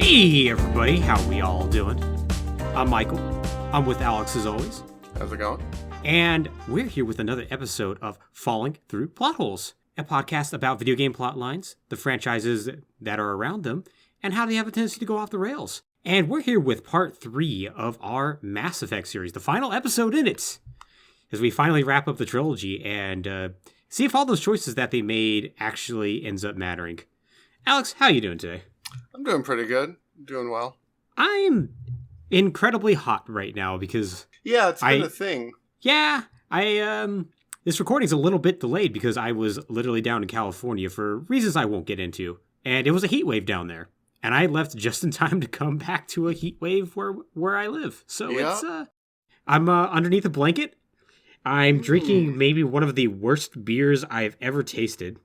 Hey everybody, how we all doing? I'm Michael. I'm with Alex as always. How's it going? And we're here with another episode of Fallin Thru Plotholes, a podcast about video game plot lines, the franchises that are around them, and how they have a tendency to go off the rails. And we're here with part 3 of our Mass Effect series, the final episode in it, as we finally wrap up the trilogy and see if all those choices that they made actually ends up mattering. Alex, how are you doing today? I'm doing pretty good. Doing well. I'm incredibly hot right now because... Yeah, it's been a thing. Yeah, this recording's a little bit delayed because I was literally down in California for reasons I won't get into. And it was a heat wave down there. And I left just in time to come back to a heat wave where I live. So it's, I'm underneath a blanket. I'm drinking maybe one of the worst beers I've ever tasted.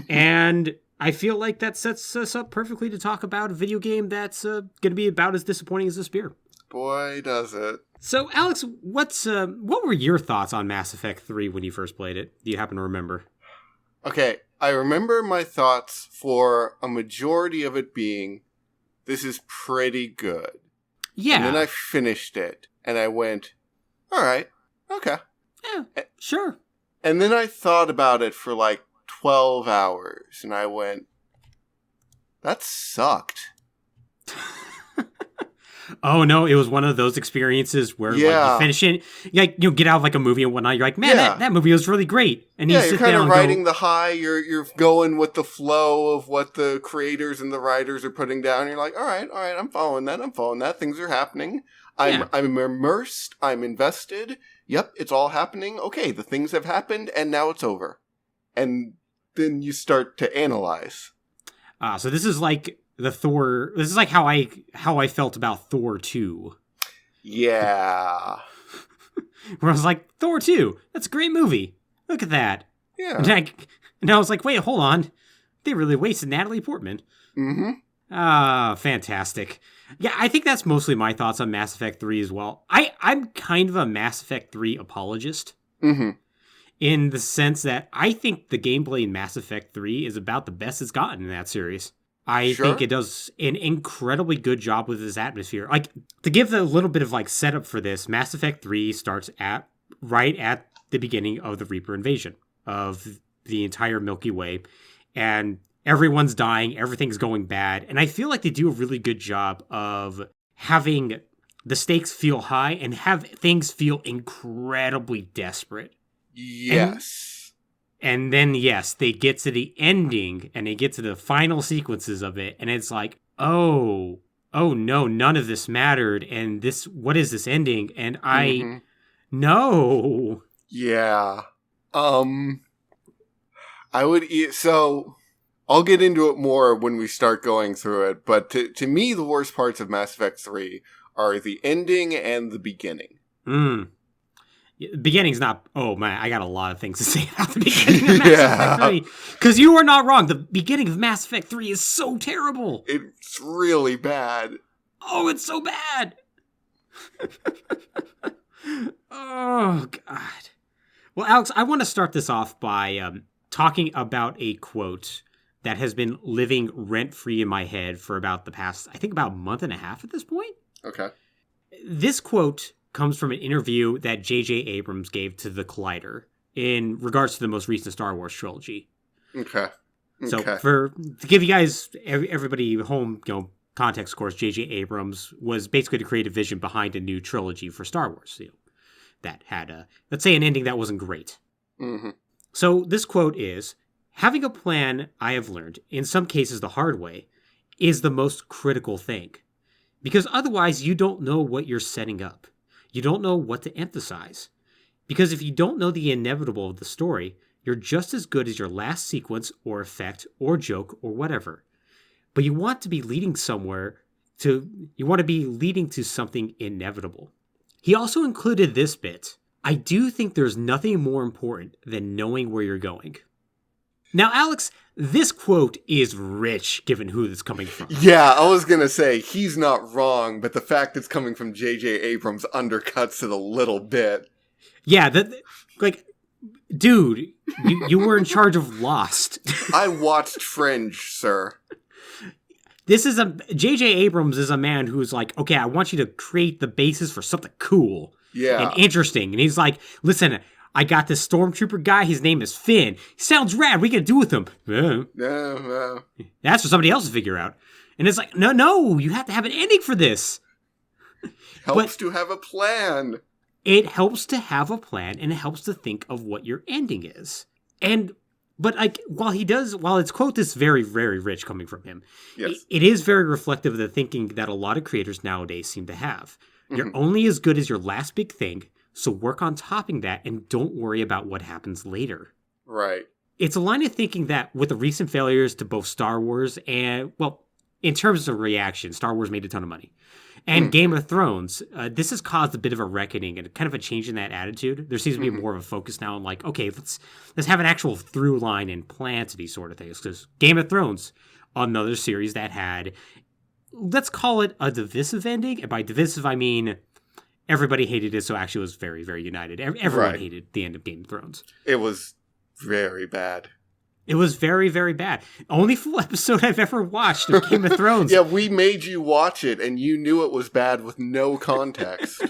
And I feel like that sets us up perfectly to talk about a video game that's going to be about as disappointing as this beer. Boy, does it. So, Alex, what were your thoughts on Mass Effect 3 when you first played it? Do you happen to remember? Okay, I remember my thoughts for a majority of it being, this is pretty good. Yeah. And then I finished it, and I went, all right, okay. Yeah, sure. And then I thought about it for like 12 hours, and I went, that sucked. Oh no, it was one of those experiences where like, you finish it, you get out of like a movie and whatnot, you're like, man, that movie was really great. And you you're kind of riding the high, you're going with the flow of what the creators and the writers are putting down. You're like, all right, I'm following that. Things are happening. I'm immersed, I'm invested. Yep, it's all happening. Okay, the things have happened, and now it's over. And then you start to analyze. So this is like this is like how I felt about Thor 2. Yeah. Where I was like, Thor 2, that's a great movie. Look at that. Yeah. And I was like, wait, hold on. They really wasted Natalie Portman. Mm-hmm. Ah, fantastic. Yeah, I think that's mostly my thoughts on Mass Effect 3 as well. I'm kind of a Mass Effect 3 apologist. Mm-hmm. In the sense that I think the gameplay in Mass Effect 3 is about the best it's gotten in that series. I think it does an incredibly good job with its atmosphere. Like, to give a little bit of like setup for this, Mass Effect 3 starts right at the beginning of the Reaper invasion of the entire Milky Way. And everyone's dying, everything's going bad. And I feel like they do a really good job of having the stakes feel high and have things feel incredibly desperate. Yes. And then, yes, they get to the ending and they get to the final sequences of it. And it's like, oh no, none of this mattered. And what is this ending? And no. Yeah. So I'll get into it more when we start going through it. But to me, the worst parts of Mass Effect 3 are the ending and the beginning. The beginning's not... Oh, man, I got a lot of things to say about the beginning of Mass Effect 3. Because you are not wrong. The beginning of Mass Effect 3 is so terrible. It's really bad. Oh, it's so bad. Oh, God. Well, Alex, I want to start this off by talking about a quote that has been living rent-free in my head for about the past, I think, about a month and a half at this point. Okay. This quote comes from an interview that J.J. Abrams gave to The Collider in regards to the most recent Star Wars trilogy. Okay. So to give you guys, everybody home, context, of course, J.J. Abrams was basically the creative vision behind a new trilogy for Star Wars, that had, let's say, an ending that wasn't great. Mm-hmm. So this quote is, having a plan, I have learned, in some cases the hard way, is the most critical thing. Because otherwise you don't know what you're setting up. You don't know what to emphasize. Because if you don't know the inevitable of the story, you're just as good as your last sequence or effect or joke or whatever. But you want to be leading to something inevitable. He also included this bit. I do think there's nothing more important than knowing where you're going. Now, Alex, this quote is rich, given who it's coming from. Yeah, I was going to say, he's not wrong, but the fact it's coming from J.J. Abrams undercuts it a little bit. Yeah, dude, you were in charge of Lost. I watched Fringe, sir. This is J.J. Abrams is a man who's like, okay, I want you to create the basis for something cool and interesting. And he's like, listen, I got this stormtrooper guy. His name is Finn. He sounds rad. We can do with him. No. That's for somebody else to figure out. And it's like, no, you have to have an ending for this. Helps to have a plan. It helps to have a plan, and it helps to think of what your ending is. But like, while it's quote this very, very rich coming from him, yes. it is very reflective of the thinking that a lot of creators nowadays seem to have. You're only as good as your last big thing, so work on topping that and don't worry about what happens later. Right. It's a line of thinking that with the recent failures to both Star Wars and, well, in terms of reaction, Star Wars made a ton of money. And Game of Thrones, this has caused a bit of a reckoning and kind of a change in that attitude. There seems to be more of a focus now on like, okay, let's have an actual through line and plan to these sort of things. Because Game of Thrones, another series that had, let's call it a divisive ending. And by divisive, I mean everybody hated it, so actually it was very, very united. Everyone hated the end of Game of Thrones. It was very bad. It was very, very bad. Only full episode I've ever watched of Game of Thrones. Yeah, we made you watch it, and you knew it was bad with no context.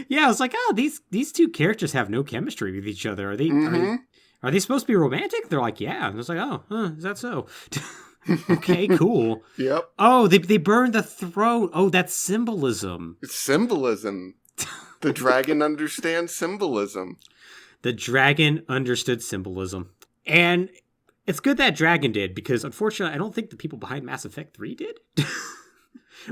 Yeah, I was like, oh, these two characters have no chemistry with each other. Are they supposed to be romantic? They're like, yeah. And I was like, oh, is that so? Okay, cool. Yep. Oh, they burned the throne. Oh, that's symbolism. It's symbolism. The dragon understands symbolism. The dragon understood symbolism. And it's good that Dragon did, because unfortunately, I don't think the people behind Mass Effect 3 did.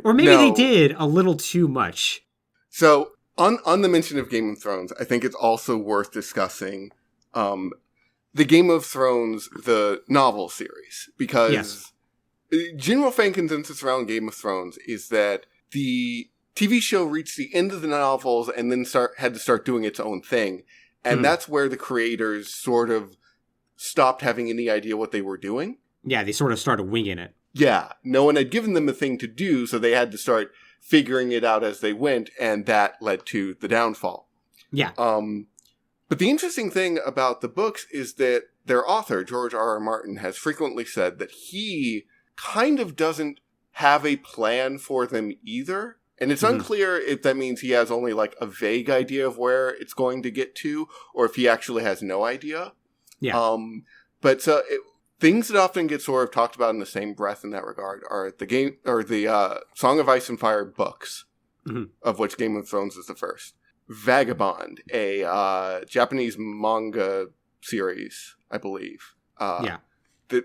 Or maybe they did a little too much. So, on the mention of Game of Thrones, I think it's also worth discussing the Game of Thrones, the novel series. Because general fan consensus around Game of Thrones is that the TV show reached the end of the novels and then had to start doing its own thing. And that's where the creators sort of stopped having any idea what they were doing. Yeah, they sort of started winging it. Yeah, no one had given them a thing to do, so they had to start figuring it out as they went, and that led to the downfall. Yeah. But the interesting thing about the books is that their author, George R.R. Martin, has frequently said that he kind of doesn't have a plan for them either. And it's unclear if that means he has only like a vague idea of where it's going to get to, or if he actually has no idea. Yeah. But things that often get sort of talked about in the same breath in that regard are the Song of Ice and Fire books, of which Game of Thrones is the first. Vagabond, a Japanese manga series, I believe. That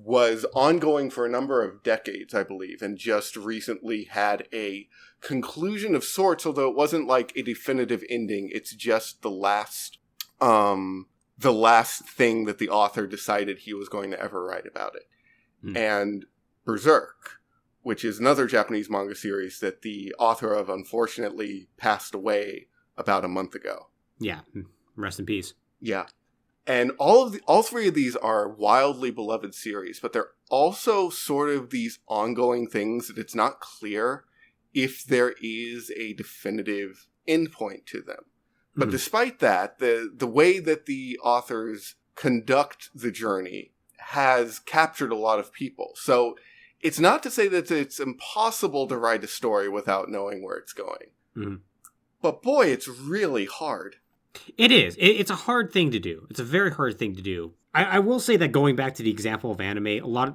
was ongoing for a number of decades, I believe, and just recently had a conclusion of sorts, although it wasn't like a definitive ending. It's just the last thing that the author decided he was going to ever write about it. And Berserk, which is another Japanese manga series that the author of unfortunately passed away about a month ago. Yeah. Rest in peace. Yeah. And all three of these are wildly beloved series, but they're also sort of these ongoing things that it's not clear if there is a definitive endpoint to them. But despite that, the way that the authors conduct the journey has captured a lot of people. So it's not to say that it's impossible to write a story without knowing where it's going. But boy, it's really hard. It is. It's a hard thing to do. It's a very hard thing to do. I will say that going back to the example of anime, a lot of,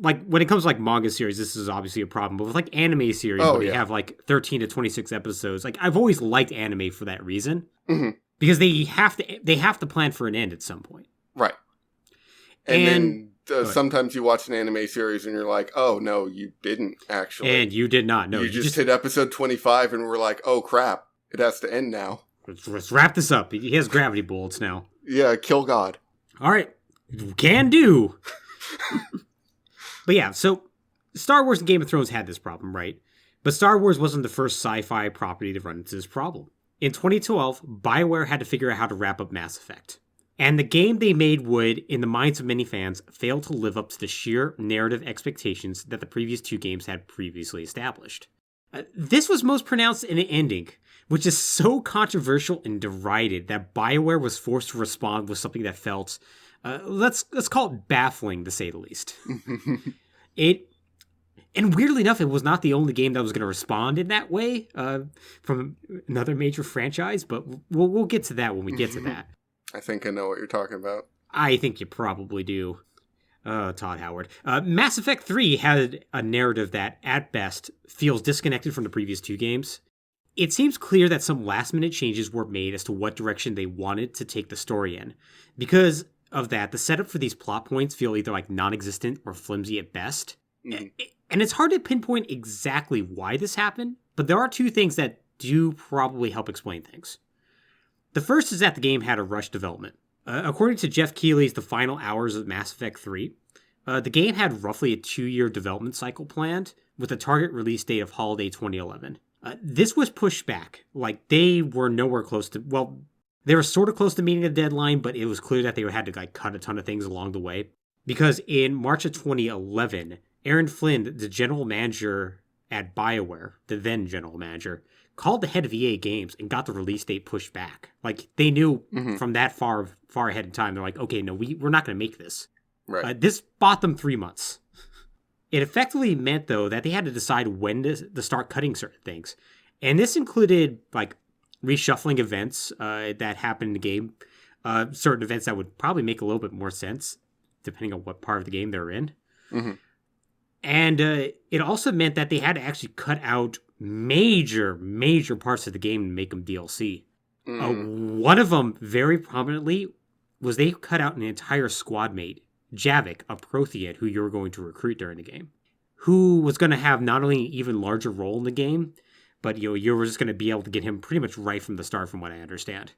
like, when it comes to, like, manga series, this is obviously a problem. But with, like, anime series, where you have, like, 13 to 26 episodes, like, I've always liked anime for that reason. Because they have to plan for an end at some point. Right. And then sometimes you watch an anime series and you're like, oh, no, you didn't, actually. And you did not. No, you just hit episode 25 and we're like, oh, crap, it has to end now. Let's wrap this up. He has gravity bullets now. Yeah, kill God. All right. Can do. But yeah, so Star Wars and Game of Thrones had this problem, right? But Star Wars wasn't the first sci-fi property to run into this problem. In 2012, Bioware had to figure out how to wrap up Mass Effect. And the game they made would, in the minds of many fans, fail to live up to the sheer narrative expectations that the previous two games had previously established. This was most pronounced in an ending, which is so controversial and derided that Bioware was forced to respond with something that felt, let's call it baffling, to say the least. It And weirdly enough, it was not the only game that was going to respond in that way from another major franchise, but we'll get to that when we get to that. I think I know what you're talking about. I think you probably do. Todd Howard. Mass Effect 3 had a narrative that, at best, feels disconnected from the previous two games. It seems clear that some last-minute changes were made as to what direction they wanted to take the story in. Because of that, the setup for these plot points feel either like non-existent or flimsy at best. Mm-hmm. And it's hard to pinpoint exactly why this happened, but there are two things that do probably help explain things. The first is that the game had a rushed development. According to Jeff Keighley's The Final Hours of Mass Effect 3, the game had roughly a 2-year development cycle planned, with a target release date of holiday 2011. This was pushed back. Like, they were nowhere close to... Well, they were sort of close to meeting the deadline, but it was clear that they had to cut a ton of things along the way. Because in March of 2011, Aaron Flynn, the general manager at Bioware, the then general manager, called the head of EA Games and got the release date pushed back. Like, they knew from that far ahead in time. They're like, okay, no, we're not going to make this. Right. This bought them 3 months. It effectively meant, though, that they had to decide when to start cutting certain things. And this included, reshuffling events that happened in the game. Certain events that would probably make a little bit more sense, depending on what part of the game they're in. Mm-hmm. And it also meant that they had to actually cut out major parts of the game to make them DLC. One of them, very prominently, was they cut out an entire squad mate, Javik, a Prothean who you were going to recruit during the game, who was going to have not only an even larger role in the game, but you were just going to be able to get him pretty much right from the start, from what I understand.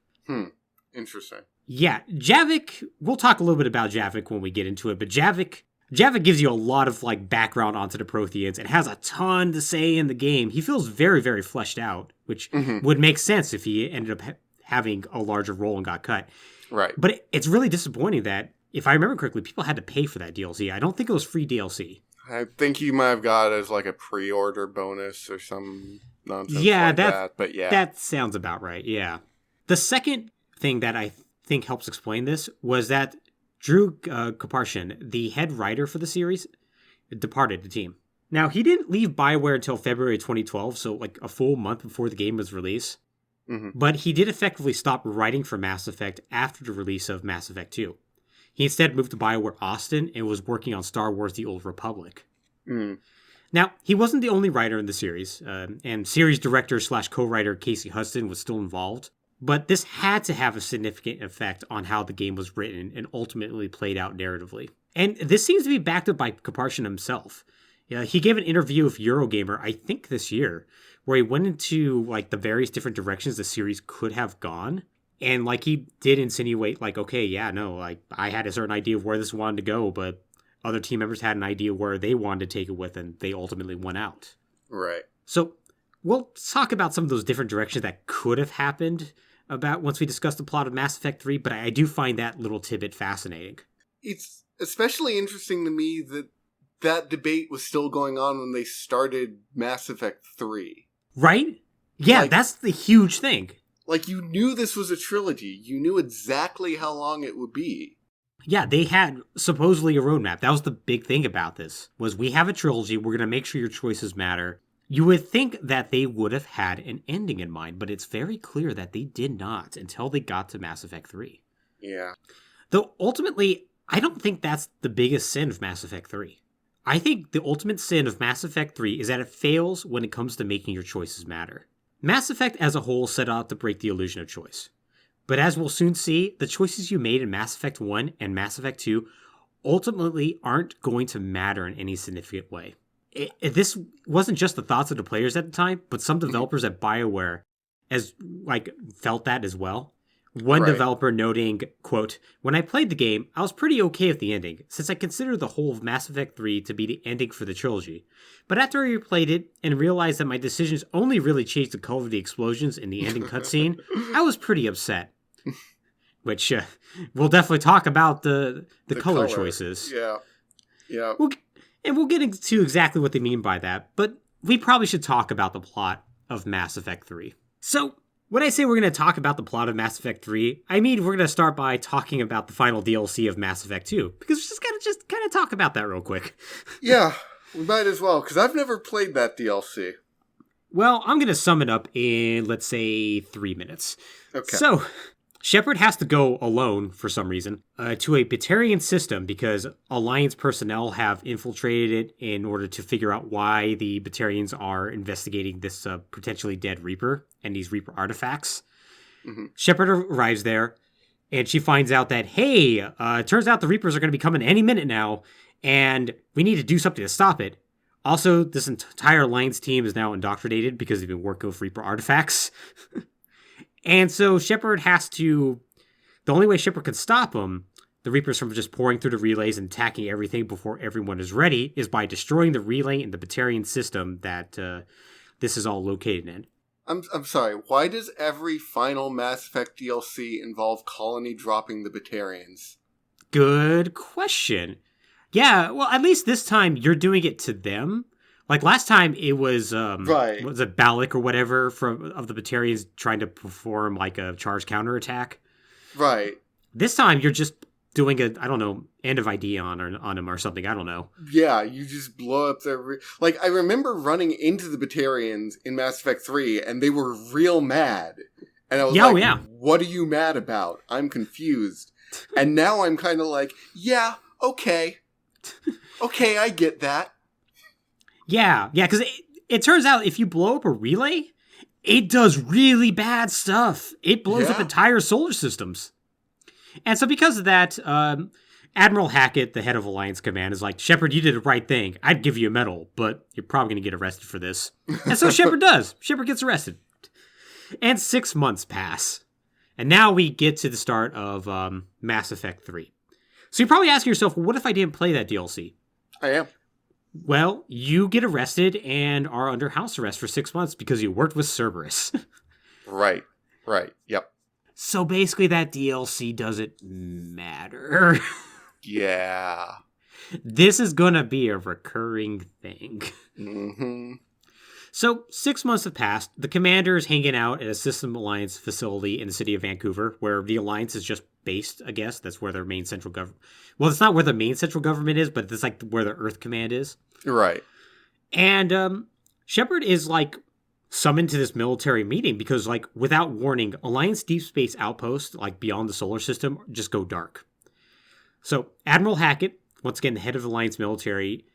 Interesting. Yeah, Javik, we'll talk a little bit about Javik when we get into it, but Javik gives you a lot of background onto the Protheans and has a ton to say in the game. He feels very, very fleshed out, which would make sense if he ended up having a larger role and got cut. Right. But it's really disappointing that, if I remember correctly, people had to pay for that DLC. I don't think it was free DLC. I think you might have got it as a pre-order bonus or some nonsense that. But yeah, that sounds about right. Yeah. The second thing that I think helps explain this was that Drew Kaparshian, the head writer for the series, departed the team. Now, he didn't leave Bioware until February 2012, so a full month before the game was released. Mm-hmm. But he did effectively stop writing for Mass Effect after the release of Mass Effect 2. He instead moved to Bioware Austin and was working on Star Wars The Old Republic. Now, he wasn't the only writer in the series, and series director / co-writer Casey Huston was still involved. But this had to have a significant effect on how the game was written and ultimately played out narratively. And this seems to be backed up by Kaparshian himself. He gave an interview with Eurogamer, I think this year, where he went into the various different directions the series could have gone. And he did insinuate okay, yeah, no, I had a certain idea of where this wanted to go, but other team members had an idea where they wanted to take it with, and they ultimately went out. Right. So we'll talk about some of those different directions that could have happened about once we discuss the plot of Mass Effect 3, but I do find that little tidbit fascinating. It's especially interesting to me that debate was still going on when they started Mass Effect 3. Right? Yeah, that's the huge thing. You knew this was a trilogy. You knew exactly how long it would be. Yeah, they had supposedly a roadmap. That was the big thing about this, was we have a trilogy, we're going to make sure your choices matter. You would think that they would have had an ending in mind, but it's very clear that they did not until they got to Mass Effect 3. Yeah. Though ultimately, I don't think that's the biggest sin of Mass Effect 3. I think the ultimate sin of Mass Effect 3 is that it fails when it comes to making your choices matter. Mass Effect as a whole set out to break the illusion of choice. But as we'll soon see, the choices you made in Mass Effect 1 and Mass Effect 2 ultimately aren't going to matter in any significant way. This wasn't just the thoughts of the players at the time, but some developers at BioWare felt that as well. One developer noting, quote, "When I played the game, I was pretty okay with the ending, since I consider the whole of Mass Effect 3 to be the ending for the trilogy. But after I replayed it and realized that my decisions only really changed the color of the explosions in the ending cutscene, I was pretty upset." Which, we'll definitely talk about the color choices. Yeah. Yeah. We'll get into exactly what they mean by that, but we probably should talk about the plot of Mass Effect 3. So, when I say we're going to talk about the plot of Mass Effect 3, I mean we're going to start by talking about the final DLC of Mass Effect 2, because we just got to kind of talk about that real quick. Yeah. We might as well, because I've never played that DLC. Well, I'm going to sum it up in, let's say, 3 minutes. Okay. So, Shepard has to go alone, for some reason, to a Batarian system because Alliance personnel have infiltrated it in order to figure out why the Batarians are investigating this potentially dead Reaper and these Reaper artifacts. Mm-hmm. Shepard arrives there, and she finds out that, hey, it turns out the Reapers are going to be coming any minute now, and we need to do something to stop it. Also, this entire Alliance team is now indoctrinated because they've been working with Reaper artifacts. And so Shepard has to... The only way Shepard can stop them, the Reapers from just pouring through the relays and attacking everything before everyone is ready, is by destroying the relay and the Batarian system that this is all located in. I'm sorry, why does every final Mass Effect DLC involve Colony dropping the Batarians? Good question. Yeah, well, at least this time you're doing it to them. Like last time, it was right. Was it Balak or whatever of the Batarians trying to perform like a charge counterattack? Right. This time, you're just doing end of ID on him or something. I don't know. Yeah, you just blow up their... I remember running into the Batarians in Mass Effect 3, and they were real mad. And I was what are you mad about? I'm confused. And now I'm kind of like, yeah, okay. Okay, I get that. Yeah, because it turns out if you blow up a relay, it does really bad stuff. It blows up entire solar systems. And so because of that, Admiral Hackett, the head of Alliance Command, is like, Shepard, you did the right thing. I'd give you a medal, but you're probably going to get arrested for this. And so Shepard does. Shepard gets arrested. And 6 months pass. And now we get to the start of Mass Effect 3. So you're probably asking yourself, well, what if I didn't play that DLC? I am. Well, you get arrested and are under house arrest for 6 months because you worked with Cerberus. Right. Yep. So basically that DLC doesn't matter. Yeah. This is going to be a recurring thing. Mm-hmm. So 6 months have passed. The commander is hanging out at a System Alliance facility in the city of Vancouver, where the Alliance is just based, I guess. That's where their main central government... Well, it's not where the main central government is, but it's like where the Earth Command is. Right. And Shepard is summoned to this military meeting because without warning, Alliance deep space outposts beyond the solar system just go dark. So Admiral Hackett, once again the head of the Alliance military,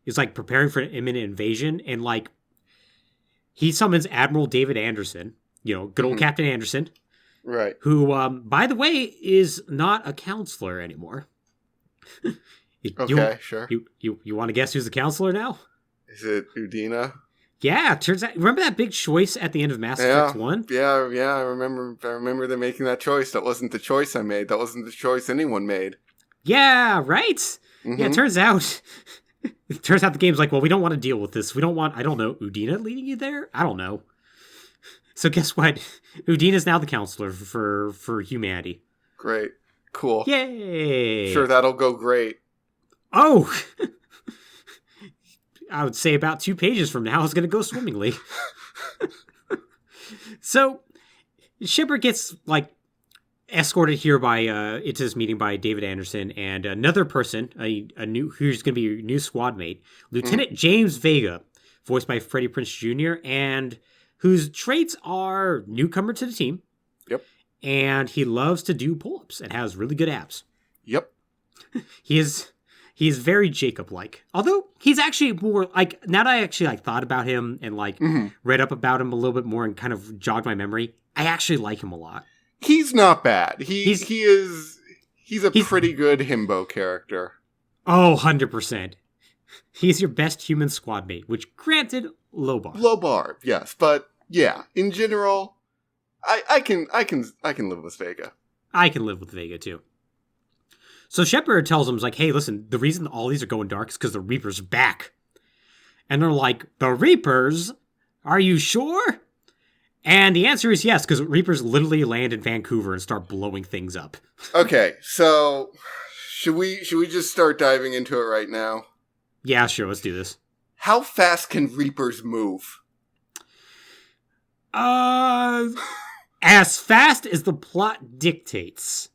is preparing for an imminent invasion, and he summons Admiral David Anderson, good old Captain Anderson. Right. Who, by the way, is not a counselor anymore. Sure. You want to guess who's the counselor now? Is it Udina? Yeah, turns out. Remember that big choice at the end of Mass Effect 1? Yeah, I remember them making that choice. That wasn't the choice I made. That wasn't the choice anyone made. Yeah, right? Mm-hmm. Yeah, it turns out the game's well, we don't want to deal with this. We don't want, I don't know, Udina leading you there? I don't know. So guess what? Udina's now the counselor for humanity. Great. Cool. Yay! Sure, that'll go great. Oh! I would say about 2 pages from now it's going to go swimmingly. So, Shepard gets, escorted here by, into this meeting by David Anderson and another person, who's going to be a new squad mate, Lieutenant James Vega, voiced by Freddie Prinze Jr., and whose traits are newcomer to the team. Yep. And he loves to do pull-ups and has really good abs. Yep. He is very Jacob-like. Although, he's actually more, now that I actually, thought about him and, read up about him a little bit more and kind of jogged my memory, I actually like him a lot. He's not bad. He's a pretty good himbo character. Oh, 100%. He's your best human squad mate, which, granted, low bar. Low bar, yes. But, yeah, in general... I can live with Vega. I can live with Vega too. So Shepard tells him, hey, listen, the reason all these are going dark is because the Reaper's back. And they're like, the Reapers? Are you sure? And the answer is yes, because Reapers literally land in Vancouver and start blowing things up. Okay, so should we just start diving into it right now? Yeah, sure, let's do this. How fast can Reapers move? As fast as the plot dictates.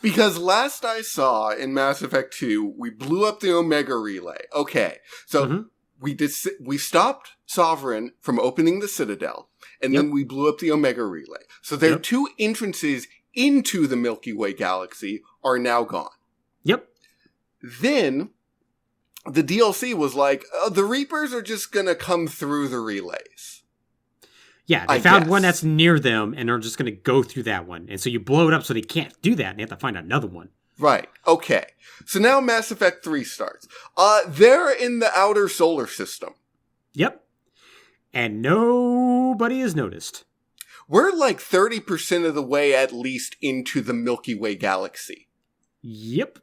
Because last I saw in Mass Effect 2, we blew up the Omega Relay. Okay, so we stopped Sovereign from opening the Citadel, and then we blew up the Omega Relay. So their two entrances into the Milky Way galaxy are now gone. Yep. Then the DLC was like, the Reapers are just going to come through the relays. Yeah, they found one that's near them, and they're just going to go through that one. And so you blow it up so they can't do that, and they have to find another one. Right, okay. So now Mass Effect 3 starts. They're in the outer solar system. Yep. And nobody has noticed. We're like 30% of the way at least into the Milky Way galaxy. Yep.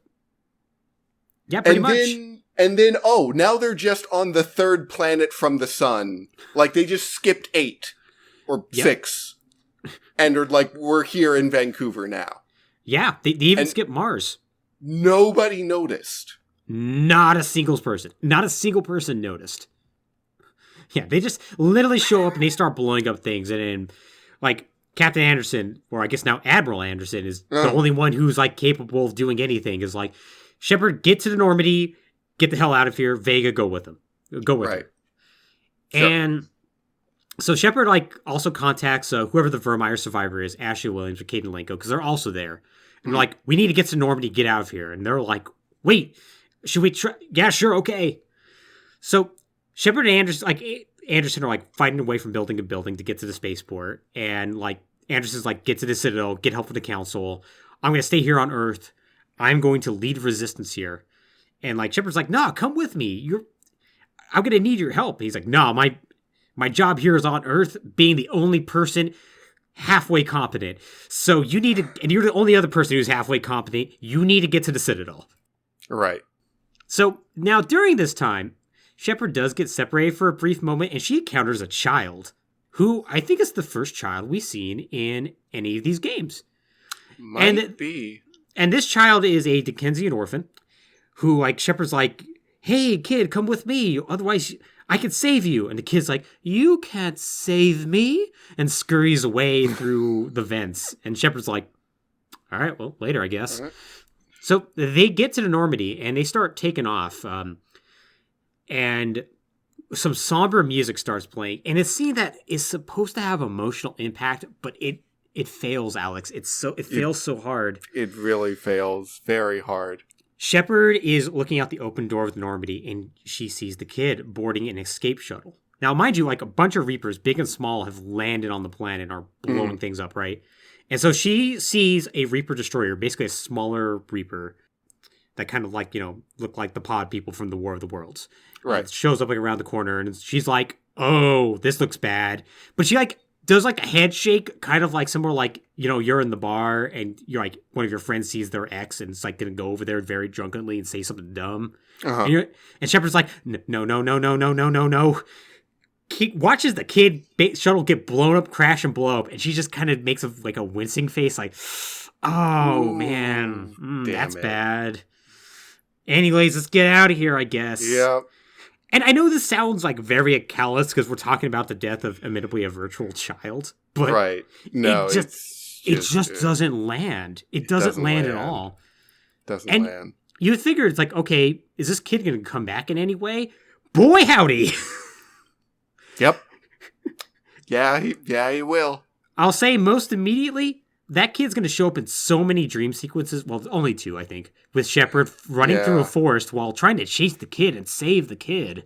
Yeah, pretty much. And then, now they're just on the third planet from the sun. Like, they just skipped 8 or 6. And are like, we're here in Vancouver now. Yeah, they even skipped Mars. Nobody noticed. Not a single person. Not a single person noticed. Yeah, they just literally show up and they start blowing up things. And then, like, Captain Anderson, or I guess now Admiral Anderson, is the only one who's, like, capable of doing anything. Is like, Shepard, get to the Normandy, get the hell out of here. Vega, go with him. Go with him. And so Shepard, like, also contacts whoever the Vermeer survivor is, Ashley Williams or Caden Lenko, because they're also there. And they're like, we need to get to Normandy, get out of here. And they're like, wait, should we try? Yeah, sure, okay. So Shepard and Anderson are like fighting away from building to building to get to the spaceport. And like Anderson's like, get to the Citadel, get help with the Council. I'm going to stay here on Earth. I'm going to lead resistance here. And like Shepard's like, nah, come with me. I'm going to need your help. And he's like, no, my job here is on Earth, being the only person halfway competent. So you need to, and you're the only other person who's halfway competent. You need to get to the Citadel. Right. So now during this time, Shepard does get separated for a brief moment, and she encounters a child who I think is the first child we've seen in any of these games. Might be. And this child is a Dickensian orphan who, like, Shepard's like, hey, kid, come with me. Otherwise, I could save you. And the kid's like, you can't save me. And scurries away through the vents. And Shepard's like, all right, well, later, I guess. Right. So they get to the Normandy and they start taking off. And some somber music starts playing. And it's a scene that is supposed to have emotional impact, but it fails, Alex. It fails so hard. It really fails very hard. Shepard is looking out the open door of the Normandy, and she sees the kid boarding an escape shuttle. Now, mind you, like a bunch of Reapers, big and small, have landed on the planet and are blowing things up, right? And so she sees a Reaper destroyer, basically a smaller Reaper that kind of like, look like the pod people from the War of the Worlds. Right. It shows up like around the corner, and she's like, oh, this looks bad. But she like does like a handshake, kind of like somewhere like, you're in the bar and you're like, one of your friends sees their ex and it's like going to go over there very drunkenly and say something dumb. Uh-huh. And Shepard's like, no. Watches the kid shuttle get blown up, crash and blow up. And she just kind of makes a wincing face like, oh, ooh, man, that's bad. Anyways, let's get out of here, I guess. Yep. And I know this sounds like very callous because we're talking about the death of, admittedly, a virtual child. But right. No, it just doesn't land. It doesn't land at all. Doesn't land. You would figure it's like, okay, is this kid going to come back in any way? Boy, howdy. Yep. Yeah, he will. I'll say most immediately, that kid's going to show up in so many dream sequences. Well, only 2, I think, with Shepard running through a forest while trying to chase the kid and save the kid.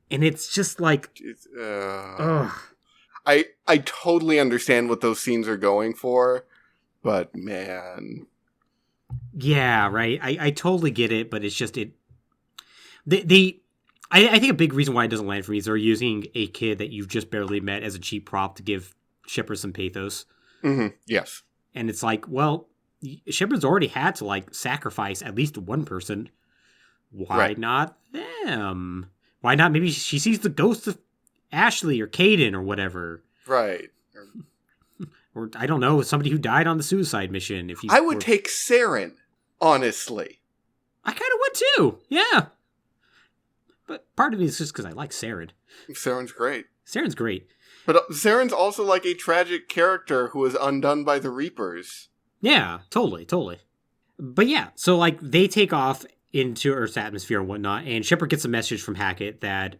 And it's just like, I totally understand what those scenes are going for, but man. Yeah, right. I totally get it, but it's just I think a big reason why it doesn't land for me is they're using a kid that you've just barely met as a cheap prop to give Shepard some pathos. Mm-hmm. Yes. And it's like, well, Shepard's already had to like sacrifice at least one person. Why not them? Why not? Maybe she sees the ghost of Ashley or Caden or whatever. Right. Or I don't know, somebody who died on the suicide mission. I would take Saren, honestly. I kind of would too. Yeah. But part of me is just because I like Saren. Saren's great. Saren's great. But Saren's also like a tragic character who was undone by the Reapers. Yeah, totally. But yeah, so like they take off into Earth's atmosphere and whatnot, and Shepard gets a message from Hackett that,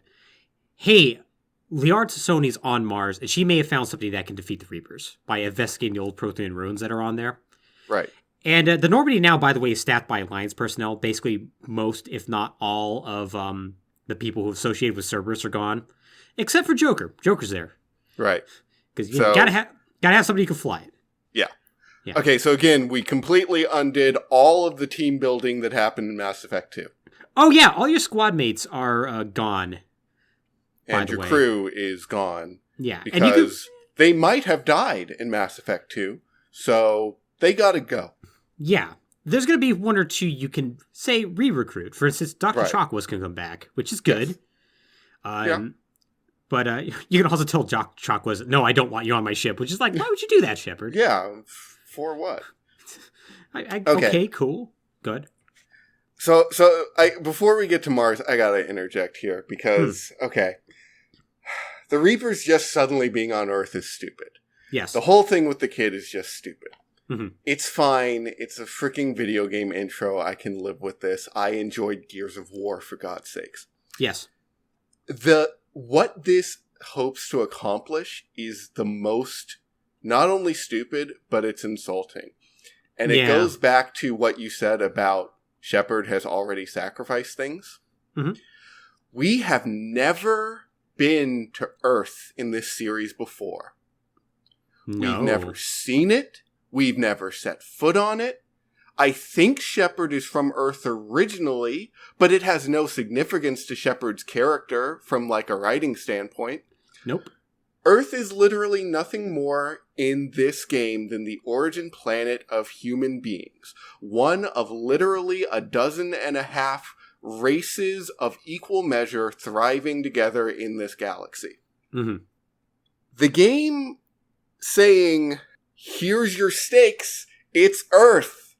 hey, Liara T'Soni's on Mars, and she may have found something that can defeat the Reapers by investigating the old Prothean ruins that are on there. Right. And the Normandy now, by the way, is staffed by Alliance personnel. Basically, most, if not all, of the people who are associated with Cerberus are gone, except for Joker. Joker's there, right? Because you gotta have somebody who can fly it. Yeah. Okay, so again, we completely undid all of the team building that happened in Mass Effect 2. Oh yeah, all your squad mates are gone. And your crew is gone. Yeah, because they might have died in Mass Effect 2, so they gotta go. Yeah. There's going to be one or two you can, say, re-recruit. For instance, Dr. Chakwas can come back, which is good. Yes. But you can also tell Chakwas, no, I don't want you on my ship, which is like, why would you do that, Shepard? Yeah, for what? Okay, cool. Good. So before we get to Mars, I got to interject here because, okay, the Reapers just suddenly being on Earth is stupid. Yes. The whole thing with the kid is just stupid. Mm-hmm. It's fine. It's a freaking video game intro. I can live with this. I enjoyed Gears of War, for God's sakes. Yes. What this hopes to accomplish is the most, not only stupid, but it's insulting. And it goes back to what you said about Shepard has already sacrificed things. Mm-hmm. We have never been to Earth in this series before. No. We've never seen it. We've never set foot on it. I think Shepard is from Earth originally, but it has no significance to Shepard's character from like a writing standpoint. Nope. Earth is literally nothing more in this game than the origin planet of human beings. One of literally 12.5 races of equal measure thriving together in this galaxy. Mm-hmm. The game saying, here's your stakes, it's Earth.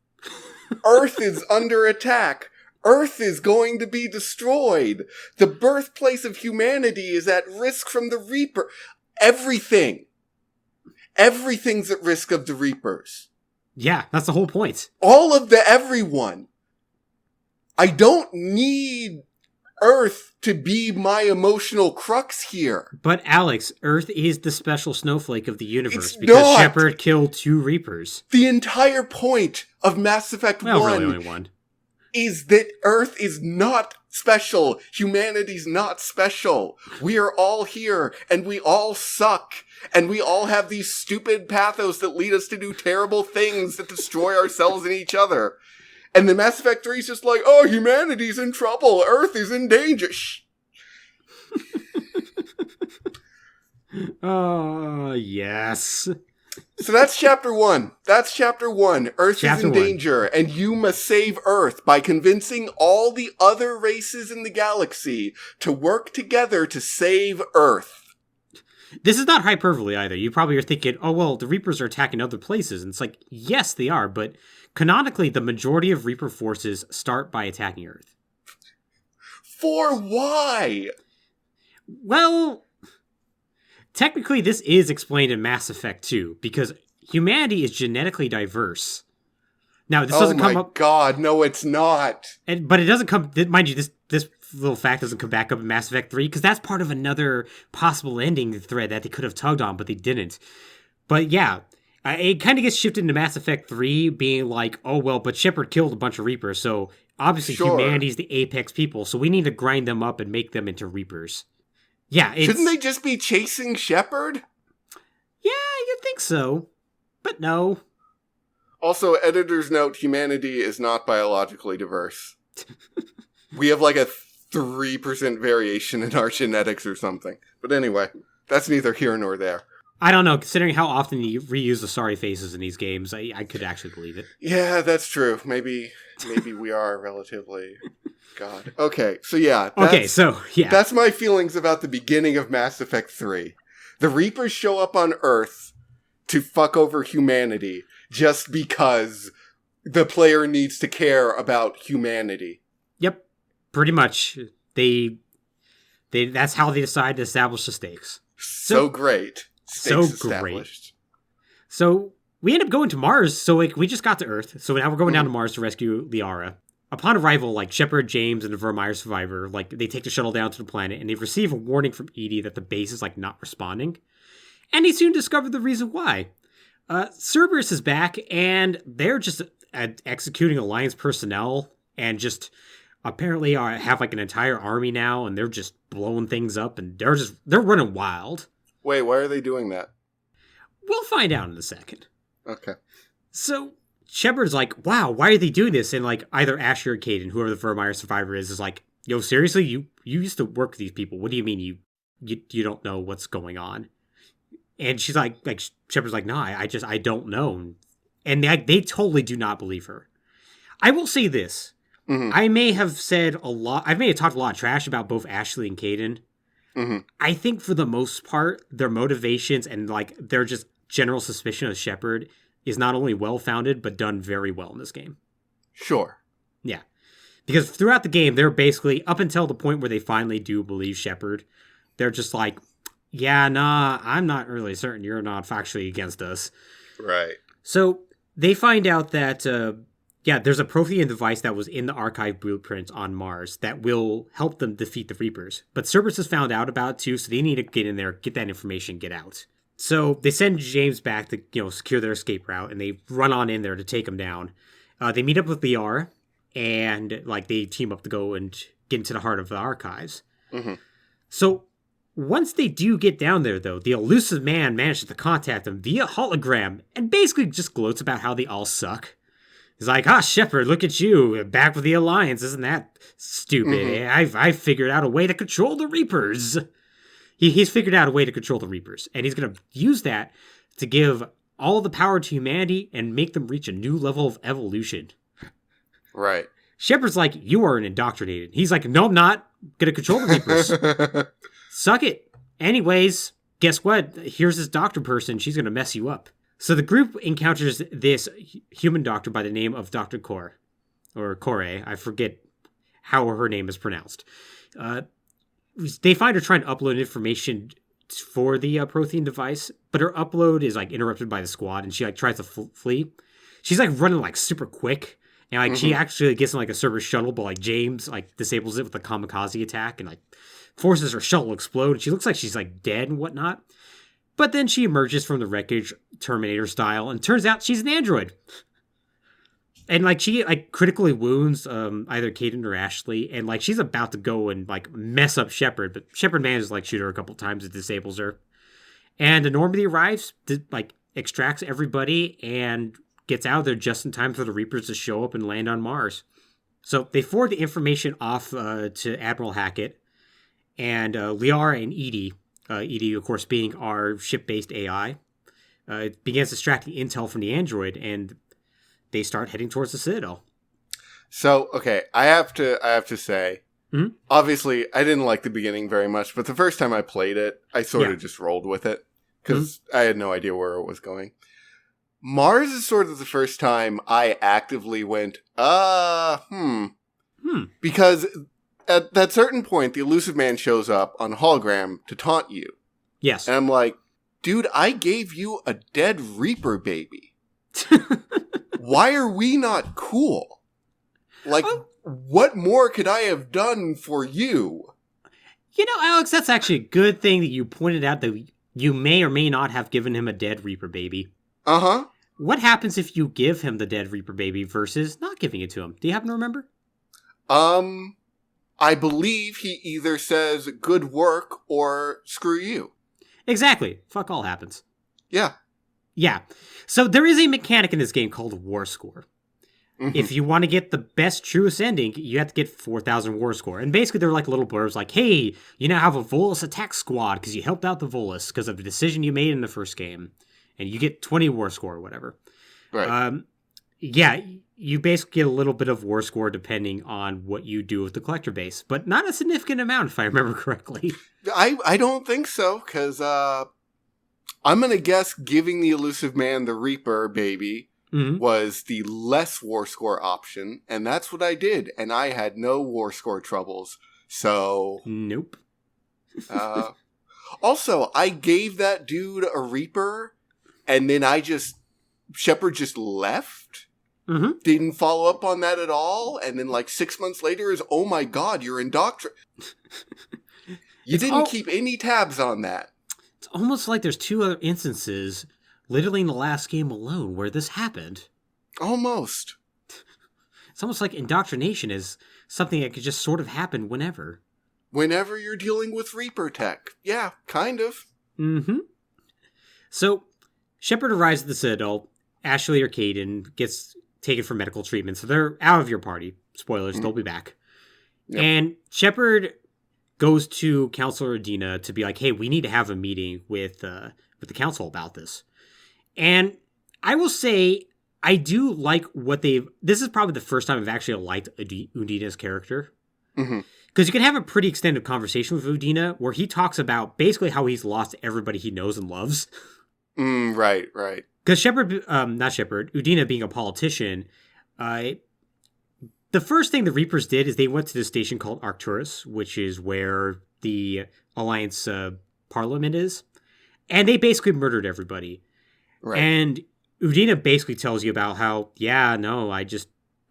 Earth is under attack. Earth is going to be destroyed. The birthplace of humanity is at risk from the Reaper. Everything's at risk of the Reapers. Yeah, that's the whole point. All of the everyone. I don't need Earth to be my emotional crux here. But Alex, Earth is the special snowflake of the universe it's because not. Shepard killed 2 Reapers. The entire point of Mass Effect 1 really only one. Is that Earth is not special. Humanity's not special. We are all here, and we all suck. And we all have these stupid pathos that lead us to do terrible things that destroy ourselves and each other. And then Mass Effect 3 is just like, oh, humanity's in trouble. Earth is in danger. Shh. Oh, yes. So that's chapter 1. Earth is in danger, and you must save Earth by convincing all the other races in the galaxy to work together to save Earth. This is not hyperbole either. You probably are thinking, oh, well, the Reapers are attacking other places. And it's like, yes, they are, but canonically, the majority of Reaper forces start by attacking Earth. For why? Well, technically, this is explained in Mass Effect 2, because humanity is genetically diverse. Now, this doesn't come up... Oh my god, no, it's not. But it doesn't come... Mind you, this little fact doesn't come back up in Mass Effect 3, because that's part of another possible ending thread that they could have tugged on, but they didn't. But yeah, it kind of gets shifted into Mass Effect 3, being like, oh, well, but Shepard killed a bunch of Reapers, so obviously humanity's the apex people, so we need to grind them up and make them into Reapers. Yeah, shouldn't they just be chasing Shepard? Yeah, you'd think so. But no. Also, editor's note, humanity is not biologically diverse. We have like a 3% variation in our genetics or something. But anyway, that's neither here nor there. I don't know, considering how often you reuse the sorry faces in these games, I could actually believe it. Yeah, that's true. Maybe we are relatively... God. Okay, so yeah. That's my feelings about the beginning of Mass Effect 3. The Reapers show up on Earth to fuck over humanity just because the player needs to care about humanity. Yep, pretty much. That's how they decide to establish the stakes. So great. Stakes established. So we end up going to Mars, so like we just got to Earth, so now we're going down to Mars to rescue Liara. Upon arrival, like Shepard, James, and the Vermeer survivor, like they take the shuttle down to the planet, and they receive a warning from Edie that the base is like not responding. And they soon discover the reason why. Cerberus is back, and they're just executing Alliance personnel, and just apparently have like an entire army now, and they're just blowing things up, and they're running wild. Wait, why are they doing that? We'll find out in a second. Okay. So Shepard's like, wow, why are they doing this? And like either Asher or Caden, whoever the Vermeer survivor is like, yo, seriously, you used to work with these people. What do you mean you don't know what's going on? And she's like Shepard's like, no, I don't know. And they totally do not believe her. I will say this. Mm-hmm. I may have talked a lot of trash about both Ashley and Caden. Mm-hmm. I think for the most part, their motivations and like their just general suspicion of Shepard is not only well-founded, but done very well in this game. Sure. Yeah. Because throughout the game, they're basically, up until the point where they finally do believe Shepard, they're just like, yeah, nah, I'm not really certain you're not factually against us. Right. So they find out that, there's a Prothean device that was in the archive blueprint on Mars that will help them defeat the Reapers. But Cerberus has found out about it too, so they need to get in there, get that information, get out. So they send James back to, secure their escape route, and they run on in there to take him down. They meet up with Liara, and like they team up to go and get into the heart of the archives. Mm-hmm. So once they do get down there, though, the elusive man manages to contact them via hologram, and basically just gloats about how they all suck. He's like, Shepard, look at you, back with the Alliance. Isn't that stupid? Mm-hmm. I've figured out a way to control the Reapers. He's figured out a way to control the Reapers, and he's going to use that to give all the power to humanity and make them reach a new level of evolution. Right. Shepard's like, you are an indoctrinated. He's like, no, I'm not going to control the Reapers. Suck it. Anyways, guess what? Here's this doctor person. She's going to mess you up. So the group encounters this human doctor by the name of Dr. Kore, or Kore. I forget how her name is pronounced. They find her trying to upload information for the Prothean device, but her upload is like interrupted by the squad, and she like tries to flee. She's like running like super quick, and like she actually gets in like a Cerberus shuttle, but like James like disables it with a kamikaze attack, and like forces her shuttle to explode. She looks like she's like dead and whatnot. But then she emerges from the wreckage, Terminator style, and turns out she's an android. And like she like critically wounds either Caden or Ashley, and like she's about to go and like mess up Shepard, but Shepard manages to like shoot her a couple times. It disables her, and Normandy arrives, extracts everybody, and gets out of there just in time for the Reapers to show up and land on Mars. So they forward the information off to Admiral Hackett, and Liara and Edie. Edie, of course, being our ship-based AI, begins extracting intel from the android, and they start heading towards the Citadel. So, okay, I have to say, obviously, I didn't like the beginning very much, but the first time I played it, I sort of just rolled with it, because I had no idea where it was going. Mars is sort of the first time I actively went, because at that certain point, the elusive man shows up on hologram to taunt you. Yes. And I'm like, dude, I gave you a dead Reaper baby. Why are we not cool? Like, what more could I have done for you? You know, Alex, that's actually a good thing that you pointed out that you may or may not have given him a dead Reaper baby. Uh-huh. What happens if you give him the dead Reaper baby versus not giving it to him? Do you happen to remember? I believe he either says good work or screw you. Exactly. Fuck all happens. Yeah. Yeah. So there is a mechanic in this game called War Score. Mm-hmm. If you want to get the best, truest ending, you have to get 4,000 War Score. And basically they're like little blurbs like, hey, you now have a Volus attack squad because you helped out the Volus because of the decision you made in the first game. And you get 20 War Score or whatever. Right. Yeah, you basically get a little bit of War Score depending on what you do with the collector base. But not a significant amount, if I remember correctly. I don't think so, because I'm going to guess giving the elusive man the Reaper baby was the less War Score option, and that's what I did, and I had no War Score troubles, so... Nope. Also, I gave that dude a Reaper, and then I just Shepard just left? Mm-hmm. Didn't follow up on that at all? And then 6 months later is, oh my god, you're indoctrinated. You didn't keep any tabs on that. It's almost like there's 2 other instances, literally in the last game alone, where this happened. Almost. It's almost like indoctrination is something that could just sort of happen whenever. Whenever you're dealing with Reaper tech. Yeah, kind of. Mm-hmm. So, Shepard arrives at the Citadel. Ashley or Caden gets taken for medical treatment, so they're out of your party. Spoilers, they'll be back. Yep. And Shepard goes to Counselor Adina to be like, hey, we need to have a meeting with the council about this. And I will say, I do like what this is probably the first time I've actually liked Udina's character. Mm-hmm. Because you can have a pretty extended conversation with Udina where he talks about basically how he's lost everybody he knows and loves. Right. Because Udina being a politician, the first thing the Reapers did is they went to this station called Arcturus, which is where the Alliance parliament is. And they basically murdered everybody. Right. And Udina basically tells you about how,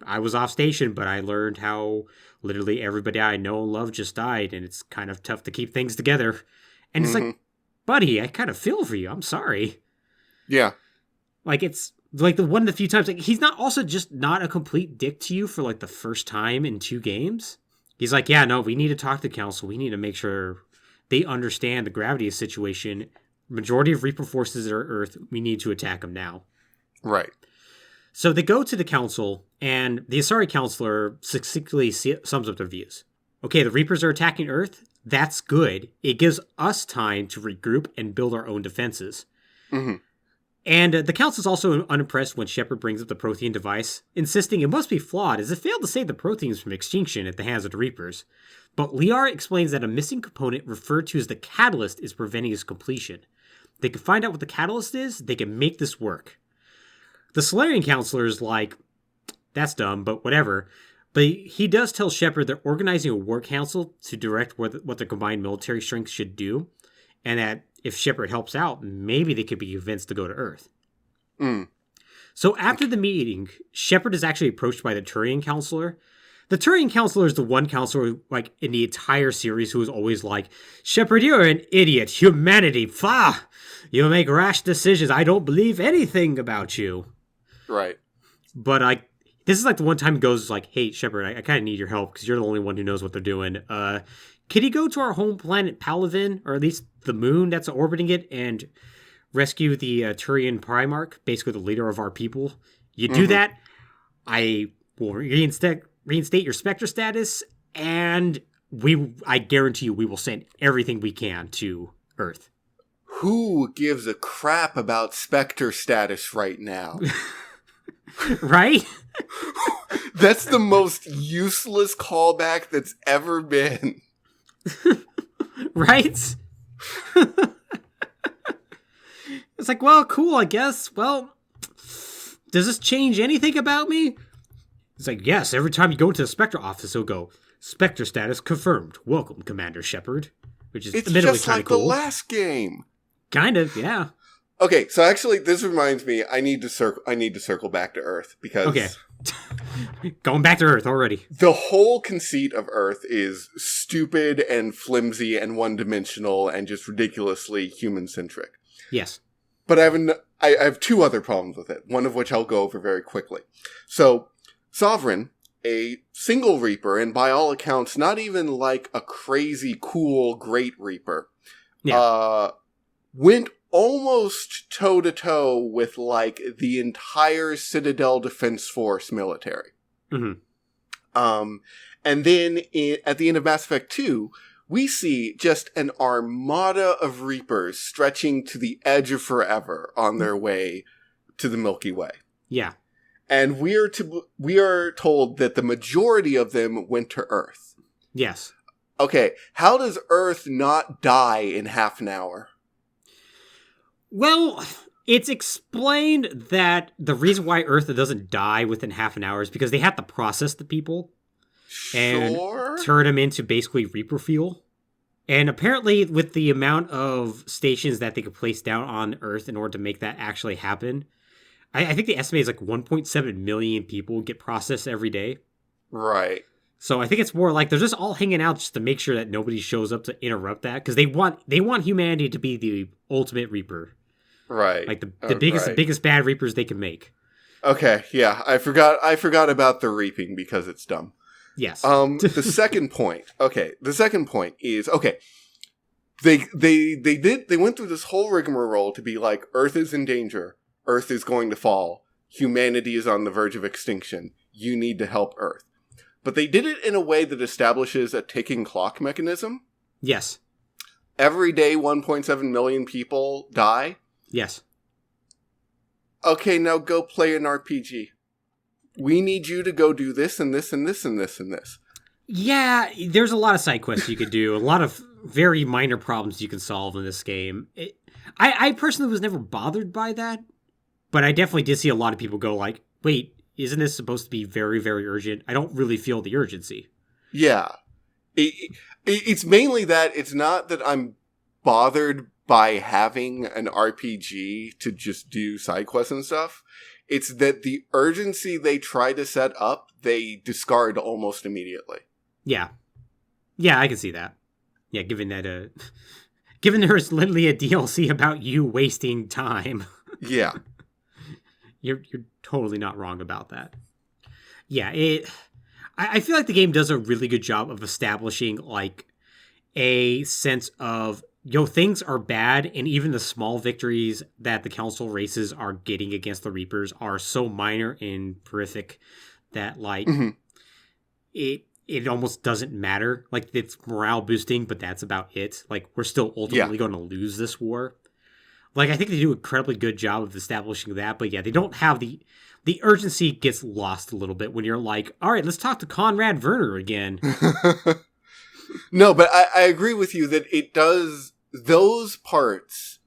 I was off station, but I learned how literally everybody I know and love just died, and it's kind of tough to keep things together. And it's like, buddy, I kind of feel for you. I'm sorry. Yeah. It's like one of the few times, he's not also just not a complete dick to you for the first time in 2 games. He's like, yeah, no, we need to talk to council. We need to make sure they understand the gravity of the situation. Majority of Reaper forces are Earth. We need to attack them now. Right. So they go to the council, and the Asari counselor succinctly sums up their views. Okay, the Reapers are attacking Earth. That's good. It gives us time to regroup and build our own defenses. Mm-hmm. And the council's also unimpressed when Shepard brings up the Prothean device, insisting it must be flawed as it failed to save the Protheans from extinction at the hands of the Reapers. But Liara explains that a missing component referred to as the catalyst is preventing its completion. They can find out what the catalyst is, they can make this work. The Solarian counselor is like, that's dumb, but whatever. But he does tell Shepard they're organizing a war council to direct what their combined military strength should do, and that if Shepard helps out, maybe they could be convinced to go to Earth. So after the meeting, Shepard is actually approached by the Turian counselor. The Turian counselor is the one counselor, in the entire series who is always like, Shepard, you're an idiot. Humanity, you make rash decisions. I don't believe anything about you. Right. But this is the one time he goes hey, Shepard, I kind of need your help because you're the only one who knows what they're doing. Can you go to our home planet Palavin, or at least the moon that's orbiting it, and rescue the Turian Primarch, basically the leader of our people? You do that, I will reinstate your Spectre status, and I guarantee you we will send everything we can to Earth. Who gives a crap about Spectre status right now? Right? That's the most useless callback that's ever been. Right? It's well, cool, I guess. Well, does this change anything about me? It's yes, every time you go into the Spectre office, it'll go, Spectre status confirmed. Welcome, Commander Shepard. Which is admittedly kind of cool. It's just like the last game. Kind of, yeah. Okay, so actually, this reminds me, I need to circle back to Earth, because... Okay. Going back to Earth already. The whole conceit of Earth is stupid and flimsy and one-dimensional and just ridiculously human-centric. Yes. But I have 2 other problems with it, one of which I'll go over very quickly. So, Sovereign, a single Reaper, and by all accounts, not even a crazy, cool, great Reaper, went almost toe-to-toe with, the entire Citadel Defense Force military. Mm-hmm. And then, at the end of Mass Effect 2, we see just an armada of Reapers stretching to the edge of forever on their way to the Milky Way. Yeah. And we are told that the majority of them went to Earth. Yes. Okay, how does Earth not die in half an hour? Well, it's explained that the reason why Earth doesn't die within half an hour is because they have to process the people and turn them into basically Reaper fuel. And apparently with the amount of stations that they could place down on Earth in order to make that actually happen, I think the estimate is like 1.7 million people get processed every day. Right. So I think it's more like they're just all hanging out just to make sure that nobody shows up to interrupt that, because they want humanity to be the ultimate Reaper. Right. Like the biggest bad Reapers they can make. Okay, yeah. I forgot about the reaping because it's dumb. Yes. The second point. Okay, the second point is They went through this whole rigmarole to be like, Earth is in danger. Earth is going to fall. Humanity is on the verge of extinction. You need to help Earth. But they did it in a way that establishes a ticking clock mechanism. Yes. Every day, 1.7 million people die. Yes. Okay, now go play an RPG. We need you to go do this and this and this and this and this. Yeah, there's a lot of side quests you could do. A lot of very minor problems you can solve in this game. I personally was never bothered by that, but I definitely did see a lot of people go like, wait, isn't this supposed to be very, very urgent? I don't really feel the urgency. Yeah. It's mainly that it's not that I'm bothered by having an RPG to just do side quests and stuff. It's that the urgency they try to set up, they discard almost immediately. Yeah. Yeah, I can see that. Yeah, given there's literally a DLC about you wasting time. Yeah. You're totally not wrong about that. Yeah, I feel like the game does a really good job of establishing like a sense of, things are bad, and even the small victories that the council races are getting against the Reapers are so minor and horrific that like it almost doesn't matter. Like, it's morale boosting, but that's about it. Like, we're still ultimately going to lose this war. Like, I think they do an incredibly good job of establishing that, but yeah, they don't have the urgency gets lost a little bit when you're like, all right, let's talk to Conrad Werner again. No, but I agree with you that it does, those parts,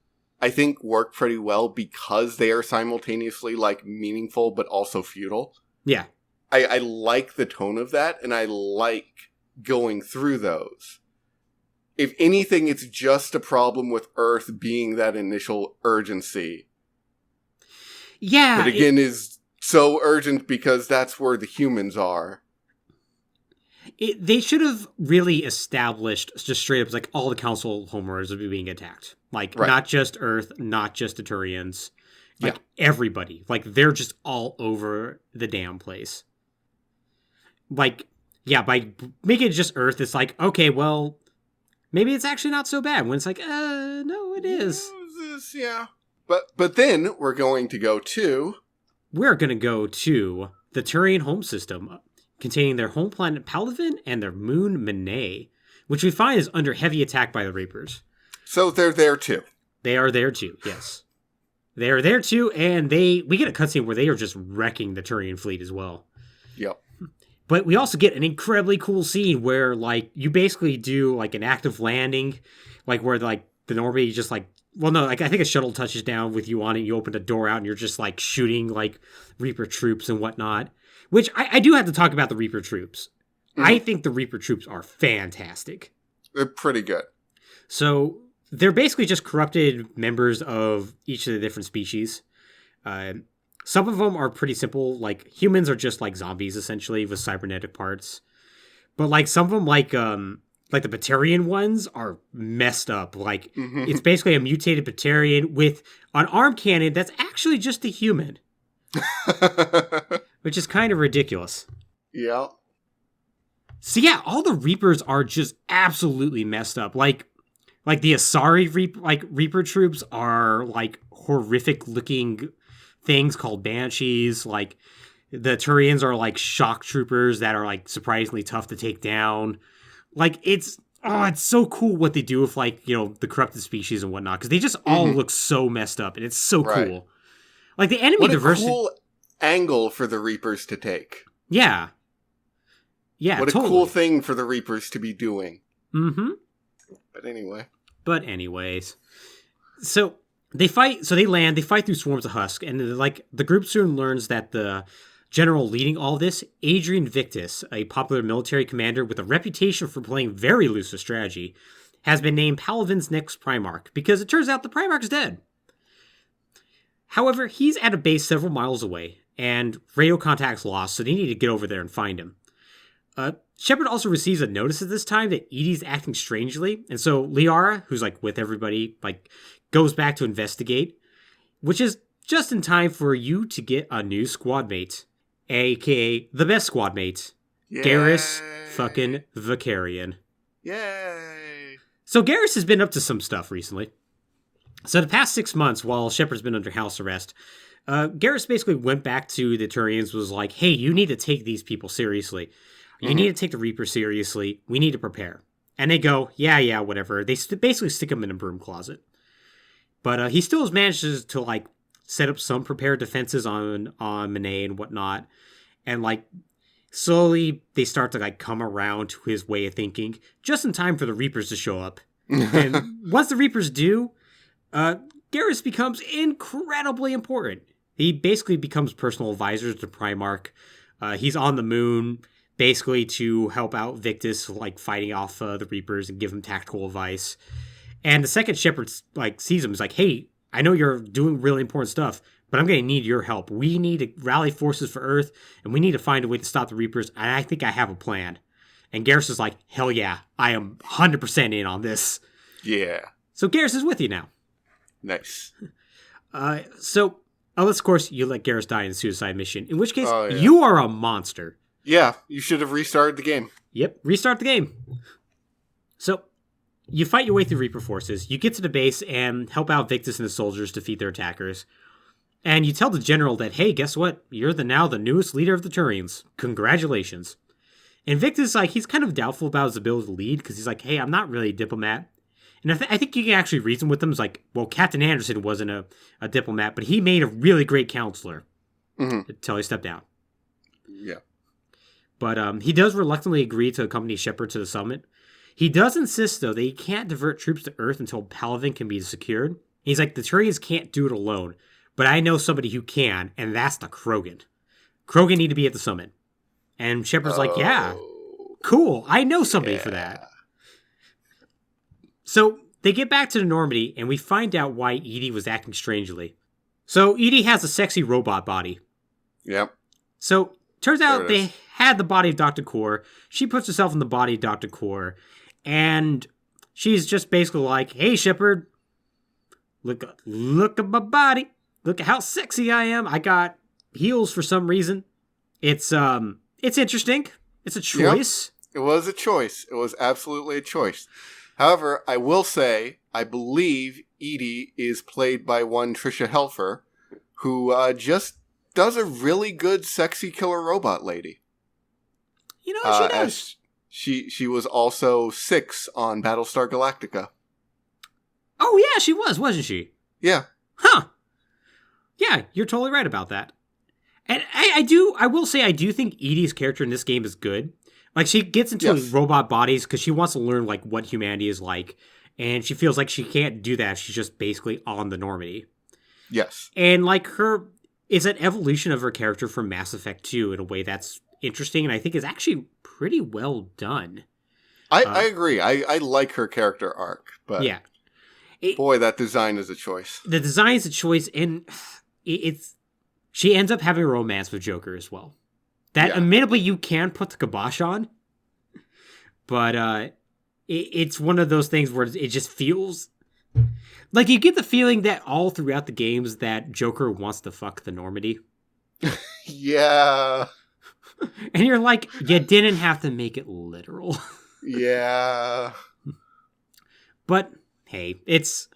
I think, work pretty well because they are simultaneously, like, meaningful but also futile. Yeah. I like the tone of that, and I like going through those. If anything, it's just a problem with Earth being that initial urgency. Yeah. That, again, is so urgent because that's where the humans are. They should have really established just straight up like all the council homeworlds would be being attacked. Like, not just Earth, not just the Turians. Like, everybody. Like, they're just all over the damn place. Like, yeah, by making it just Earth, it's like, okay, well, maybe it's actually not so bad. When it's like, no, it is. Yeah. But then we're going to go to... We're going to go to the Turian home system, containing their home planet Palavin and their moon Menet, which we find is under heavy attack by the Reapers. So they're there too. They are there too, yes. They are there too, and we get a cutscene where they are just wrecking the Turian fleet as well. Yep. But we also get an incredibly cool scene where, like, you basically do, like, an active landing, like, where, like, the Normandy just, like, well, no, like, I think a shuttle touches down with you on it, and you open the door out, and you're just, like, shooting, like, Reaper troops and whatnot. Which, I do have to talk about the Reaper troops. I think the Reaper troops are fantastic. They're pretty good. So, they're basically just corrupted members of each of the different species. Some of them are pretty simple. Like, humans are just like zombies, essentially, with cybernetic parts. But, like, some of them, like the Batarian ones are messed up. Like, it's basically a mutated Batarian with an arm cannon that's actually just a human. Which is kind of ridiculous. Yeah. So, yeah, all the Reapers are just absolutely messed up. Like the Asari Reaper troops are, like, horrific-looking things called Banshees. Like, the Turians are like shock troopers that are like surprisingly tough to take down. Like, it's so cool what they do with, like, the corrupted species and whatnot, because they just all look so messed up, and it's so cool. Like, the enemy diversity. What a cool angle for the Reapers to take. Yeah. Yeah, what a cool thing for the Reapers to be doing. Mm-hmm. But anyways. So they fight, they fight through swarms of Husk, and like the group soon learns that the general leading all this, Adrian Victus, a popular military commander with a reputation for playing very loose with strategy, has been named Palavin's next Primarch, because it turns out the Primarch's dead. However, he's at a base several miles away, and radio contact's lost, so they need to get over there and find him. Shepard also receives a notice at this time that Edie's acting strangely, and so Liara, who's like with everybody, like goes back to investigate, which is just in time for you to get a new squad mate, aka the best squad mate, Garrus fucking Vakarian. Yay! So Garrus has been up to some stuff recently. So the past 6 months, while Shepard's been under house arrest, Garrus basically went back to the Turians, was like, hey, you need to take these people seriously. You need to take the Reaper seriously. We need to prepare. And they go, yeah, whatever. They basically stick him in a broom closet. But he still manages to, like, set up some prepared defenses on Monet and whatnot. And, like, slowly they start to, like, come around to his way of thinking, just in time for the Reapers to show up. And once the Reapers do, Garrus becomes incredibly important. He basically becomes personal advisor to Primarch. He's on the moon, basically to help out Victus, like fighting off the Reapers and give him tactical advice. And the second Shepard like sees him, is like, "Hey, I know you're doing really important stuff, but I'm going to need your help. We need to rally forces for Earth, and we need to find a way to stop the Reapers. And I think I have a plan." And Garrus is like, "Hell yeah, I am 100% in on this." Yeah. So Garrus is with you now. Nice. So, unless, of course, you let Garrus die in a suicide mission, in which case, you are a monster. Yeah, you should have restarted the game. Yep, restart the game. So, you fight your way through Reaper forces, you get to the base and help out Victus and his soldiers defeat their attackers. And you tell the general that, hey, guess what? You're now the newest leader of the Turians. Congratulations. And Victus, like, he's kind of doubtful about his ability to lead, because he's like, hey, I'm not really a diplomat. And I think you can actually reason with them. It's like, well, Captain Anderson wasn't a diplomat, but he made a really great counselor until he stepped down. Yeah. But he does reluctantly agree to accompany Shepard to the summit. He does insist, though, that he can't divert troops to Earth until Palaven can be secured. He's like, the Turians can't do it alone, but I know somebody who can, and that's the Krogan. Krogan need to be at the summit. And Shepard's like, yeah, cool, I know somebody for that. So they get back to the Normandy, and we find out why Edie was acting strangely. So Edie has a sexy robot body. Yep. So turns out they had the body of Dr. Core. She puts herself in the body of Dr. Core, and she's just basically like, hey, Shepard, look at my body. Look at how sexy I am. I got heels for some reason. It's interesting. It's a choice. Yep. It was a choice. It was absolutely a choice. However, I will say, I believe Edie is played by one Trisha Helfer, who just does a really good sexy killer robot lady. You know, she does. She was also 6 on Battlestar Galactica. Oh, yeah, she was, wasn't she? Yeah. Huh. Yeah, you're totally right about that. And I will say, I do think Edie's character in this game is good. Like, she gets into robot bodies because she wants to learn, like, what humanity is like. And she feels like she can't do that. She's just basically on the Normandy. Yes. And, like, it's an evolution of her character from Mass Effect 2 in a way that's interesting and I think is actually pretty well done. I agree. I like her character arc. But yeah. Boy, that design is a choice. The design is a choice, and she ends up having a romance with Joker as well. That, admittedly, you can put the kibosh on, but it's one of those things where it just feels... Like, you get the feeling that all throughout the games that Joker wants to fuck the Normandy. Yeah. And you're like, you didn't have to make it literal. Yeah. But, hey, it's...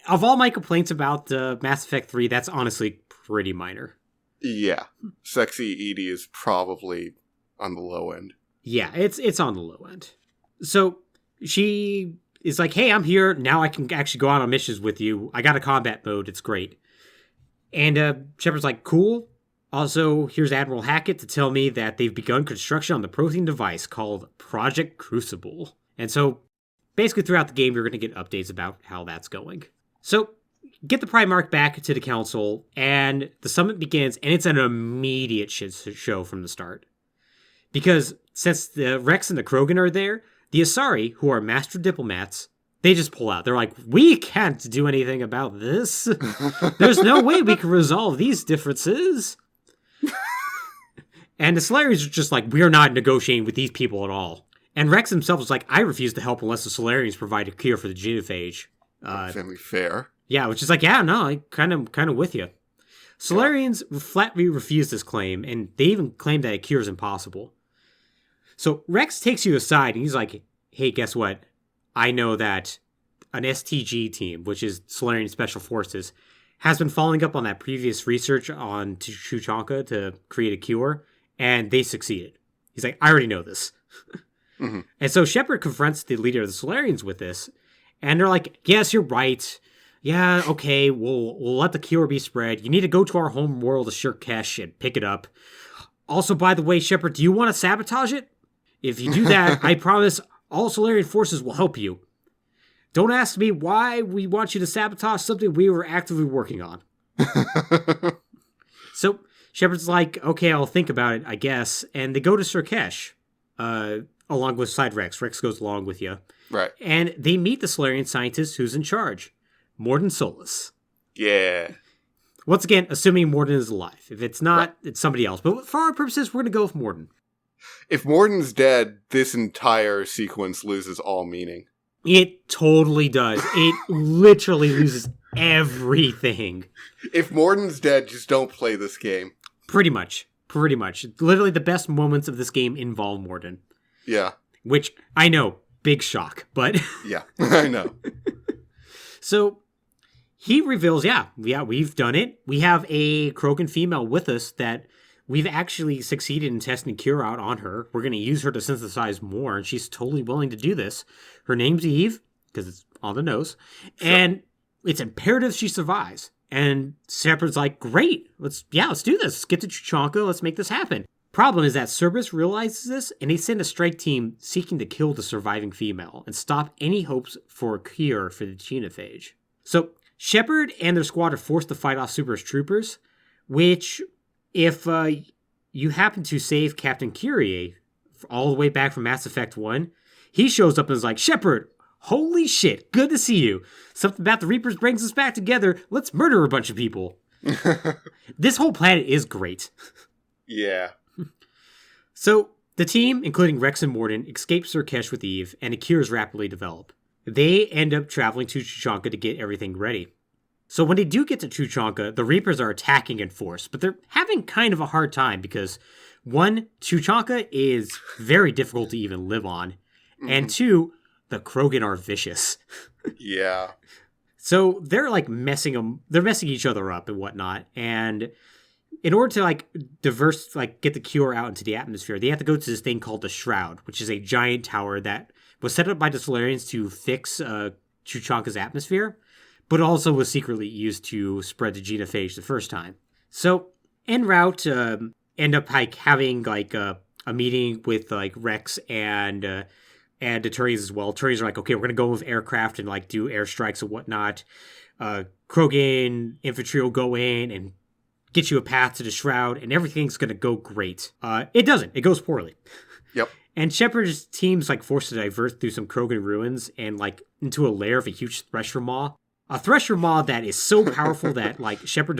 Of all my complaints about Mass Effect 3, that's honestly pretty minor. Yeah. Sexy Edie is probably on the low end. Yeah, it's on the low end. So she is like, hey, I'm here. Now I can actually go out on missions with you. I got a combat mode. It's great. And Shepard's like, cool. Also, here's Admiral Hackett to tell me that they've begun construction on the protein device called Project Crucible. And so basically throughout the game, you're going to get updates about how that's going. So get the Primarch back to the council, and the summit begins, and it's an immediate shit show from the start. Because since the Rex and the Krogan are there, the Asari, who are master diplomats, They just pull out. They're like, we can't do anything about this. There's no way we can resolve these differences. And the Solarians are just like, we're not negotiating with these people at all. And Rex himself is like, I refuse to help unless the Solarians provide a cure for the genophage. Fairly fair. Yeah, which is like, yeah, no, I kind of with you. Solarians flatly refuse this claim, and they even claim that a cure is impossible. So Rex takes you aside, and he's like, hey, guess what? I know that an STG team, which is Solarian Special Forces, has been following up on that previous research on Tuchanka to create a cure, and they succeeded. He's like, I already know this. Mm-hmm. And so Shepard confronts the leader of the Solarians with this, and they're like, yes, you're right. Yeah, okay, we'll let the cure be spread. You need to go to our home world of Shirkesh and pick it up. Also, by the way, Shepard, do you want to sabotage it? If you do that, I promise all Solarian forces will help you. Don't ask me why we want you to sabotage something we were actively working on. So Shepard's like, okay, I'll think about it, I guess. And they go to Shirkesh, along with Side Rex. Rex goes along with you. Right. And they meet the Solarian scientist who's in charge. Mordin Solus. Yeah. Once again, assuming Mordin is alive. If it's not, it's somebody else. But for our purposes, we're going to go with Mordin. If Mordin's dead, this entire sequence loses all meaning. It totally does. It literally loses everything. If Mordin's dead, just don't play this game. Pretty much. Literally the best moments of this game involve Mordin. Yeah. Which, I know, big shock, but... Yeah, I know. So... he reveals, we've done it. We have a Krogan female with us that we've actually succeeded in testing cure out on her. We're going to use her to synthesize more, and she's totally willing to do this. Her name's Eve, because it's on the nose, and it's imperative she survives. And Shepard's like, great, let's do this. Let's get to Tuchanka, let's make this happen. Problem is that Cerberus realizes this, and they send a strike team seeking to kill the surviving female and stop any hopes for a cure for the genophage. So... Shepard and their squad are forced to fight off Super's troopers, which, if you happen to save Captain Kyrie all the way back from Mass Effect 1, he shows up and is like, Shepard, holy shit, good to see you. Something about the Reapers brings us back together. Let's murder a bunch of people. This whole planet is great. Yeah. So, the team, including Rex and Mordin, escapes Shirkesh with Eve, and a cures rapidly develop. They end up traveling to Tuchanka to get everything ready. So when they do get to Tuchanka, the Reapers are attacking in force, but they're having kind of a hard time because, one, Tuchanka is very difficult to even live on, and two, the Krogan are vicious. Yeah. So they're messing each other up and whatnot, and in order to get the cure out into the atmosphere, they have to go to this thing called the Shroud, which is a giant tower that was set up by the Solarians to fix Tuchanka's atmosphere, but also was secretly used to spread the genophage the first time. So, en route, end up having a meeting with Rex and the Turians as well. Turians are like, okay, we're gonna go with aircraft and do airstrikes and whatnot. Krogan infantry will go in and get you a path to the Shroud, and everything's gonna go great. It doesn't. It goes poorly. Yep. And Shepard's team's forced to divert through some Krogan ruins and into a lair of a huge Thresher Maw. A Thresher Maw that is so powerful that Shepard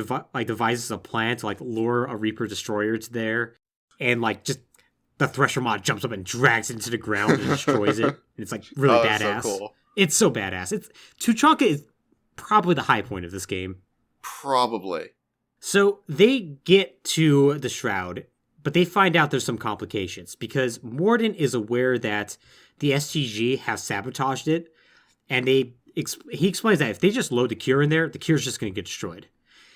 devises a plan to lure a Reaper destroyer to there, and just the Thresher Maw jumps up and drags it into the ground and destroys it. And it's really badass. So cool. It's so badass. Tuchanka is probably the high point of this game. Probably. So they get to the Shroud, but they find out there's some complications because Mordin is aware that the STG have sabotaged it, and he explains that if they just load the cure in there, the cure's just going to get destroyed.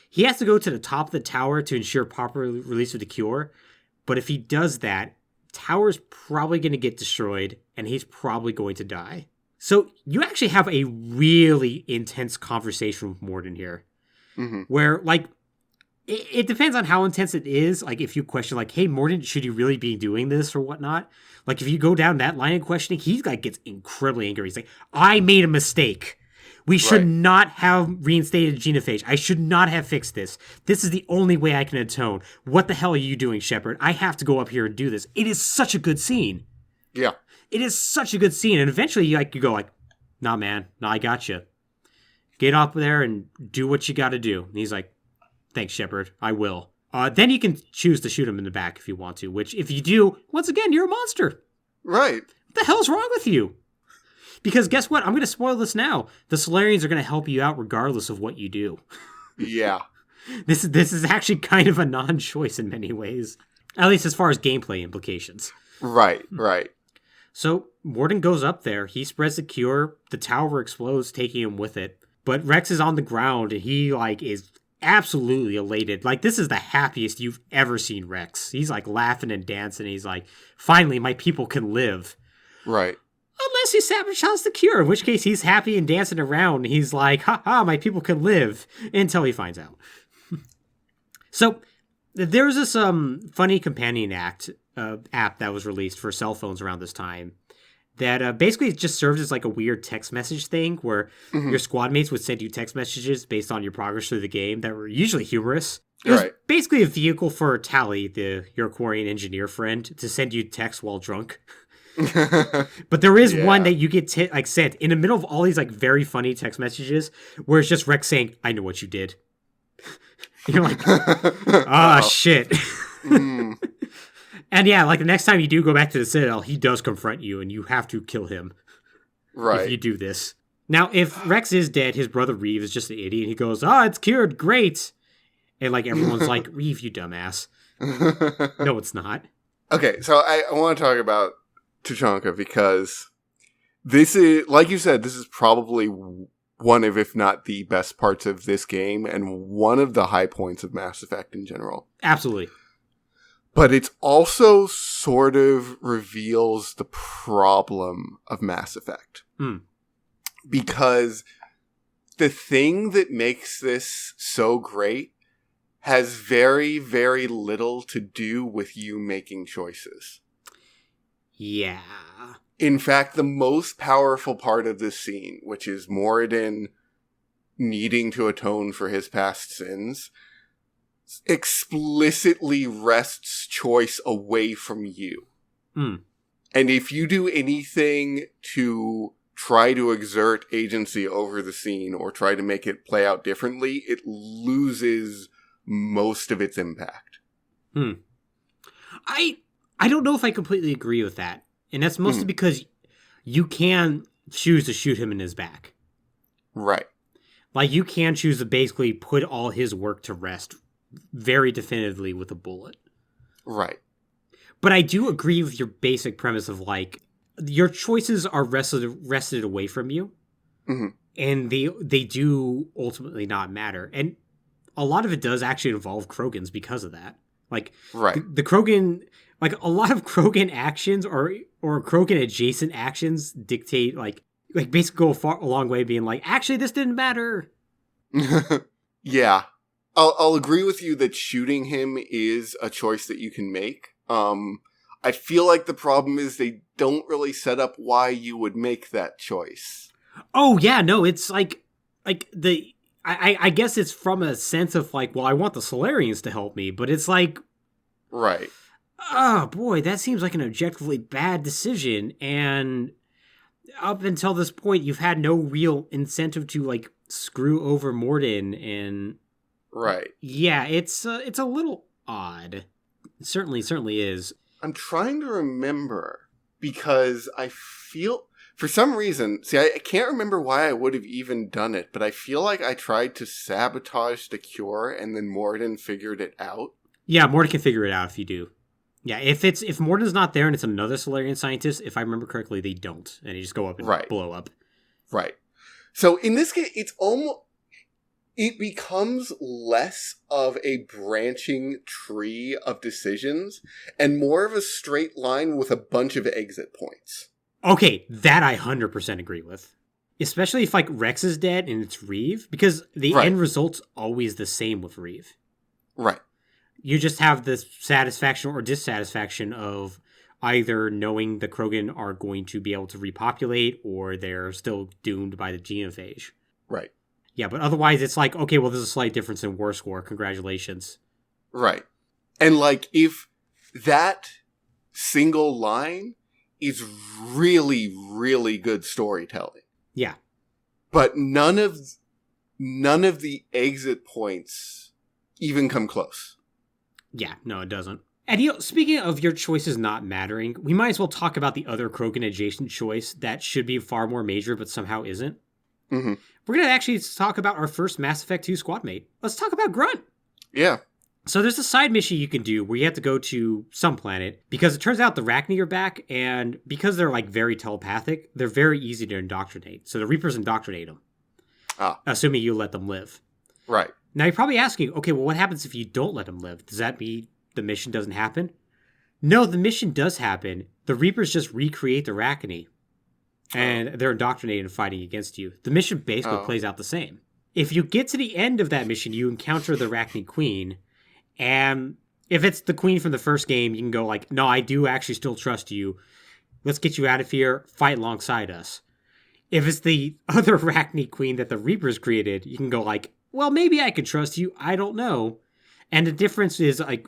He has to go to the top of the tower to ensure proper release of the cure, but if he does that, tower's probably going to get destroyed, and he's probably going to die. So you actually have a really intense conversation with Mordin here, where it depends on how intense it is. If you question, hey, Mordin, should you really be doing this or whatnot? If you go down that line of questioning, he gets incredibly angry. He's like, I made a mistake. We should not have reinstated genophage. I should not have fixed this. This is the only way I can atone. What the hell are you doing, Shepard? I have to go up here and do this. It is such a good scene. Yeah. It is such a good scene. And eventually you go Nah, man. Nah, I got you. Get up there and do what you got to do. And he's like, thanks, Shepard. I will. Then you can choose to shoot him in the back if you want to, which if you do, once again, you're a monster. Right. What the hell's wrong with you? Because guess what? I'm going to spoil this now. The Solarians are going to help you out regardless of what you do. Yeah. This is actually kind of a non-choice in many ways. At least as far as gameplay implications. Right, right. So Morden goes up there. He spreads the cure. The tower explodes, taking him with it. But Rex is on the ground, and he, is absolutely elated. This is the happiest you've ever seen Rex. He's, laughing and dancing. He's like, finally, my people can live. Right. Unless he sabotages the cure, in which case he's happy and dancing around. He's like, ha, my people can live, until he finds out. So, there's this funny companion app that was released for cell phones around this time that basically just serves as a weird text message thing where your squad mates would send you text messages based on your progress through the game that were usually humorous. It was basically a vehicle for Tally, your Quarian engineer friend, to send you texts while drunk. But there is one that you get sent in the middle of all these very funny text messages where it's just Rex saying, I know what you did. You're like, shit. And yeah, the next time you do go back to the Citadel, he does confront you and you have to kill him. Right. If you do this. Now, if Rex is dead, his brother Reeve is just an idiot. He goes, it's cured, great. And everyone's like, Reeve, you dumbass. No, it's not. Okay, so I want to talk about Tuchanka because this is, like you said, this is probably one of, if not the best parts of this game and one of the high points of Mass Effect in general. Absolutely. But it's also sort of reveals the problem of Mass Effect. Because the thing that makes this so great has very, very little to do with you making choices. Yeah. In fact, the most powerful part of this scene, which is Moradin needing to atone for his past sins, explicitly wrests choice away from you. And if you do anything to try to exert agency over the scene or try to make it play out differently, it loses most of its impact. I don't know if I completely agree with that. And that's mostly because you can choose to shoot him in his back. Right. You can choose to basically put all his work to rest very definitively with a bullet. Right. But I do agree with your basic premise of your choices are wrested away from you. And they do ultimately not matter. And a lot of it does actually involve Krogans because of that. Right. The Krogan, a lot of Krogan actions or Krogan adjacent actions dictate, basically go a long way being actually, this didn't matter. Yeah. I'll agree with you that shooting him is a choice that you can make. I feel like the problem is they don't really set up why you would make that choice. Oh, yeah, no, it's I guess it's from a sense of well, I want the Solarians to help me, but it's right. Oh, boy, that seems like an objectively bad decision, and up until this point, you've had no real incentive to, screw over Morden, and... Right. Yeah, it's a little odd. It certainly is. I'm trying to remember, because I feel... For some reason, I can't remember why I would have even done it, but I feel like I tried to sabotage the cure, and then Morden figured it out. Yeah, Morden can figure it out if you do. Yeah, if Morden's not there and it's another Solarian scientist, if I remember correctly, they don't. And they just go up and blow up. Right. So in this case, it becomes less of a branching tree of decisions and more of a straight line with a bunch of exit points. Okay, that I 100% agree with. Especially if Rex is dead and it's Reeve, because the end result's always the same with Reeve. Right. You just have the satisfaction or dissatisfaction of either knowing the Krogan are going to be able to repopulate or they're still doomed by the genophage. Right. Yeah, but otherwise it's okay, well, there's a slight difference in war score. Congratulations. Right. And if that single line is really, really good storytelling. Yeah. But none of the exit points even come close. Yeah, no, it doesn't. And speaking of your choices not mattering, we might as well talk about the other Krogan adjacent choice that should be far more major but somehow isn't. Mm-hmm. We're going to actually talk about our first Mass Effect 2 squad mate. Let's talk about Grunt. Yeah. So there's a side mission you can do where you have to go to some planet because it turns out the Rachni are back, and because they're like very telepathic, they're very easy to indoctrinate. So the Reapers indoctrinate them, assuming you let them live. Right. Now you're probably asking, okay, well, what happens if you don't let them live? Does that mean the mission doesn't happen? No, the mission does happen. The Reapers just recreate the Rachni, and they're indoctrinated and fighting against you. The mission basically plays out the same. If you get to the end of that mission, you encounter the Rachni Queen. And if it's the queen from the first game, you can go like, no, I do actually still trust you. Let's get you out of here. Fight alongside us. If it's the other Rachni queen that the Reapers created, you can go like, well, maybe I could trust you. I don't know. And the difference is like,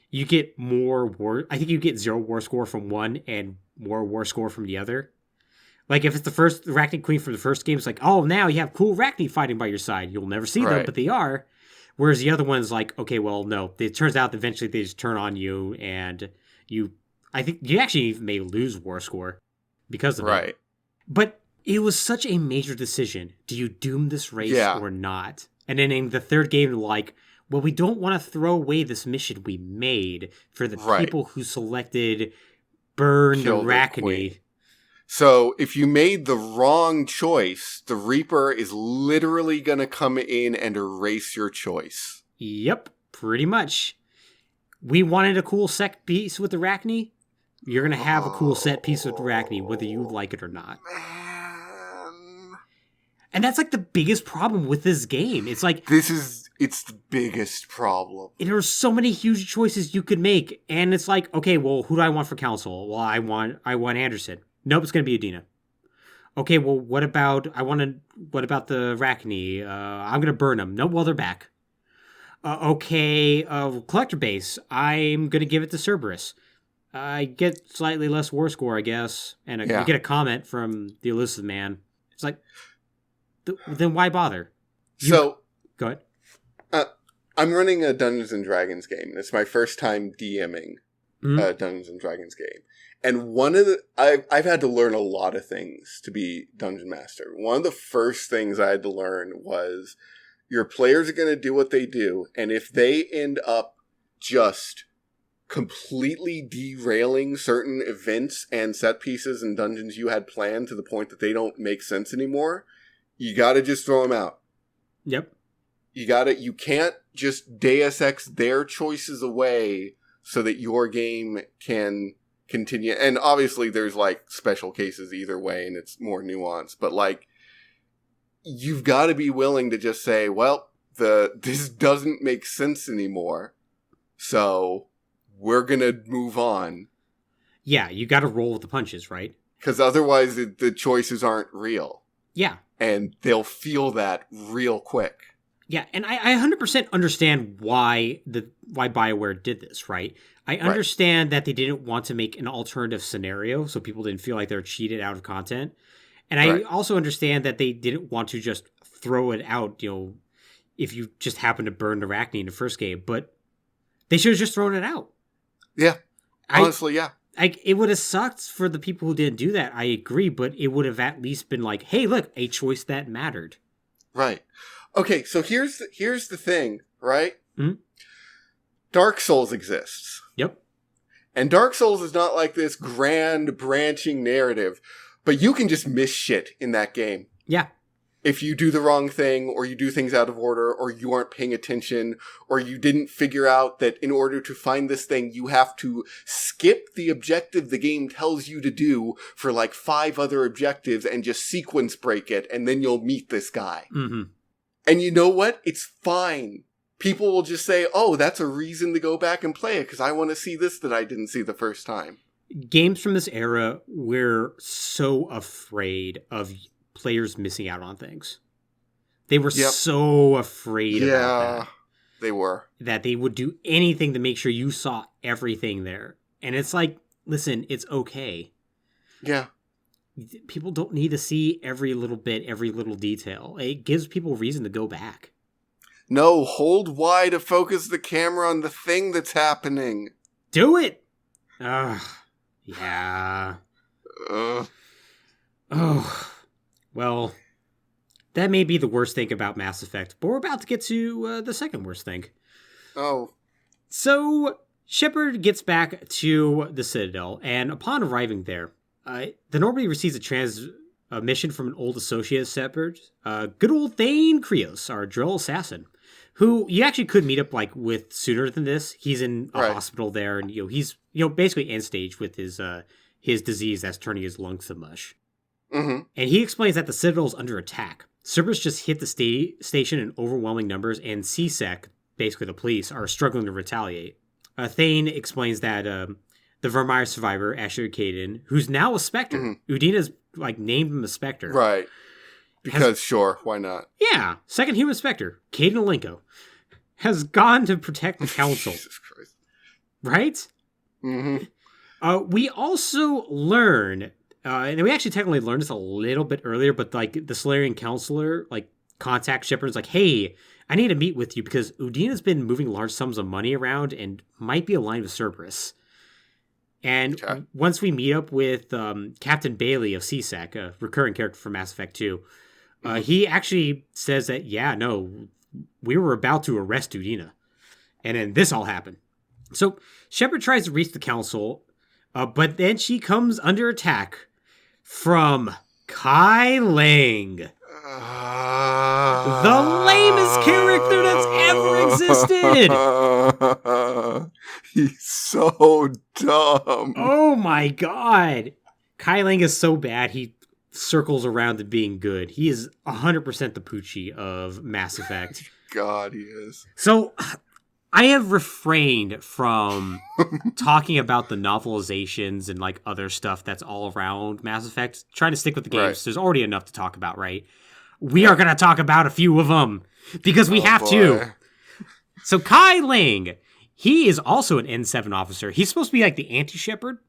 you get more war. I think you get 0 war score from one and more war score from the other. Like if it's the Rachni queen from the first game, it's like, oh, now you have cool Rachni fighting by your side. You'll never see them, but they are. Whereas the other one's like, okay, well, no. It turns out that eventually they just turn on you, and I think you actually may lose war score because of it. But it was such a major decision. Do you doom this race or not? And then in the third game, like, well, we don't want to throw away this mission we made for the people who selected burn the Rachni. So if you made the wrong choice, the Reaper is literally going to come in and erase your choice. Yep, pretty much. We wanted a cool set piece with the Rachni. You're going to have a cool set piece with the Rachni, whether you like it or not. Man. And that's like the biggest problem with this game. It's like... It's the biggest problem. There are so many huge choices you could make. And it's like, okay, well, who do I want for council? Well, I want Anderson. Nope, it's going to be Adina. Okay, well, what about the Rachni? I'm going to burn them. Nope, well, they're back. Collector base. I'm going to give it to Cerberus. I get slightly less war score, I guess. And you get a comment from the elusive man. It's like, then why bother? Go ahead. I'm running a Dungeons & Dragons game. It's my first time DMing a Dungeons & Dragons game. And I've had to learn a lot of things to be Dungeon Master. One of the first things I had to learn was your players are going to do what they do. And if they end up just completely derailing certain events and set pieces and dungeons you had planned to the point that they don't make sense anymore, you got to just throw them out. Yep. You can't just Deus Ex their choices away so that your game can continue. And obviously there's like special cases either way and it's more nuanced, but like you've got to be willing to just say, well, this doesn't make sense anymore, so we're gonna move on. Yeah, you got to roll with the punches, right? Because otherwise the choices aren't real. Yeah. And they'll feel that real quick. Yeah, and I 100% understand why Bioware did this, right? I understand that they didn't want to make an alternative scenario so people didn't feel like they're cheated out of content. And I also understand that they didn't want to just throw it out, if you just happen to burn the Rachni in the first game. But they should have just thrown it out. Yeah, honestly, yeah. It would have sucked for the people who didn't do that, I agree, but it would have at least been like, hey, look, a choice that mattered. Right. Okay, so here's the thing, right? Mm-hmm. Dark Souls exists. Yep. And Dark Souls is not like this grand branching narrative, but you can just miss shit in that game. Yeah. If you do the wrong thing, or you do things out of order, or you aren't paying attention, or you didn't figure out that in order to find this thing, you have to skip the objective the game tells you to do for like 5 other objectives and just sequence break it, and then you'll meet this guy. Mm-hmm. And you know what? It's fine. People will just say, oh, that's a reason to go back and play it, because I want to see this that I didn't see the first time. Games from this era were so afraid of players missing out on things. They were so afraid about that. They were. That they would do anything to make sure you saw everything there. And it's like, listen, it's okay. Yeah. people don't need to see every little bit, every little detail. It gives people reason to go back. No, hold Y to focus the camera on the thing that's happening. Do it! Yeah. Oh, well, that may be the worst thing about Mass Effect, but we're about to get to the second worst thing. Oh. So, Shepard gets back to the Citadel, and upon arriving there, the Normandy receives a transmission from an old associate of Shepard, good old Thane Krios, our drill assassin, who you actually could meet up with sooner than this. He's in a hospital there, and he's basically end stage with his disease that's turning his lungs to mush. Mm-hmm. And he explains that the Citadel is under attack. Cerberus just hit the station in overwhelming numbers, and CSEC, basically the police, are struggling to retaliate. Thane explains that the Vermeer survivor, Asher Caden, who's now a Spectre, Udina's named him a Spectre. Right. Because sure, why not? Yeah, second human Spectre, Caden Alenko, has gone to protect the Council. Jesus Christ. Right? Mm-hmm. We also learn... and we actually technically learned this a little bit earlier, but the Solarian counselor contacts Shepard and is like, hey, I need to meet with you because Udina's been moving large sums of money around and might be aligned with Cerberus. And once we meet up with Captain Bailey of CSEC, a recurring character from Mass Effect 2, he actually says that, we were about to arrest Udina. And then this all happened. So Shepard tries to reach the Council, but then she comes under attack from Kai Lang. The lamest character that's ever existed. He's so dumb. Oh my god. Kai Lang is so bad, he circles around to being good. He is 100% the Poochie of Mass Effect. God, he is. So... I have refrained from talking about the novelizations and other stuff that's all around Mass Effect, trying to stick with the games. Right. There's already enough to talk about, right? We are going to talk about a few of them because we have to. So Kai Lang, he is also an N7 officer. He's supposed to be the anti-Shepard.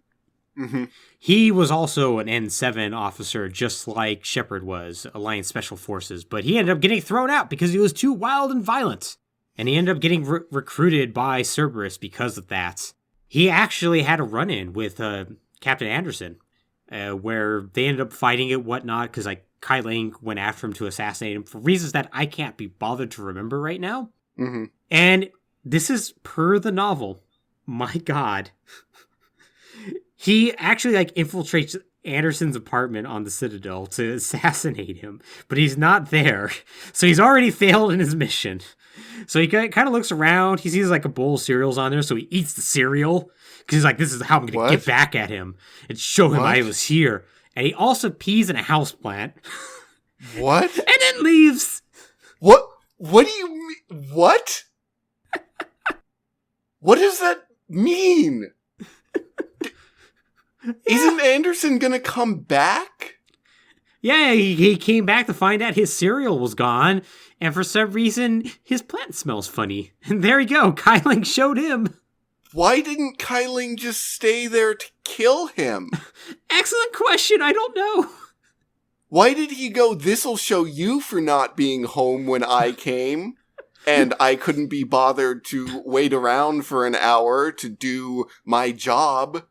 Mm-hmm. He was also an N7 officer, just like Shepard was, Alliance Special Forces, but he ended up getting thrown out because he was too wild and violent. And he ended up getting recruited by Cerberus because of that. He actually had a run-in with Captain Anderson, where they ended up fighting and whatnot, because Kai Lang went after him to assassinate him for reasons that I can't be bothered to remember right now. Mm-hmm. And this is per the novel. My God. He actually infiltrates Anderson's apartment on the Citadel to assassinate him, but he's not there. So he's already failed in his mission. So he kind of looks around. He sees a bowl of cereals on there, so he eats the cereal because he's this is how I'm going to get back at him and show him I was here. And he also pees in a houseplant. What? And then leaves. What? What do you mean? What? What does that mean? Isn't Anderson going to come back? Yeah, he came back to find out his cereal was gone, and for some reason, his plant smells funny. And there you go, Kai Lang showed him. Why didn't Kai Lang just stay there to kill him? Excellent question, I don't know. Why did he go, this'll show you for not being home when I came, and I couldn't be bothered to wait around for an hour to do my job?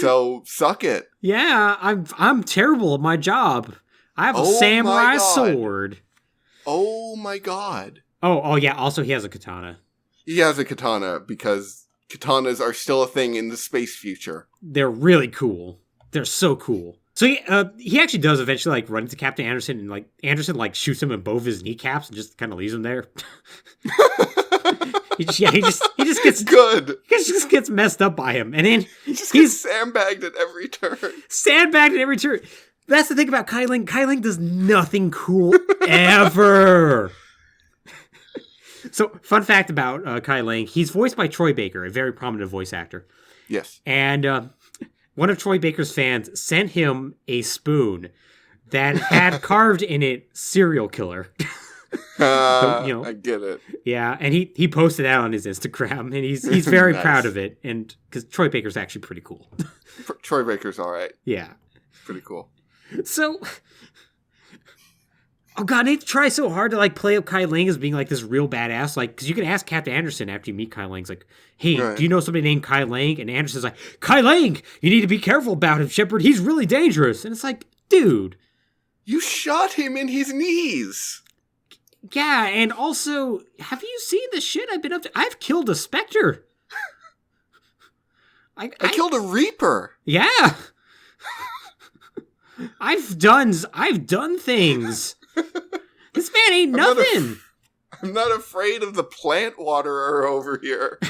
So, suck it. Yeah, I'm terrible at my job. I have a samurai sword. Oh my god. Oh yeah, also he has a katana. He has a katana because katanas are still a thing in the space future. They're really cool. They're so cool. So he actually does eventually run into Captain Anderson, and Anderson shoots him in both his kneecaps and just kind of leaves him there. He just gets good. He just gets messed up by him, and then he's sandbagged at every turn. Sandbagged at every turn. That's the thing about Kai Lang. Kai Lang does nothing cool ever. So, fun fact about Kai Lang: he's voiced by Troy Baker, a very prominent voice actor. Yes. And one of Troy Baker's fans sent him a spoon that had carved in it "serial killer." I get it. Yeah, and he posted that on his Instagram, and he's very nice. Proud of it, and because Troy Baker's actually pretty cool. Troy Baker's all right. Yeah, pretty cool. So, oh god, they try so hard to like play up Kai Lang as being like this real badass, like because you can ask Captain Anderson after you meet Kai Lang, like, hey, do you know somebody named Kai Lang? And Anderson's like, Kai Lang, you need to be careful about him, Shepard. He's really dangerous. And it's like, dude, you shot him in his knees. Yeah, and also, have you seen the shit I've been up to? I've killed a Spectre. I killed a Reaper. Yeah. I've done things. This man ain't nothing. I'm not afraid of the plant waterer over here.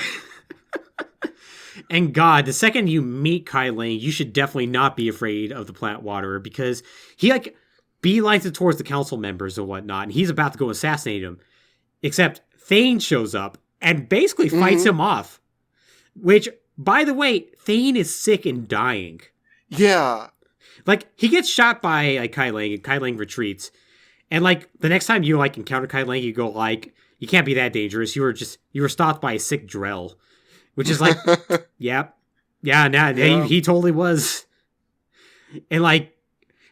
And God, the second you meet Kai Lang, you should definitely not be afraid of the plant waterer because he like beelines it towards the council members and whatnot, and he's about to go assassinate him. Except Thane shows up and basically fights him off. Which, by the way, Thane is sick and dying. Yeah. Like, he gets shot by like Kai Lang, and Kai Lang retreats. And like the next time you like encounter Kai Lang, you go like, you can't be that dangerous. You were stopped by a sick Drell. Which is like, yep. Yeah, he totally was. And like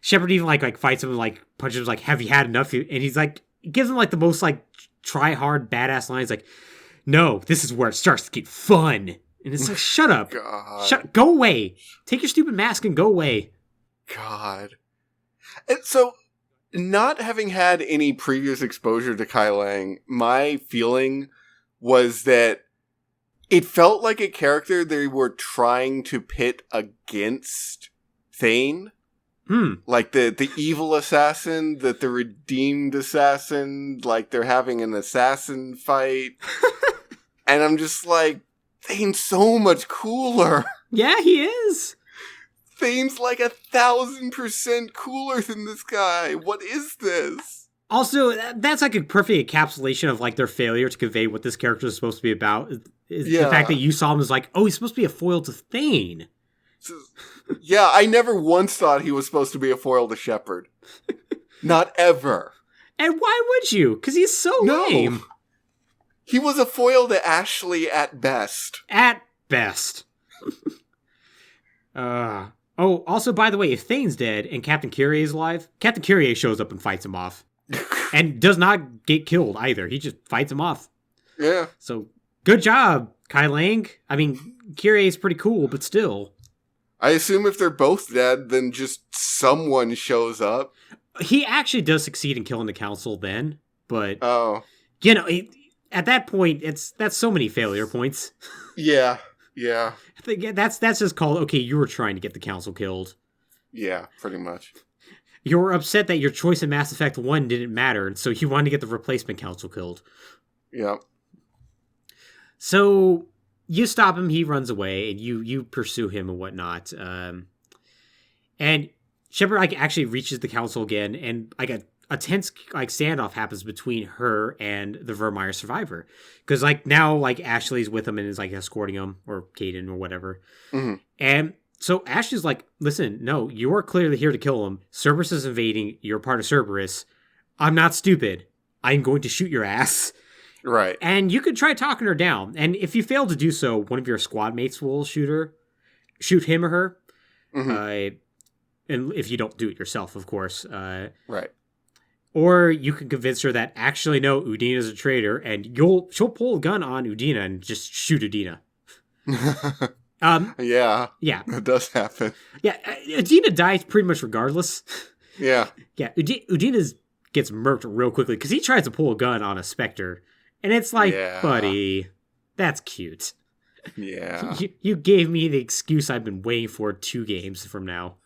Shepard even like fights him and like punches him like, have you had enough? And he's like, gives him like the most like try hard badass lines like, no, this is where it starts to get fun. And it's like, shut up. Go away. Take your stupid mask and go away. God. And so, not having had any previous exposure to Kai Lang, my feeling was that it felt like a character they were trying to pit against Thane. Like the evil assassin, the redeemed assassin, like they're having an assassin fight. And I'm just like, Thane's so much cooler. Yeah, he is. Thane's like 1,000% cooler than this guy. What is this? Also, that's like a perfect encapsulation of like their failure to convey what this character is supposed to be about. Is the fact that you saw him as like, oh, he's supposed to be a foil to Thane. Yeah, I never once thought he was supposed to be a foil to Shepard. Not ever. And why would you? Because he's so lame. He was a foil to Ashley at best. At best. Oh, also, by the way, if Thane's dead and Captain Kyrie is alive, Captain Kyrie shows up and fights him off. And does not get killed either. He just fights him off. Yeah. So, good job, Kai Lang. I mean, Kyrie is pretty cool, but still. I assume if they're both dead, then just someone shows up. He actually does succeed in killing the council then, but... Oh. You know, at that point, that's so many failure points. Yeah. I think that's just called, okay, you were trying to get the council killed. Yeah, pretty much. You were upset that your choice in Mass Effect 1 didn't matter, and so you wanted to get the replacement council killed. Yeah. So, you stop him, he runs away, and you pursue him and whatnot. And Shepard like actually reaches the council again, and like a tense like standoff happens between her and the Vermeer survivor. Because like now like Ashley's with him and is like escorting him, or Caden or whatever. Mm-hmm. And so Ashley's like, listen, no, you are clearly here to kill him. Cerberus is invading. You're part of Cerberus. I'm not stupid. I'm going to shoot your ass. Right. And you could try talking her down. And if you fail to do so, one of your squad mates will shoot him or her. Mm-hmm. And if you don't do it yourself, of course. Right. Or you can convince her that actually no, Udina's a traitor, and she'll pull a gun on Udina and just shoot Udina. Yeah. Yeah. It does happen. Yeah, Udina dies pretty much regardless. Yeah. Yeah, Udina gets murked real quickly because he tries to pull a gun on a Spectre. And it's like, buddy, that's cute. Yeah. You gave me the excuse I've been waiting for 2 games from now.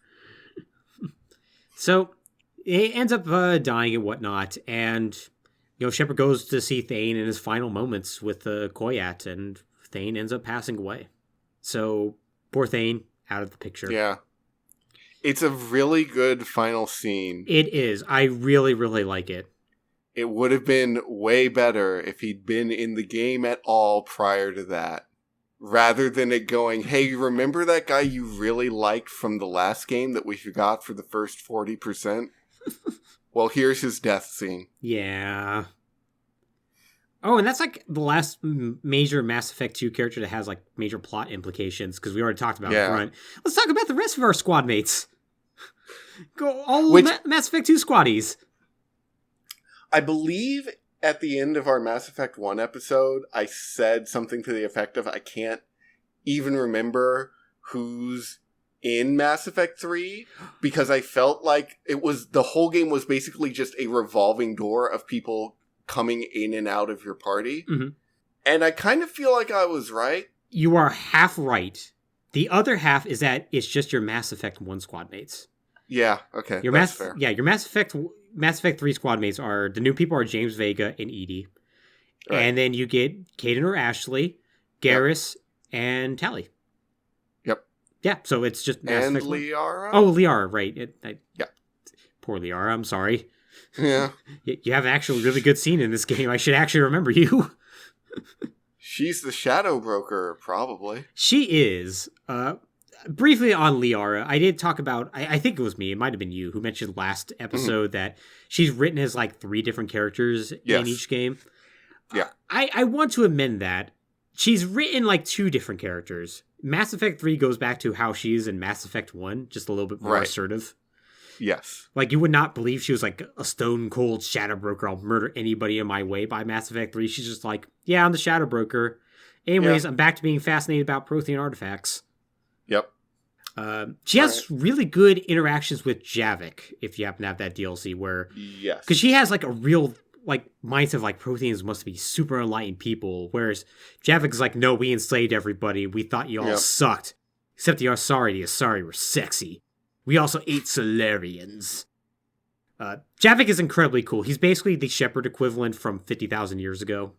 So, it ends up dying and whatnot, and, you know, Shepard goes to see Thane in his final moments with Koyat, and Thane ends up passing away. So, poor Thane, out of the picture. Yeah. It's a really good final scene. It is. I really, really like it. It would have been way better if he'd been in the game at all prior to that. Rather than it going, hey, remember that guy you really liked from the last game that we forgot for the first 40%? Well, here's his death scene. Yeah. Oh, and that's like the last major Mass Effect 2 character that has like major plot implications, because we already talked about it front. Let's talk about the rest of our squad mates. Go all Mass Effect 2 squaddies. I believe at the end of our Mass Effect 1 episode, I said something to the effect of, I can't even remember who's in Mass Effect 3, because I felt like the whole game was basically just a revolving door of people coming in and out of your party. Mm-hmm. And I kind of feel like I was right. You are half right. The other half is that it's just your Mass Effect 1 squad mates. Yeah, okay. That's fair. Yeah, your Mass Effect 3 squad mates are, the new people are James Vega and Edie. Right. And then you get Caden or Ashley, Garrus, and Tali. Yep. Yeah, so it's just Mass and Effect Liara? Oh, Liara, right. Yeah. Poor Liara, I'm sorry. Yeah. You have an actual really good scene in this game. I should actually remember you. She's the Shadow Broker, probably. She is. Briefly on Liara, I did talk about, I think it was me, it might have been you, who mentioned last episode that she's written as like 3 different characters in each game. Yeah. I want to amend that. She's written like 2 different characters. Mass Effect 3 goes back to how she is in Mass Effect 1, just a little bit more assertive. Yes. Like, you would not believe she was like a stone cold Shadow Broker. I'll murder anybody in my way. By Mass Effect 3, she's just like, yeah, I'm the Shadow Broker. Anyways, I'm back to being fascinated about Prothean artifacts. Yep. She has really good interactions with Javik, if you happen to have that DLC, where... Yes. Because she has like a real like mindset of like Protheans must be super enlightened people, whereas Javik is like, no, we enslaved everybody. We thought you all sucked. Except the Asari were sexy. We also ate Solarians. Javik is incredibly cool. He's basically the Shepard equivalent from 50,000 years ago.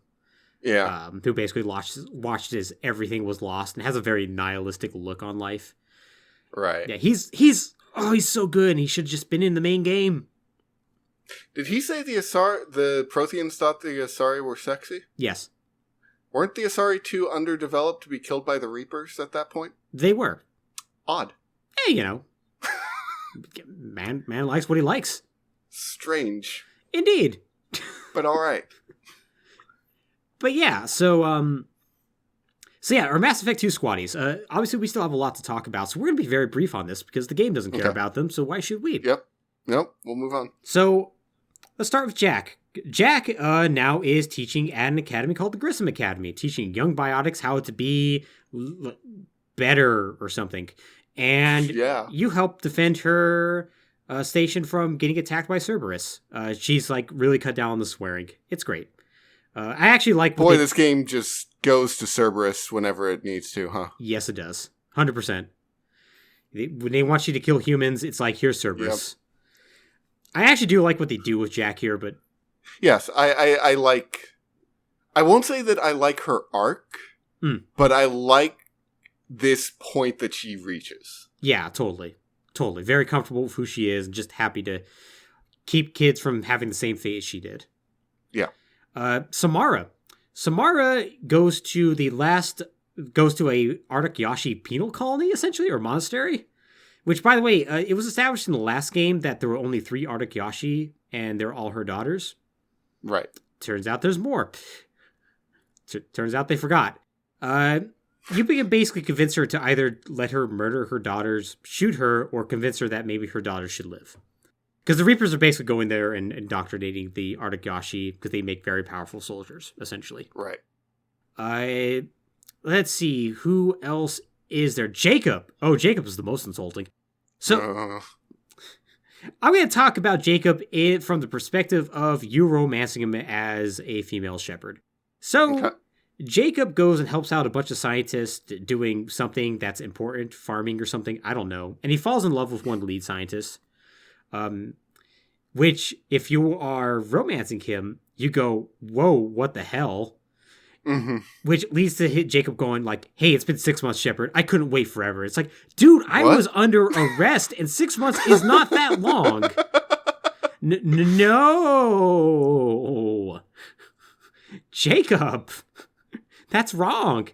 Yeah. Who basically watched as everything was lost and has a very nihilistic look on life. Right. Yeah, he's so good, and he should have just been in the main game. Did he say the Protheans thought the Asari were sexy? Yes. Weren't the Asari too underdeveloped to be killed by the Reapers at that point? They were. Odd. Hey, you know. Man likes what he likes. Strange. Indeed. But all right. But yeah, so our Mass Effect 2 squaddies. Obviously, we still have a lot to talk about, so we're going to be very brief on this because the game doesn't care about them, so why should we? Yep. Nope, we'll move on. So, let's start with Jack. Jack now is teaching at an academy called the Grissom Academy, teaching young biotics how to be better or something. And you help defend her station from getting attacked by Cerberus. She's like really cut down on the swearing. It's great. I actually like... this game just goes to Cerberus whenever it needs to, huh? Yes, it does. 100%. When they want you to kill humans, it's like, here's Cerberus. Yep. I actually do like what they do with Jack here, but... Yes, I like... I won't say that I like her arc, but I like this point that she reaches. Yeah, totally. Totally. Very comfortable with who she is, and just happy to keep kids from having the same fate as she did. Yeah. Samara goes to a Arctic Yashi penal colony, essentially, or monastery. Which, by the way, it was established in the last game that there were only 3 Arctic Yashi, and they're all her daughters. Right. Turns out there's more. Turns out they forgot. You can basically convince her to either let her murder her daughters, shoot her, or convince her that maybe her daughters should live. Because the Reapers are basically going there and indoctrinating the Arctic Yashi because they make very powerful soldiers, essentially. Right. Let's see, who else is there? Jacob. Oh, Jacob is the most insulting. So, I'm going to talk about Jacob from the perspective of you romancing him as a female shepherd. So, Jacob goes and helps out a bunch of scientists doing something that's important, farming or something, I don't know. And he falls in love with one of the lead scientists. Which, if you are romancing him, you go, whoa, what the hell? Mm-hmm. Which leads to Jacob going like, hey, it's been 6 months, Shepard. I couldn't wait forever. It's like, dude, I was under arrest and 6 months is not that long. No. Jacob. That's wrong.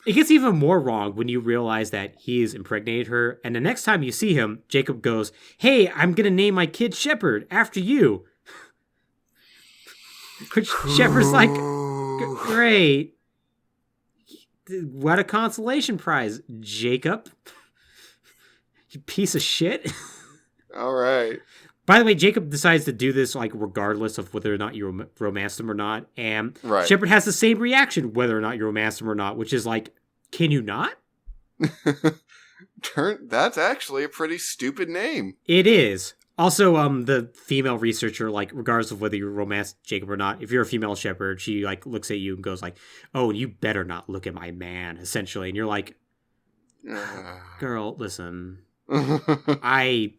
It gets even more wrong when you realize that he's impregnated her, and the next time you see him, Jacob goes, "Hey, I'm gonna name my kid Shepard after you." Which Shepard's like, "Great. What a consolation prize, Jacob. You piece of shit." All right. By the way, Jacob decides to do this like regardless of whether or not you romance him or not, and Shepard has the same reaction whether or not you romance him or not, which is like, can you not? That's actually a pretty stupid name. It is. Also, the female researcher, like, regardless of whether you romance Jacob or not, if you're a female Shepard, she like looks at you and goes like, "Oh, you better not look at my man," essentially, and you're like, "Girl, listen, I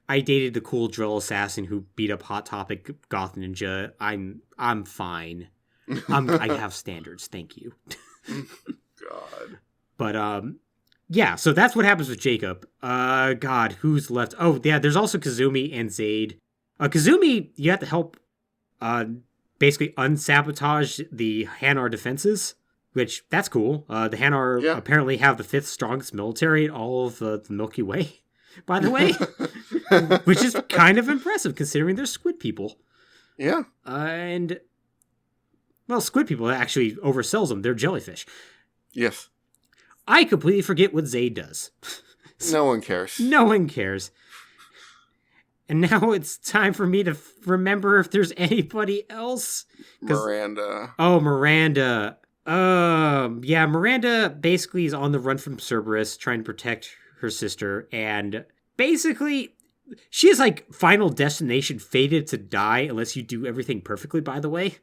dated the cool drill assassin who beat up Hot Topic Goth Ninja. I'm fine. I have standards, thank you." God. But yeah, so that's what happens with Jacob. God, who's left? Oh, yeah, there's also Kazumi and Zaid. Kazumi, you have to help basically unsabotage the Hanar defenses, which, that's cool. The Hanar apparently have the 5th strongest military in all of the Milky Way, by the way, which is kind of impressive considering they're squid people. Yeah. And, well, squid people actually oversells them. They're jellyfish. Yes. I completely forget what Zaid does. No one cares. No one cares. And now it's time for me to remember if there's anybody else. Miranda. Oh, Miranda. Yeah, Miranda basically is on the run from Cerberus, trying to protect her sister, and basically she is like Final Destination, fated to die unless you do everything perfectly, by the way.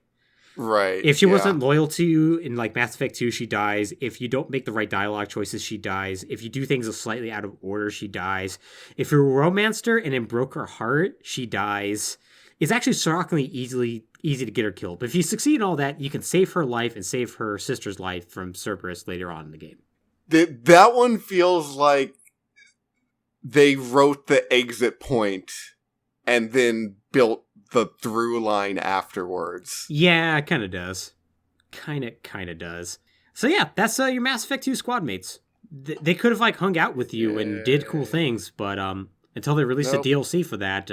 Right. If she wasn't loyal to you in like Mass Effect 2, she dies. If you don't make the right dialogue choices, she dies. If you do things slightly out of order, she dies. If you romanced her and then broke her heart, she dies. It's actually shockingly easy to get her killed. But if you succeed in all that, you can save her life and save her sister's life from Cerberus later on in the game. That one feels like they wrote the exit point and then built the through line afterwards. Yeah, it kind of does. Kind of does. So yeah, that's your Mass Effect 2 squad mates. They could have like hung out with you and did cool things, but until they released a DLC for that,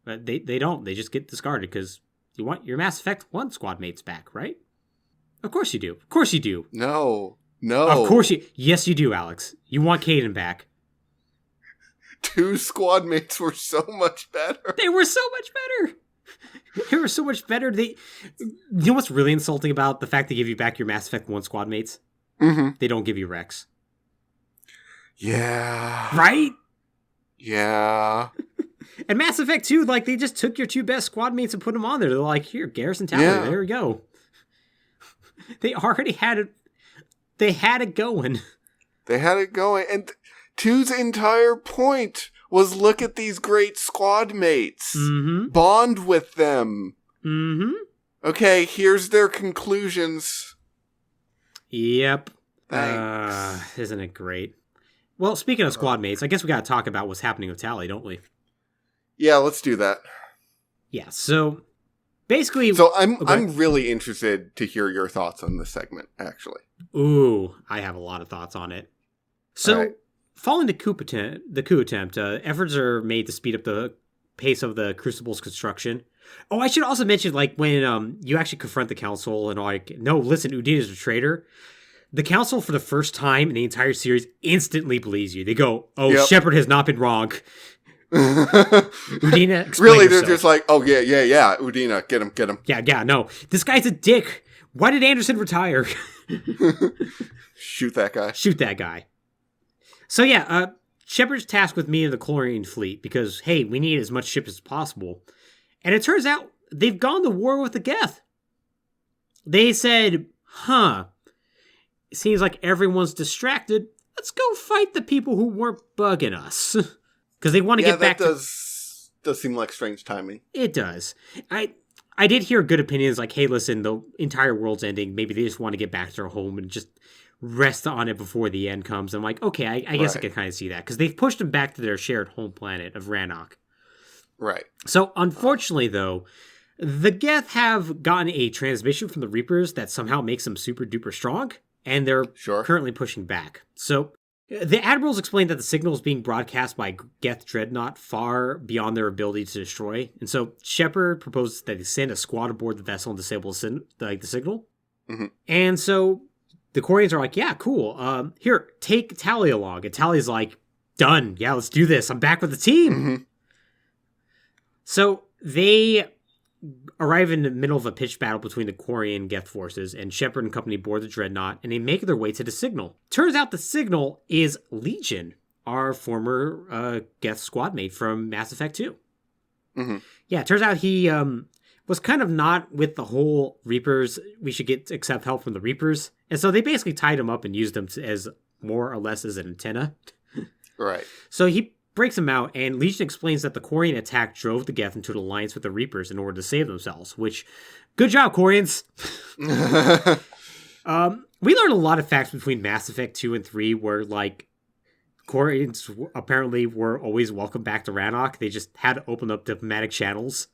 they don't. They just get discarded because you want your Mass Effect 1 squad mates back, right? Of course you do. Of course you do. No. Of course you. Yes, you do, Alex. You want Kaidan back. 2 squad mates were so much better. They were so much better. They were so much better. You know what's really insulting about the fact they give you back your Mass Effect 1 squad mates? Mm-hmm. They don't give you Rex. Yeah. Right? Yeah. And Mass Effect 2, like, they just took your 2 best squad mates and put them on there. They're like, here, Garrison Tally, there we go. They already had it. They had it going. They had it going. And 2's entire point was look at these great squad mates. Mm-hmm. Bond with them. Mm-hmm. Okay, here's their conclusions. Yep. Thanks. Isn't it great? Well, speaking of squad mates, I guess we gotta talk about what's happening with Tally, don't we? Yeah, let's do that. Yeah, so basically... So I'm really interested to hear your thoughts on this segment, actually. Ooh, I have a lot of thoughts on it. So, following the coup attempt, efforts are made to speed up the pace of the Crucible's construction. Oh, I should also mention, like, when you actually confront the Council and like, no, listen, Udina's a traitor. The Council, for the first time in the entire series, instantly believes you. They go, oh, Shepard has not been wrong. Udina, explain really, yourself. They're just like, oh, yeah, Udina, get him. Yeah, no. This guy's a dick. Why did Anderson retire? Shoot that guy. So yeah, Shepard's tasked with me and the Chlorine fleet because, hey, we need as much ship as possible. And it turns out they've gone to war with the Geth. They said, it seems like everyone's distracted. Let's go fight the people who weren't bugging us. Because they want to get back to... does seem like strange timing. It does. I did hear good opinions like, hey, listen, the entire world's ending. Maybe they just want to get back to their home and just rest on it before the end comes. I'm like, okay, I guess I can kind of see that. Because they've pushed them back to their shared home planet of Rannoch. Right. So, unfortunately, though, the Geth have gotten a transmission from the Reapers that somehow makes them super duper strong. and they're currently pushing back. So the admirals explain that the signal is being broadcast by Geth Dreadnought far beyond their ability to destroy. And so Shepard proposes that they send a squad aboard the vessel and disable the signal. Mm-hmm. And so the Quarians are like, yeah, cool. Here, take Tally along. And Tally's like, done. Yeah, let's do this. I'm back with the team. Mm-hmm. So they arrive in the middle of a pitched battle between the Quarian and Geth forces, and Shepard and company board the Dreadnought, and they make their way to the signal. Turns out the signal is Legion, our former Geth squad mate from Mass Effect 2. Mm-hmm. Yeah, it turns out he was kind of not with the whole Reapers, we should accept help from the Reapers, and so they basically tied him up and used him as more or less as an antenna. Right. So he breaks him out, and Legion explains that the Quarian attack drove the Geth into an alliance with the Reapers in order to save themselves, which, good job, Quarians! We learned a lot of facts between Mass Effect 2 and 3 where, like, Quarians apparently were always welcome back to Rannoch. They just had to open up diplomatic channels.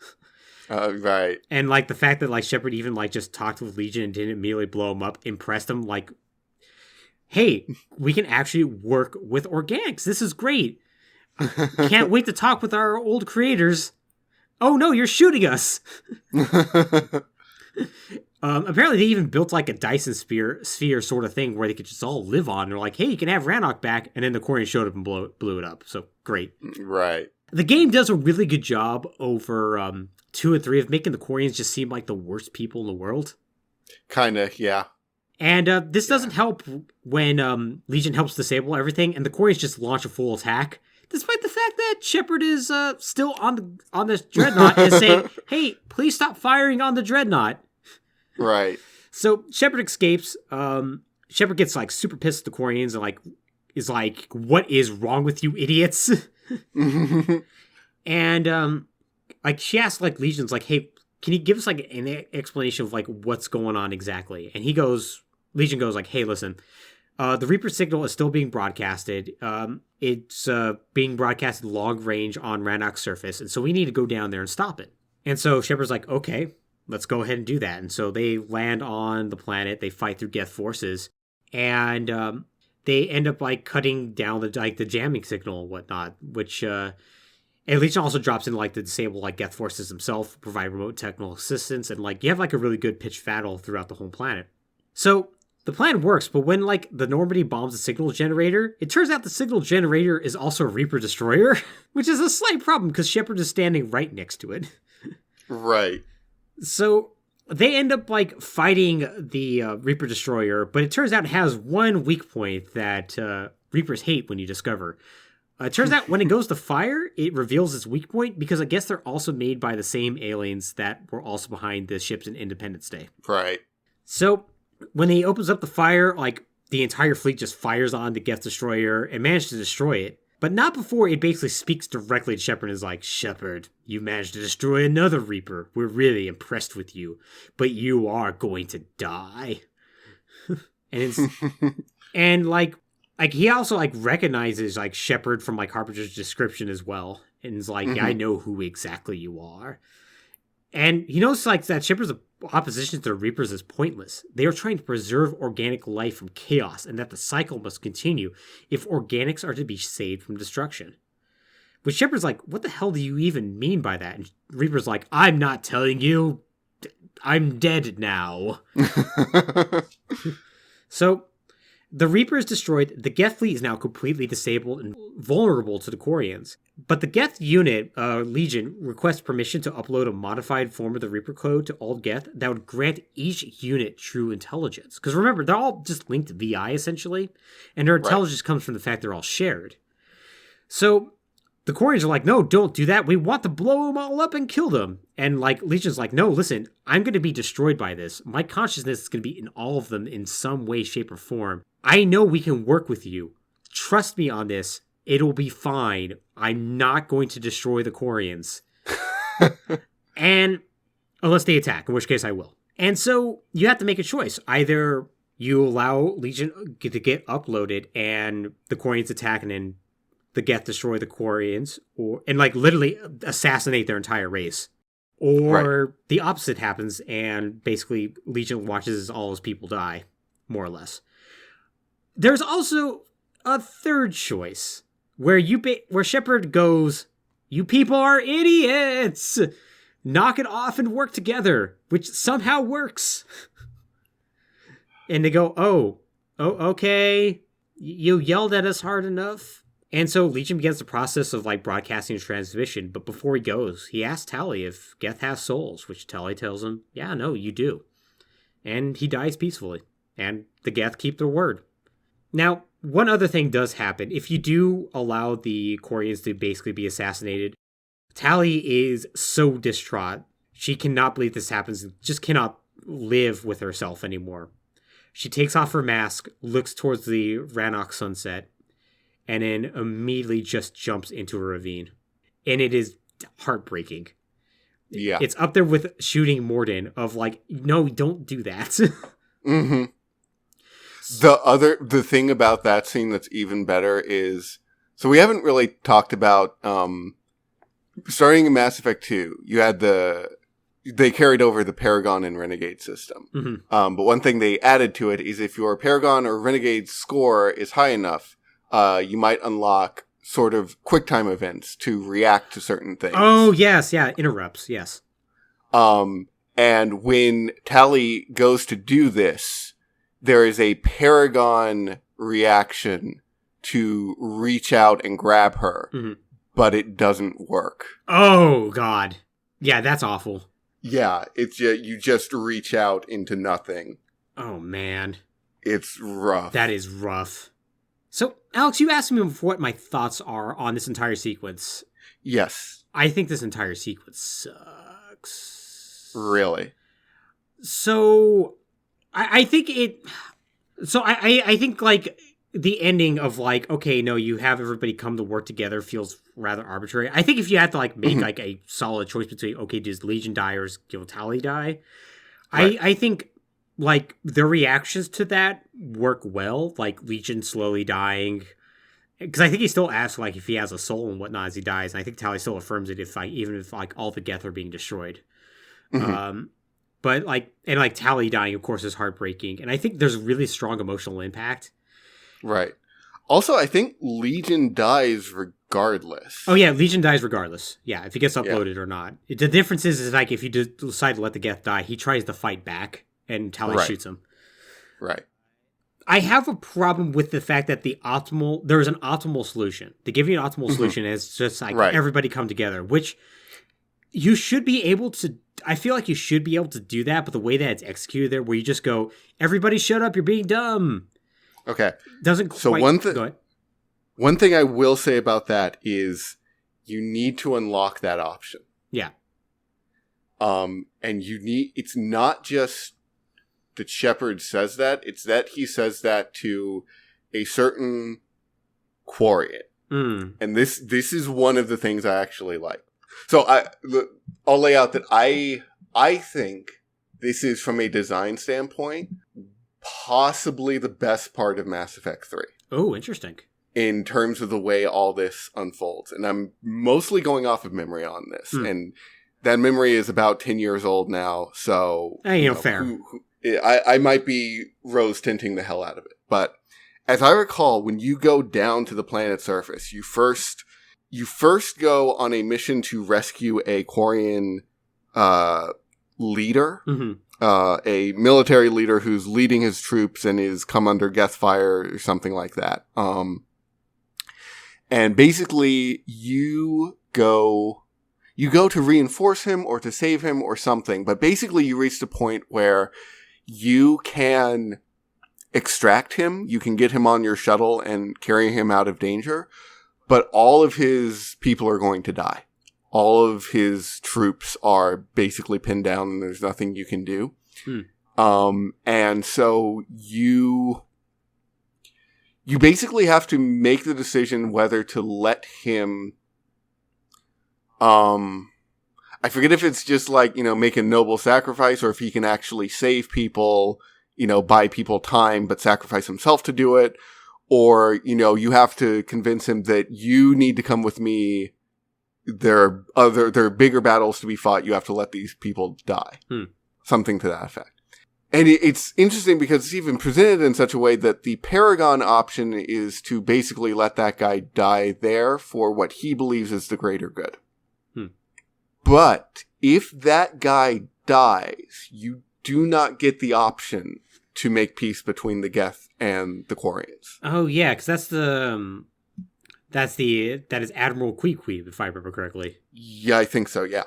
Right. And, like, the fact that, like, Shepard even, like, just talked with Legion and didn't immediately blow him up impressed him, like, hey, we can actually work with organics. This is great. Can't wait to talk with our old creators. Oh no, you're shooting us. Apparently they even built like a Dyson sphere sort of thing where they could just all live on. They're like, hey, you can have Rannoch back. And then the Quarian showed up and blew it up. So great. Right. The game does a really good job over 2 and 3 of making the Quarians just seem like the worst people in the world. Kinda, yeah. And this doesn't help when Legion helps disable everything and the Quarians just launch a full attack. Despite the fact that Shepard is still on this Dreadnought and saying, hey, please stop firing on the Dreadnought. Right. So Shepard escapes. Shepard gets like super pissed at the Quarians and like is like, what is wrong with you idiots? And like she asks like Legion's like, hey, can you give us like an explanation of like what's going on exactly? And Legion goes like, hey, listen, the Reaper signal is still being broadcasted. It's being broadcasted long range on Rannoch's surface, and so we need to go down there and stop it. And so Shepard's like, okay, let's go ahead and do that. And so they land on the planet, they fight through Geth forces, and they end up like cutting down the jamming signal and whatnot, which and Legion also drops in like to disable like Geth forces themselves, provide remote technical assistance, and like you have like a really good pitched battle throughout the whole planet. So the plan works, but when, like, the Normandy bombs the signal generator, it turns out the signal generator is also a Reaper destroyer, which is a slight problem because Shepard is standing right next to it. Right. So they end up, like, fighting the Reaper destroyer, but it turns out it has one weak point that Reapers hate when you discover. It turns out when it goes to fire, it reveals its weak point because I guess they're also made by the same aliens that were also behind the ships in Independence Day. Right. So when he opens up the fire, like, the entire fleet just fires on the Geth destroyer and manages to destroy it. But not before it basically speaks directly to Shepard and is like, Shepard, you managed to destroy another Reaper. We're really impressed with you. But you are going to die. And like he also, like, recognizes, like, Shepard from, like, Harpinger's description as well. And is like, yeah, I know who exactly you are. And he knows, like, that Shepard's opposition to the Reapers is pointless. They are trying to preserve organic life from chaos, and that the cycle must continue if organics are to be saved from destruction. But Shepard's like, what the hell do you even mean by that? And Reaper's like, I'm not telling you. I'm dead now. So the Reaper is destroyed. The Geth fleet is now completely disabled and vulnerable to the Quarians. But the Geth unit, Legion, requests permission to upload a modified form of the Reaper code to all Geth that would grant each unit true intelligence. Because remember, they're all just linked VI, essentially. And their intelligence comes from the fact they're all shared. So the Quarians are like, no, don't do that. We want to blow them all up and kill them. And, like, Legion's like, no, listen, I'm going to be destroyed by this. My consciousness is going to be in all of them in some way, shape, or form. I know we can work with you. Trust me on this. It'll be fine. I'm not going to destroy the Quarians. And unless they attack, in which case I will. And so you have to make a choice. Either you allow Legion to get uploaded and the Quarians attack and then the Geth destroy the Quarians, and like literally assassinate their entire race. Or the opposite happens and basically Legion watches as all his people die, more or less. There's also a third choice where where Shepard goes, "You people are idiots! Knock it off and work together," which somehow works. And they go, oh, okay. You yelled at us hard enough. And so Legion begins the process of like broadcasting a transmission. But before he goes, he asks Tali if Geth has souls, which Tali tells him, yeah, no, you do. And he dies peacefully. And the Geth keep their word. Now, one other thing does happen. If you do allow the Quarians to basically be assassinated, Tali is so distraught. She cannot believe this happens. Just cannot live with herself anymore. She takes off her mask, looks towards the Rannoch sunset, and then immediately just jumps into a ravine. And it is heartbreaking. Yeah. It's up there with shooting Morden of like, no, don't do that. Mm-hmm. The thing about that scene that's even better is, so we haven't really talked about, starting in Mass Effect 2, you had they carried over the Paragon and Renegade system. Mm-hmm. But one thing they added to it is if your Paragon or Renegade score is high enough, you might unlock sort of QuickTime events to react to certain things. Oh, yes. Yeah. Interrupts. Yes. And when Tali goes to do this, there is a Paragon reaction to reach out and grab her, but it doesn't work. Oh, God. Yeah, that's awful. Yeah, it's you just reach out into nothing. Oh, man. It's rough. That is rough. So, Alex, you asked me what my thoughts are on this entire sequence. Yes. I think this entire sequence sucks. Really? So, I think it... So, I think, like, the ending of, like, okay, no, you have everybody come to work together feels rather arbitrary. I think if you had to, like, make, like, a solid choice between, okay, does Legion die or does Tali die? Right. I think, like, the reactions to that work well. Like, Legion slowly dying. Because I think he still asks, like, if he has a soul and whatnot as he dies. And I think Tali still affirms it if, like, even if, like, all the Geth are being destroyed. But, like, and, like, Tali dying, of course, is heartbreaking. And I think there's really strong emotional impact. Right. Also, I think Legion dies regardless. Oh, yeah, Legion dies regardless. Yeah, if he gets uploaded or not. The difference is, like, if you decide to let the Geth die, he tries to fight back, and Tali shoots him. Right. I have a problem with the fact that there's an optimal solution. To give you an optimal solution is just, like, everybody come together, which you should be able to... I feel like you should be able to do that, but the way that it's executed there, where you just go, everybody shut up, you're being dumb. Okay. Doesn't quite... So one thing I will say about that is you need to unlock that option. Yeah. And it's not just that Shepard says that, it's that he says that to a certain Quarian. And this is one of the things I actually like. So I'll lay out that I think this is, from a design standpoint, possibly the best part of Mass Effect 3. Oh, interesting. In terms of the way all this unfolds. And I'm mostly going off of memory on this. And that memory is about 10 years old now, so... fair. I might be rose tinting the hell out of it. But as I recall, when you go down to the planet's surface, you first go on a mission to rescue a Quarian leader, a military leader who's leading his troops and is come under Geth fire or something like that. And basically, you go to reinforce him or to save him or something. But basically, you reach the point where you can extract him. You can get him on your shuttle and carry him out of danger. But all of his people are going to die. All of his troops are basically pinned down and there's nothing you can do. And so you basically have to make the decision whether to let him, I forget if it's just like, make a noble sacrifice or if he can actually save people, buy people time, but sacrifice himself to do it. Or, you have to convince him that you need to come with me. There are bigger battles to be fought. You have to let these people die. Something to that effect. And it's interesting because it's even presented in such a way that the Paragon option is to basically let that guy die there for what he believes is the greater good. But if that guy dies, you do not get the option to make peace between the Geth and the Quarians. Oh yeah, because that is Admiral Queequeg, if I remember correctly. Yeah, I think so. Yeah.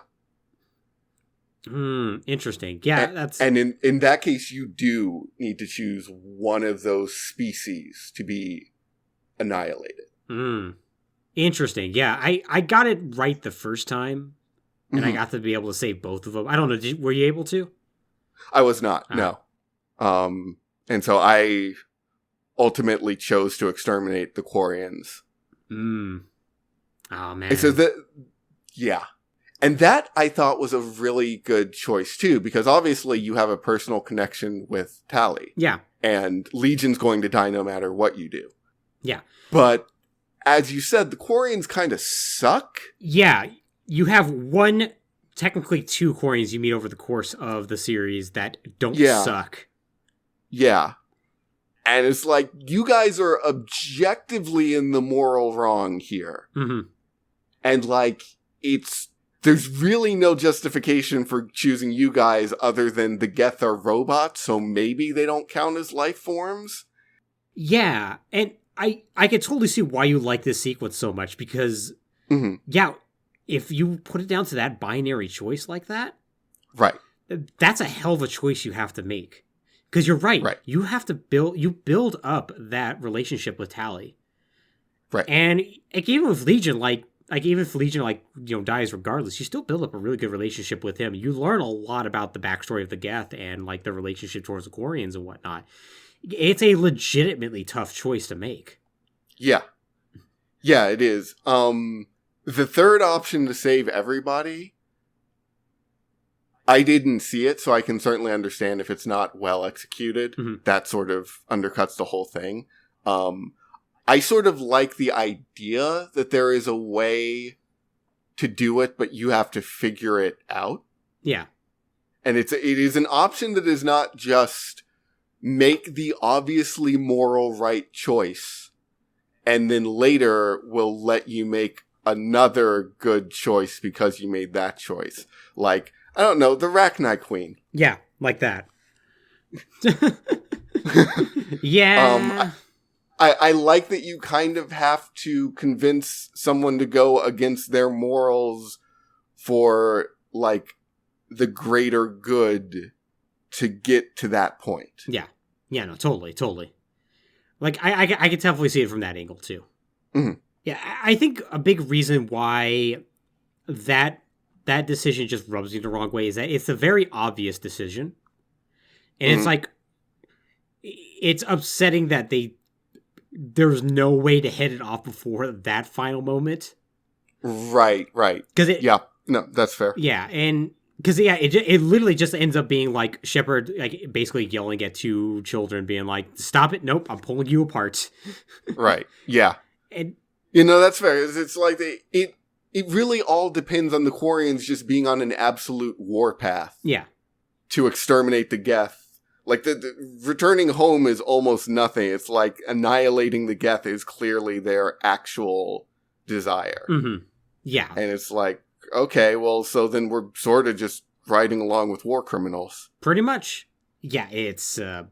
Interesting. Yeah, and in that case, you do need to choose one of those species to be annihilated. Interesting. Yeah, I got it right the first time, and I got to be able to save both of them. I don't know. Were you able to? I was not. No. And so I ultimately chose to exterminate the Quarians. Oh man. And so yeah. And that I thought was a really good choice too, because obviously you have a personal connection with Tali. Yeah. And Legion's going to die no matter what you do. Yeah. But as you said, the Quarians kind of suck. Yeah. You have technically two Quarians you meet over the course of the series that don't suck. Yeah. And it's like, you guys are objectively in the moral wrong here. And like, there's really no justification for choosing you guys other than the Geth are robots, so maybe they don't count as life forms. Yeah, and I can totally see why you like this sequence so much, because, yeah, if you put it down to that binary choice like that, right, that's a hell of a choice you have to make. Because you're right. You have to build up that relationship with Tali. Right. And even with Legion, even if Legion, dies regardless, you still build up a really good relationship with him. You learn a lot about the backstory of the Geth and, the relationship towards the Quarians and whatnot. It's a legitimately tough choice to make. Yeah. Yeah, it is. The third option to save everybody, I didn't see it, so I can certainly understand if it's not well executed. That sort of undercuts the whole thing. I sort of like the idea that there is a way to do it, but you have to figure it out. Yeah. And it is an option that is not just make the obviously moral right choice, and then later will let you make another good choice because you made that choice. Like, I don't know, the Rachni Queen. Yeah, like that. Yeah. I like that you kind of have to convince someone to go against their morals for, the greater good to get to that point. Yeah. Yeah, no, totally. I can definitely see it from that angle, too. Yeah, I think a big reason why that decision just rubs me the wrong way is that it's a very obvious decision. And it's it's upsetting that there's no way to head it off before that final moment. Right. Yeah, no, that's fair. Yeah, and because it literally just ends up being Shepard basically yelling at two children, being like, "Stop it! Nope, I'm pulling you apart." Right. Yeah. And that's fair. It's like it really all depends on the Quarians just being on an absolute warpath. Yeah. To exterminate the Geth. The returning home is almost nothing. It's like annihilating the Geth is clearly their actual desire. Yeah. And it's like, okay, well, so then we're sort of just riding along with war criminals. Pretty much. Yeah, it's a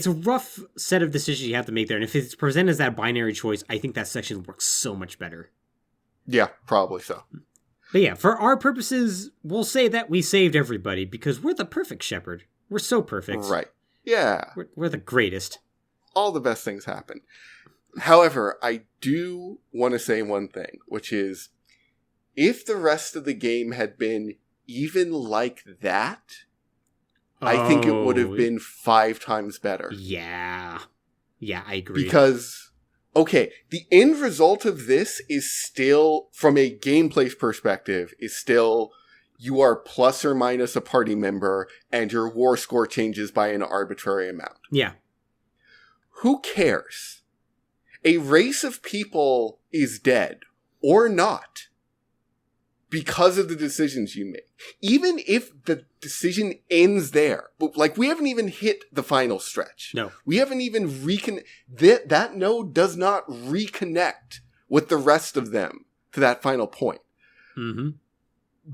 rough set of decisions you have to make there. And if it's presented as that binary choice, I think that section works so much better. Yeah, probably so. But yeah, for our purposes, we'll say that we saved everybody because we're the perfect Shepherd. We're so perfect. Right. Yeah. We're the greatest. All the best things happen. However, I do want to say one thing, which is, if the rest of the game had been even like that, I think it would have been 5 times better. Yeah. Yeah, I agree. Because, okay, the end result of this is still, from a gameplay perspective, is still, you are plus or minus a party member, and your war score changes by an arbitrary amount. Yeah. Who cares? A race of people is dead, or not. because of the decisions you make. Even if the decision ends there, but like we haven't even hit the final stretch. No. We haven't even that node does not reconnect with the rest of them to that final point. Mm-hmm.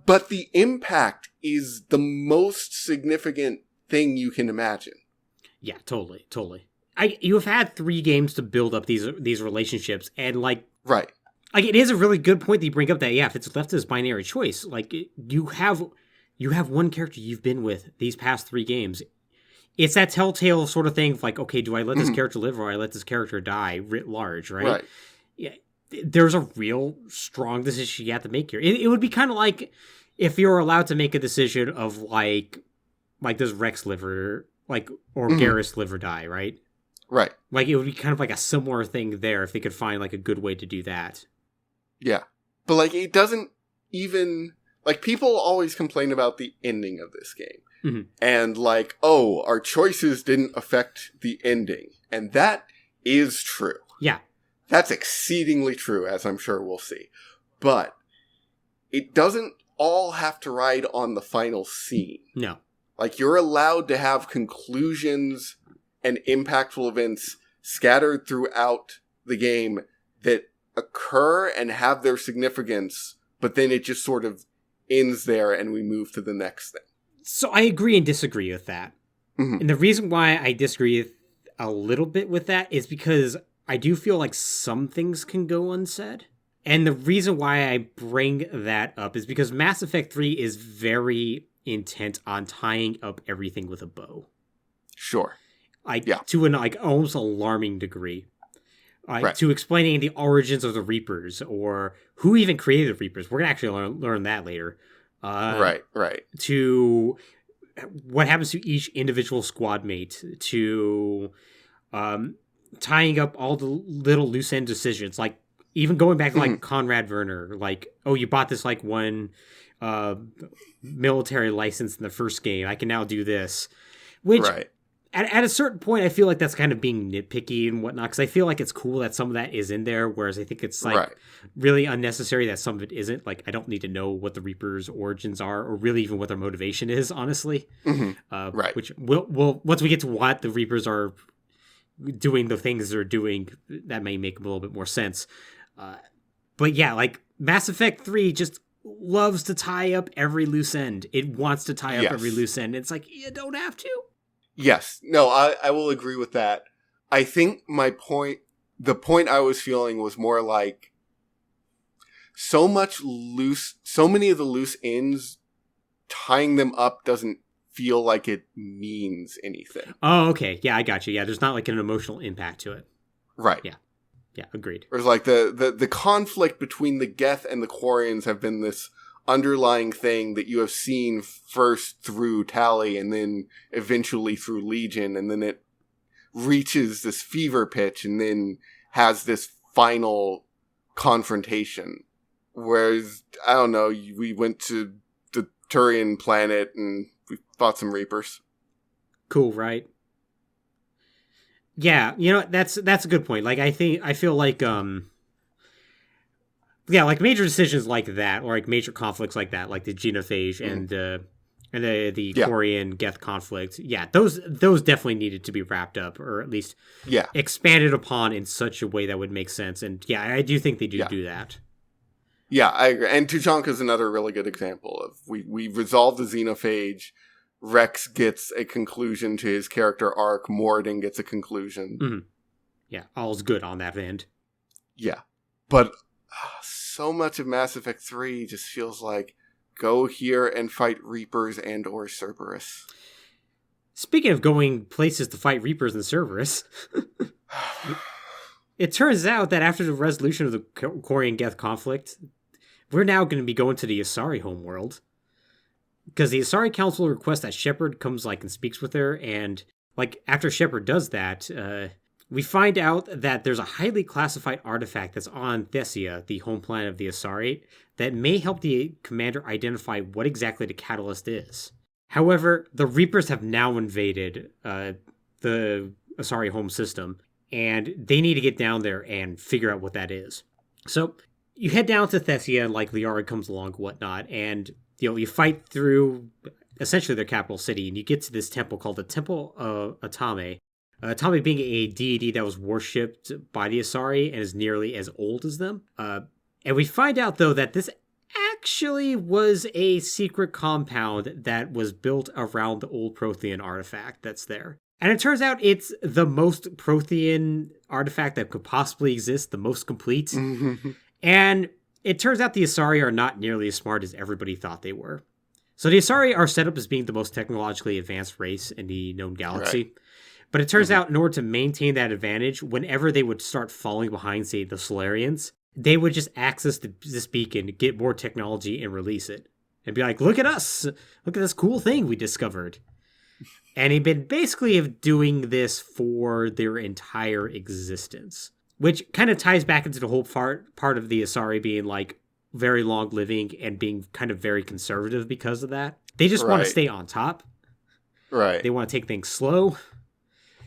But the impact is the most significant thing you can imagine. Yeah, totally. You have had 3 games to build up these relationships, and like, right. Like, it is a really good point that you bring up that, yeah, if it's left as binary choice, like, you have one character you've been with these past 3 games. It's that telltale sort of thing of like, okay, do I let this character live or I let this character die writ large, right? Right. Yeah, there's a real strong decision you have to make here. It would be kind of like if you're allowed to make a decision of like does Rex live or Garrus live or die, right? Right. Like, it would be kind of like a similar thing there if they could find like a good way to do that. Yeah. But, like, it doesn't even... Like, people always complain about the ending of this game. Mm-hmm. And, like, oh, our choices didn't affect the ending. And that is true. Yeah. That's exceedingly true, as I'm sure we'll see. But it doesn't all have to ride on the final scene. No. Like, you're allowed to have conclusions and impactful events scattered throughout the game that occur and have their significance, but then it just sort of ends there and we move to the next thing. So I agree and disagree with that. Mm-hmm. And the reason why I disagree a little bit with that is because I do feel like some things can go unsaid. And the reason why I bring that up is because Mass Effect 3 is very intent on tying up everything with a bow. Sure. To an almost alarming degree. Right. To explaining the origins of the Reapers or who even created the Reapers. We're going to actually learn that later. Right. To what happens to each individual squad mate, to tying up all the little loose end decisions, like even going back to like Conrad Werner, like, oh, you bought this like one military license in the first game, I can now do this. Which... Right. At a certain point, I feel like that's kind of being nitpicky and whatnot, because I feel like it's cool that some of that is in there, whereas I think it's like really unnecessary that some of it isn't. Like, I don't need to know what the Reapers' origins are, or really even what their motivation is, honestly. Mm-hmm. Right. Which we'll once we get to what the Reapers are doing, the things they're doing, that may make a little bit more sense. But yeah, like Mass Effect 3 just loves to tie up every loose end. It wants to tie up every loose end. It's like, you don't have to. Yes. No, I will agree with that. I think the point I was feeling was more like so many of the loose ends, tying them up doesn't feel like it means anything. Oh, okay. Yeah, I got you. Yeah, there's not like an emotional impact to it. Right. Yeah, agreed. Whereas like the conflict between the Geth and the Quarians have been this underlying thing that you have seen first through Tally and then eventually through Legion, and then it reaches this fever pitch and then has this final confrontation. Whereas, I don't know, we went to the Turian planet and we fought some Reapers. Cool, right? Yeah, that's a good point. Like, I feel like like major decisions like that, or like major conflicts like that, like the genophage and the Quarian Geth conflict. Yeah, those definitely needed to be wrapped up, or at least expanded upon in such a way that would make sense. And yeah, I do think they do that. Yeah, I agree. And Tuchanka is another really good example of we resolved the xenophage. Rex gets a conclusion to his character arc. Moradin gets a conclusion. Mm-hmm. Yeah, all's good on that end. Yeah, but so much of Mass Effect 3 just feels like go here and fight Reapers and or Cerberus. Speaking of going places to fight Reapers and Cerberus, it turns out that after the resolution of the Quarian Geth conflict, we're now going to be going to the Asari homeworld. Because the Asari Council requests that Shepard comes and speaks with her, and after Shepard does that, we find out that there's a highly classified artifact that's on Thessia, the home planet of the Asari, that may help the commander identify what exactly the catalyst is. However, the Reapers have now invaded the Asari home system, and they need to get down there and figure out what that is. So, you head down to Thessia, and like Liara comes along and whatnot, and you fight through essentially their capital city, and you get to this temple called the Temple of Atame. Atame being a deity that was worshipped by the Asari and is nearly as old as them. And we find out, though, that this actually was a secret compound that was built around the old Prothean artifact that's there. And it turns out it's the most Prothean artifact that could possibly exist, the most complete. Mm-hmm. And it turns out the Asari are not nearly as smart as everybody thought they were. So the Asari are set up as being the most technologically advanced race in the known galaxy. Right. But it turns out in order to maintain that advantage, whenever they would start falling behind, say, the Solarians, they would just access this beacon, get more technology, and release it. And be like, look at us! Look at this cool thing we discovered. And he'd been basically doing this for their entire existence. Which kind of ties back into the whole part of the Asari being like very long living and being kind of very conservative because of that. They just want to stay on top. Right. They want to take things slow.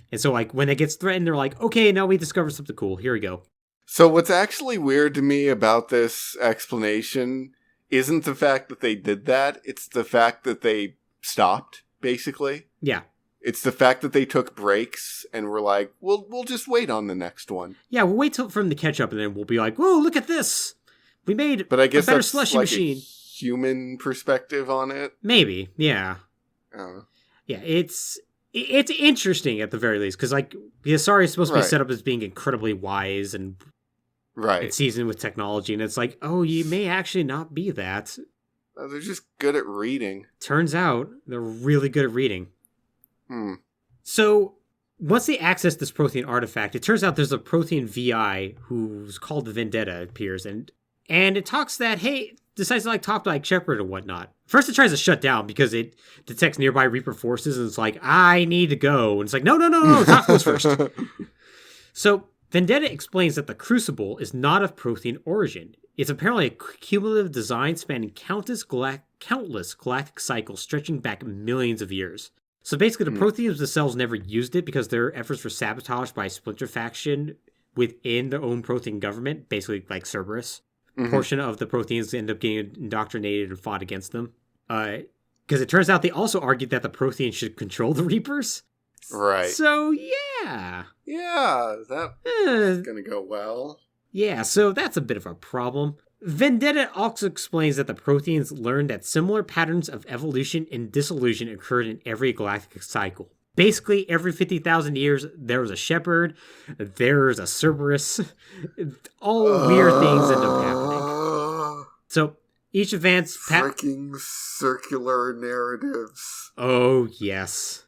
And so like when it gets threatened, they're like, okay, now we discovered something cool. Here we go. So what's actually weird to me about this explanation isn't the fact that they did that. It's the fact that they stopped, basically. Yeah. It's the fact that they took breaks and were like, we'll just wait on the next one. Yeah, we'll wait for them to catch up and then we'll be like, whoa, look at this. We made a better slushy machine. A human perspective on it? Maybe, yeah. Yeah, it's interesting at the very least because like the Asari is supposed to be set up as being incredibly wise and seasoned with technology, and it's like, oh, you may actually not be that. They're just good at reading. Turns out they're really good at reading. So once they access this Prothean artifact, it turns out there's a Prothean VI who's called the Vendetta appears, and it talks that, hey, decides to like talk to like Shepard and whatnot. First it tries to shut down because it detects nearby Reaper forces and it's like, I need to go. And it's like, no, talk to us first. So Vendetta explains that the Crucible is not of Prothean origin. It's apparently a cumulative design spanning countless galactic cycles stretching back millions of years. So basically, the Protheans themselves never used it because their efforts were sabotaged by a splinter faction within their own Prothean government, basically like Cerberus. Mm-hmm. Portion of the Protheans end up getting indoctrinated and fought against them. Because it turns out they also argued that the Protheans should control the Reapers. Right. So, yeah. Yeah, that's going to go well. Yeah, so that's a bit of a problem. Vendetta also explains that the Protheans learned that similar patterns of evolution and dissolution occurred in every galactic cycle. Basically, every 50,000 years, there was a Shepherd, there's a Cerberus. All weird things end up happening. So, each advance... Freaking circular narratives. Oh, yes.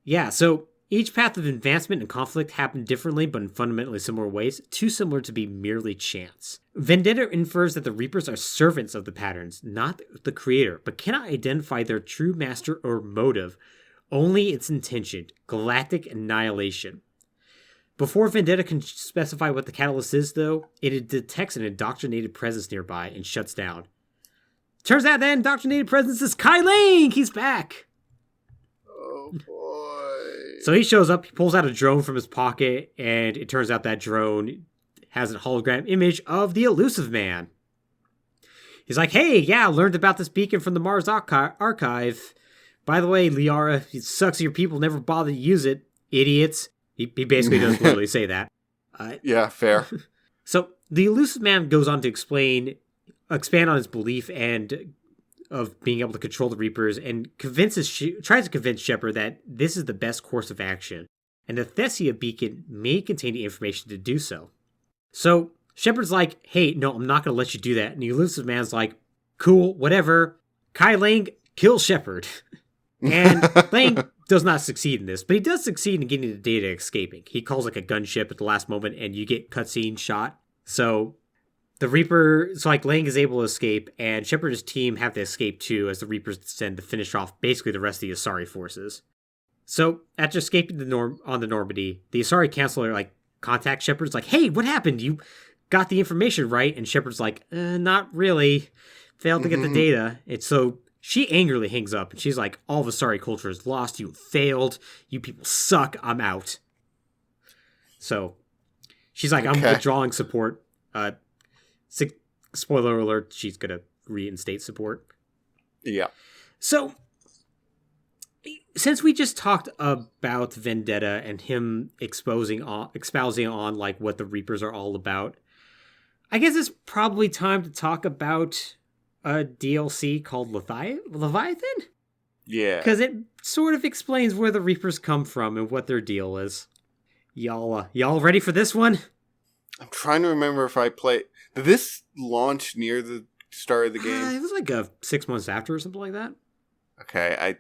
Yeah, so each path of advancement and conflict happened differently, but in fundamentally similar ways, too similar to be merely chance. Vendetta infers that the Reapers are servants of the patterns, not the creator, but cannot identify their true master or motive, only its intention, galactic annihilation. Before Vendetta can specify what the catalyst is, though, it detects an indoctrinated presence nearby and shuts down. Turns out that indoctrinated presence is Kai Lang! He's back! Oh, boy. So he shows up, he pulls out a drone from his pocket, and it turns out that drone has a hologram image of the Elusive Man. He's like, hey, yeah, I learned about this beacon from the Mars archive. By the way, Liara, it sucks your people never bother to use it. Idiots. He basically does literally say that. Yeah, fair. So the Elusive Man goes on to expand on his belief and of being able to control the Reapers and tries to convince Shepard that this is the best course of action, and the Thessia beacon may contain the information to do so. So Shepard's like, hey, no, I'm not going to let you do that. And the Elusive Man's like, cool, whatever. Kai Lang kills Shepard. And Lang does not succeed in this, but he does succeed in getting the data escaping. He calls like a gunship at the last moment and you get cutscene shot. So the Reaper, so like Lang is able to escape, and Shepard and his team have to escape too as the Reapers descend to finish off basically the rest of the Asari forces. So after escaping on the Normandy, the Asari Chancellor like contacts Shepard's like, hey, what happened? You got the information right? And Shepard's like, not really. Failed to get the data. And so she angrily hangs up and she's like, all of Asari culture is lost. You failed. You people suck. I'm out. So she's like, I'm withdrawing support. Spoiler alert, she's going to reinstate support. Yeah. So, since we just talked about Vendetta and him expounding on like what the Reapers are all about, I guess it's probably time to talk about a DLC called Leviathan? Yeah. Because it sort of explains where the Reapers come from and what their deal is. Y'all ready for this one? I'm trying to remember if I played... Did this launch near the start of the game? It was like 6 months after or something like that. Okay, I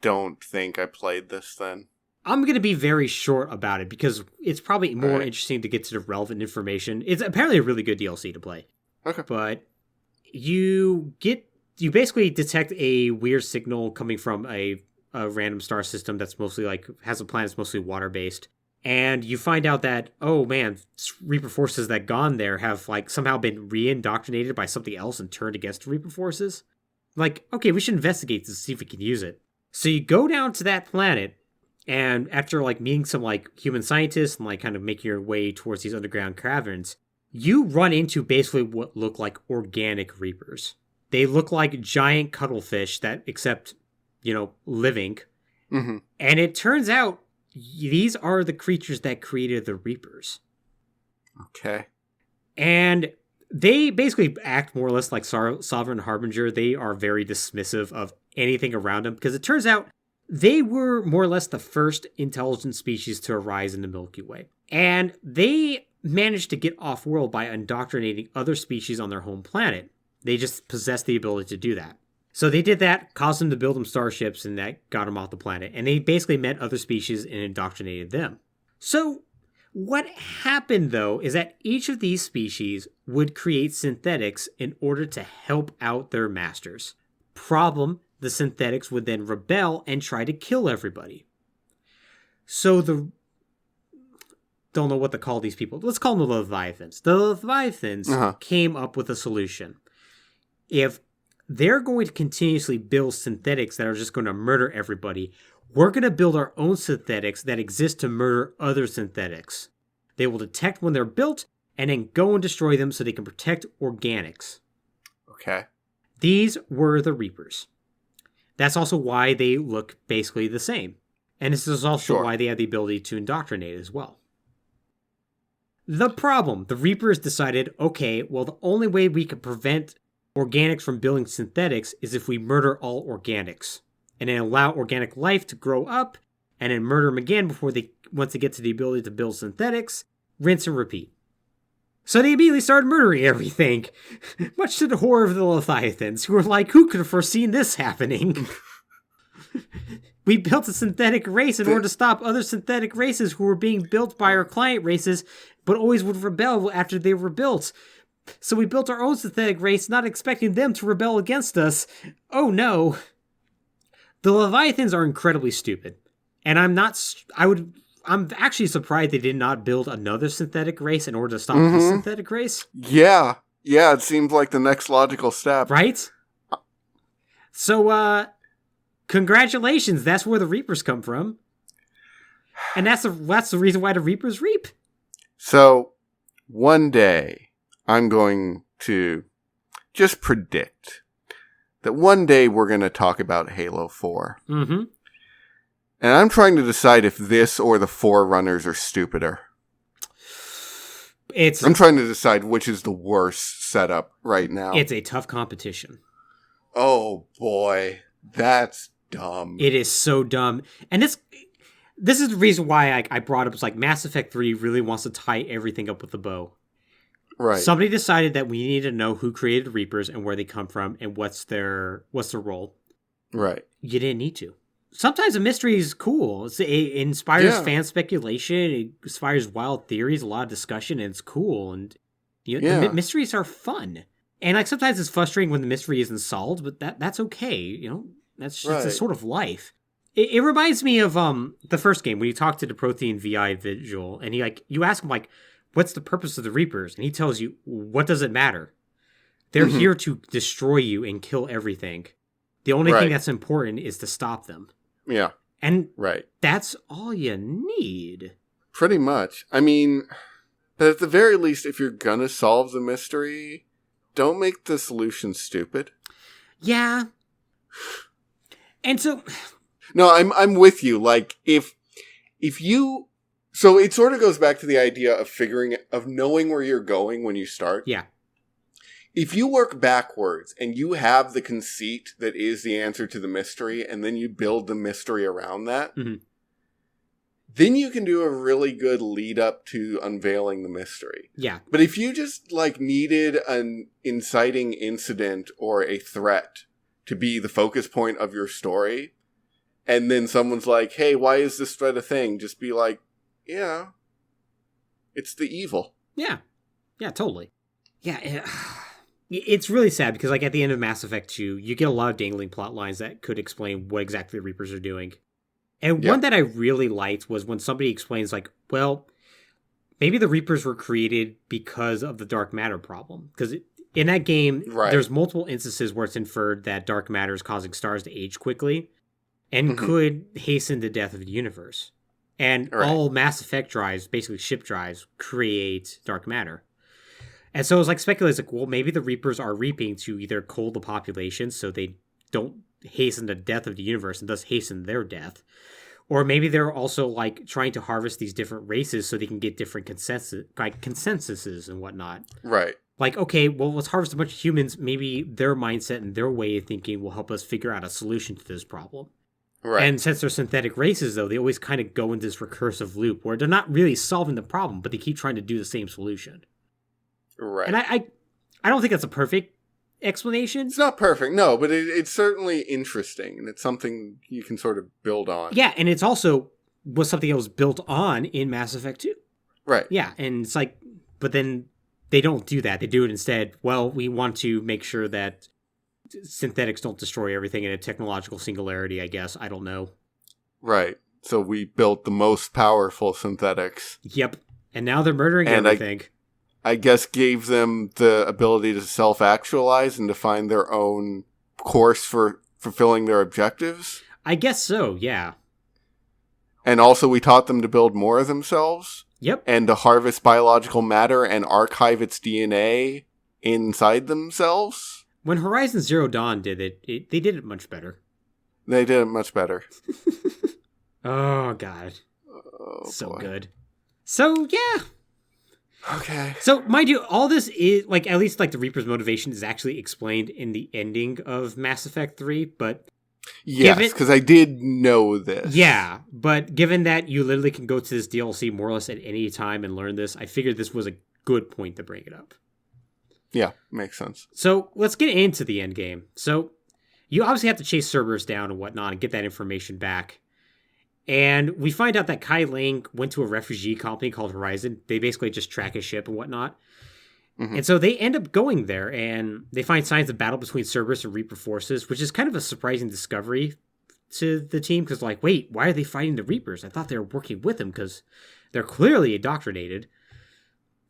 don't think I played this then. I'm going to be very short about it because it's probably more interesting to get to the relevant information. It's apparently a really good DLC to play. Okay. But you basically detect a weird signal coming from a random star system that's mostly like, has a planet that's mostly water-based. And you find out that, oh man, Reaper forces that gone there have like somehow been re-indoctrinated by something else and turned against the Reaper forces. Like, okay, we should investigate to see if we can use it. So you go down to that planet, and after like meeting some like human scientists and like kind of making your way towards these underground caverns, you run into basically what look like organic Reapers. They look like giant cuttlefish that, except, living. Mm-hmm. And it turns out these are the creatures that created the Reapers. Okay. And they basically act more or less like Sovereign Harbinger. They are very dismissive of anything around them because it turns out they were more or less the first intelligent species to arise in the Milky Way. And they managed to get off-world by indoctrinating other species on their home planet. They just possess the ability to do that. So they did that, caused them to build them starships, and that got them off the planet. And they basically met other species and indoctrinated them. So what happened, though, is that each of these species would create synthetics in order to help out their masters. Problem, the synthetics would then rebel and try to kill everybody. So don't know what to call these people. Let's call them the Leviathans. The Leviathans came up with a solution. If they're going to continuously build synthetics that are just going to murder everybody, we're going to build our own synthetics that exist to murder other synthetics. They will detect when they're built and then go and destroy them so they can protect organics. Okay. These were the Reapers. That's also why they look basically the same. And this is also why they have the ability to indoctrinate as well. The problem, the Reapers decided, okay, well, the only way we can prevent organics from building synthetics is if we murder all organics. And then allow organic life to grow up, and then murder them again once they get to the ability to build synthetics, rinse and repeat. So they immediately started murdering everything, much to the horror of the Leviathans, who were like, who could have foreseen this happening? We built a synthetic race in order to stop other synthetic races who were being built by our client races, but always would rebel after they were built. So we built our own synthetic race, not expecting them to rebel against us. Oh no. The Leviathans are incredibly stupid. And I'm actually surprised they did not build another synthetic race in order to stop this synthetic race. Yeah, it seems like the next logical step. Right? So, congratulations, that's where the Reapers come from. And that's the reason why the Reapers reap. So, one day, I'm going to just predict that one day we're going to talk about Halo 4. Mm-hmm. And I'm trying to decide if this or the Forerunners are stupider. I'm trying to decide which is the worst setup right now. It's a tough competition. Oh boy, that's dumb. It is so dumb. And this is the reason why I brought up, it's like Mass Effect 3 really wants to tie everything up with a bow. Right. Somebody decided that we need to know who created Reapers and where they come from and what's their role. Right. You didn't need to. Sometimes a mystery is cool. It inspires fan speculation. It inspires wild theories, a lot of discussion, and it's cool. And the mysteries are fun. And like sometimes it's frustrating when the mystery isn't solved, but that's okay. That's just a sort of life. It reminds me of the first game when you talk to the Prothean VI Vigil, and you ask him like, what's the purpose of the Reapers? And he tells you, what does it matter? They're here to destroy you and kill everything. The only thing that's important is to stop them. Yeah. And that's all you need. Pretty much. I mean, But at the very least, if you're gonna solve the mystery, don't make the solution stupid. Yeah. And so... No, I'm with you. Like, if you... So it sort of goes back to the idea of knowing where you're going when you start. Yeah. If you work backwards and you have the conceit that is the answer to the mystery, and then you build the mystery around that, then you can do a really good lead up to unveiling the mystery. Yeah. But if you just like needed an inciting incident or a threat to be the focus point of your story, and then someone's like, hey, why is this threat a thing? Just be like, yeah, it's the evil. Yeah. Yeah, totally. Yeah, it's really sad because, like, at the end of Mass Effect 2, you get a lot of dangling plot lines that could explain what exactly the Reapers are doing. And one that I really liked was when somebody explains, like, well, maybe the Reapers were created because of the dark matter problem. Because in that game, there's multiple instances where it's inferred that dark matter is causing stars to age quickly and could hasten the death of the universe. And all Mass Effect drives, basically ship drives, create dark matter. And so it was like speculating, like, well, maybe the Reapers are reaping to either cull the population so they don't hasten the death of the universe and thus hasten their death. Or maybe they're also like trying to harvest these different races so they can get different consensuses and whatnot. Right. Like, okay, well, let's harvest a bunch of humans. Maybe their mindset and their way of thinking will help us figure out a solution to this problem. Right. And since they're synthetic races, though, they always kind of go into this recursive loop where they're not really solving the problem, but they keep trying to do the same solution. Right. And I don't think that's a perfect explanation. It's not perfect, no, but it's certainly interesting, and it's something you can sort of build on. Yeah, and it's also was something that was built on in Mass Effect 2. Right. Yeah, and it's like, but then they don't do that. They do it instead, well, we want to make sure that synthetics don't destroy everything in a technological singularity, I guess. I don't know. Right. So we built the most powerful synthetics. Yep. And now they're murdering everything. I guess gave them the ability to self-actualize and to find their own course for fulfilling their objectives. I guess so, yeah. And also we taught them to build more of themselves. Yep. And to harvest biological matter and archive its DNA inside themselves. When Horizon Zero Dawn did it, they did it much better. They did it much better. Oh, God. Oh, so boy. good. So, yeah. Okay. So, mind you, all this is, like, at least, like, the Reaper's motivation is actually explained in the ending of Mass Effect 3, but... Yes, because I did know this. Yeah, but given that you literally can go to this DLC more or less at any time and learn this, I figured this was a good point to bring it up. Yeah, makes sense. So, let's get into the end game. So, you obviously have to chase Cerberus down and whatnot and get that information back. And we find out that Kai Lang went to a refugee colony called Horizon. They basically just track his ship and whatnot. Mm-hmm. And so they end up going there, and they find signs of battle between Cerberus and Reaper forces, which is kind of a surprising discovery to the team, because, like, wait, why are they fighting the Reapers? I thought they were working with them, because they're clearly indoctrinated.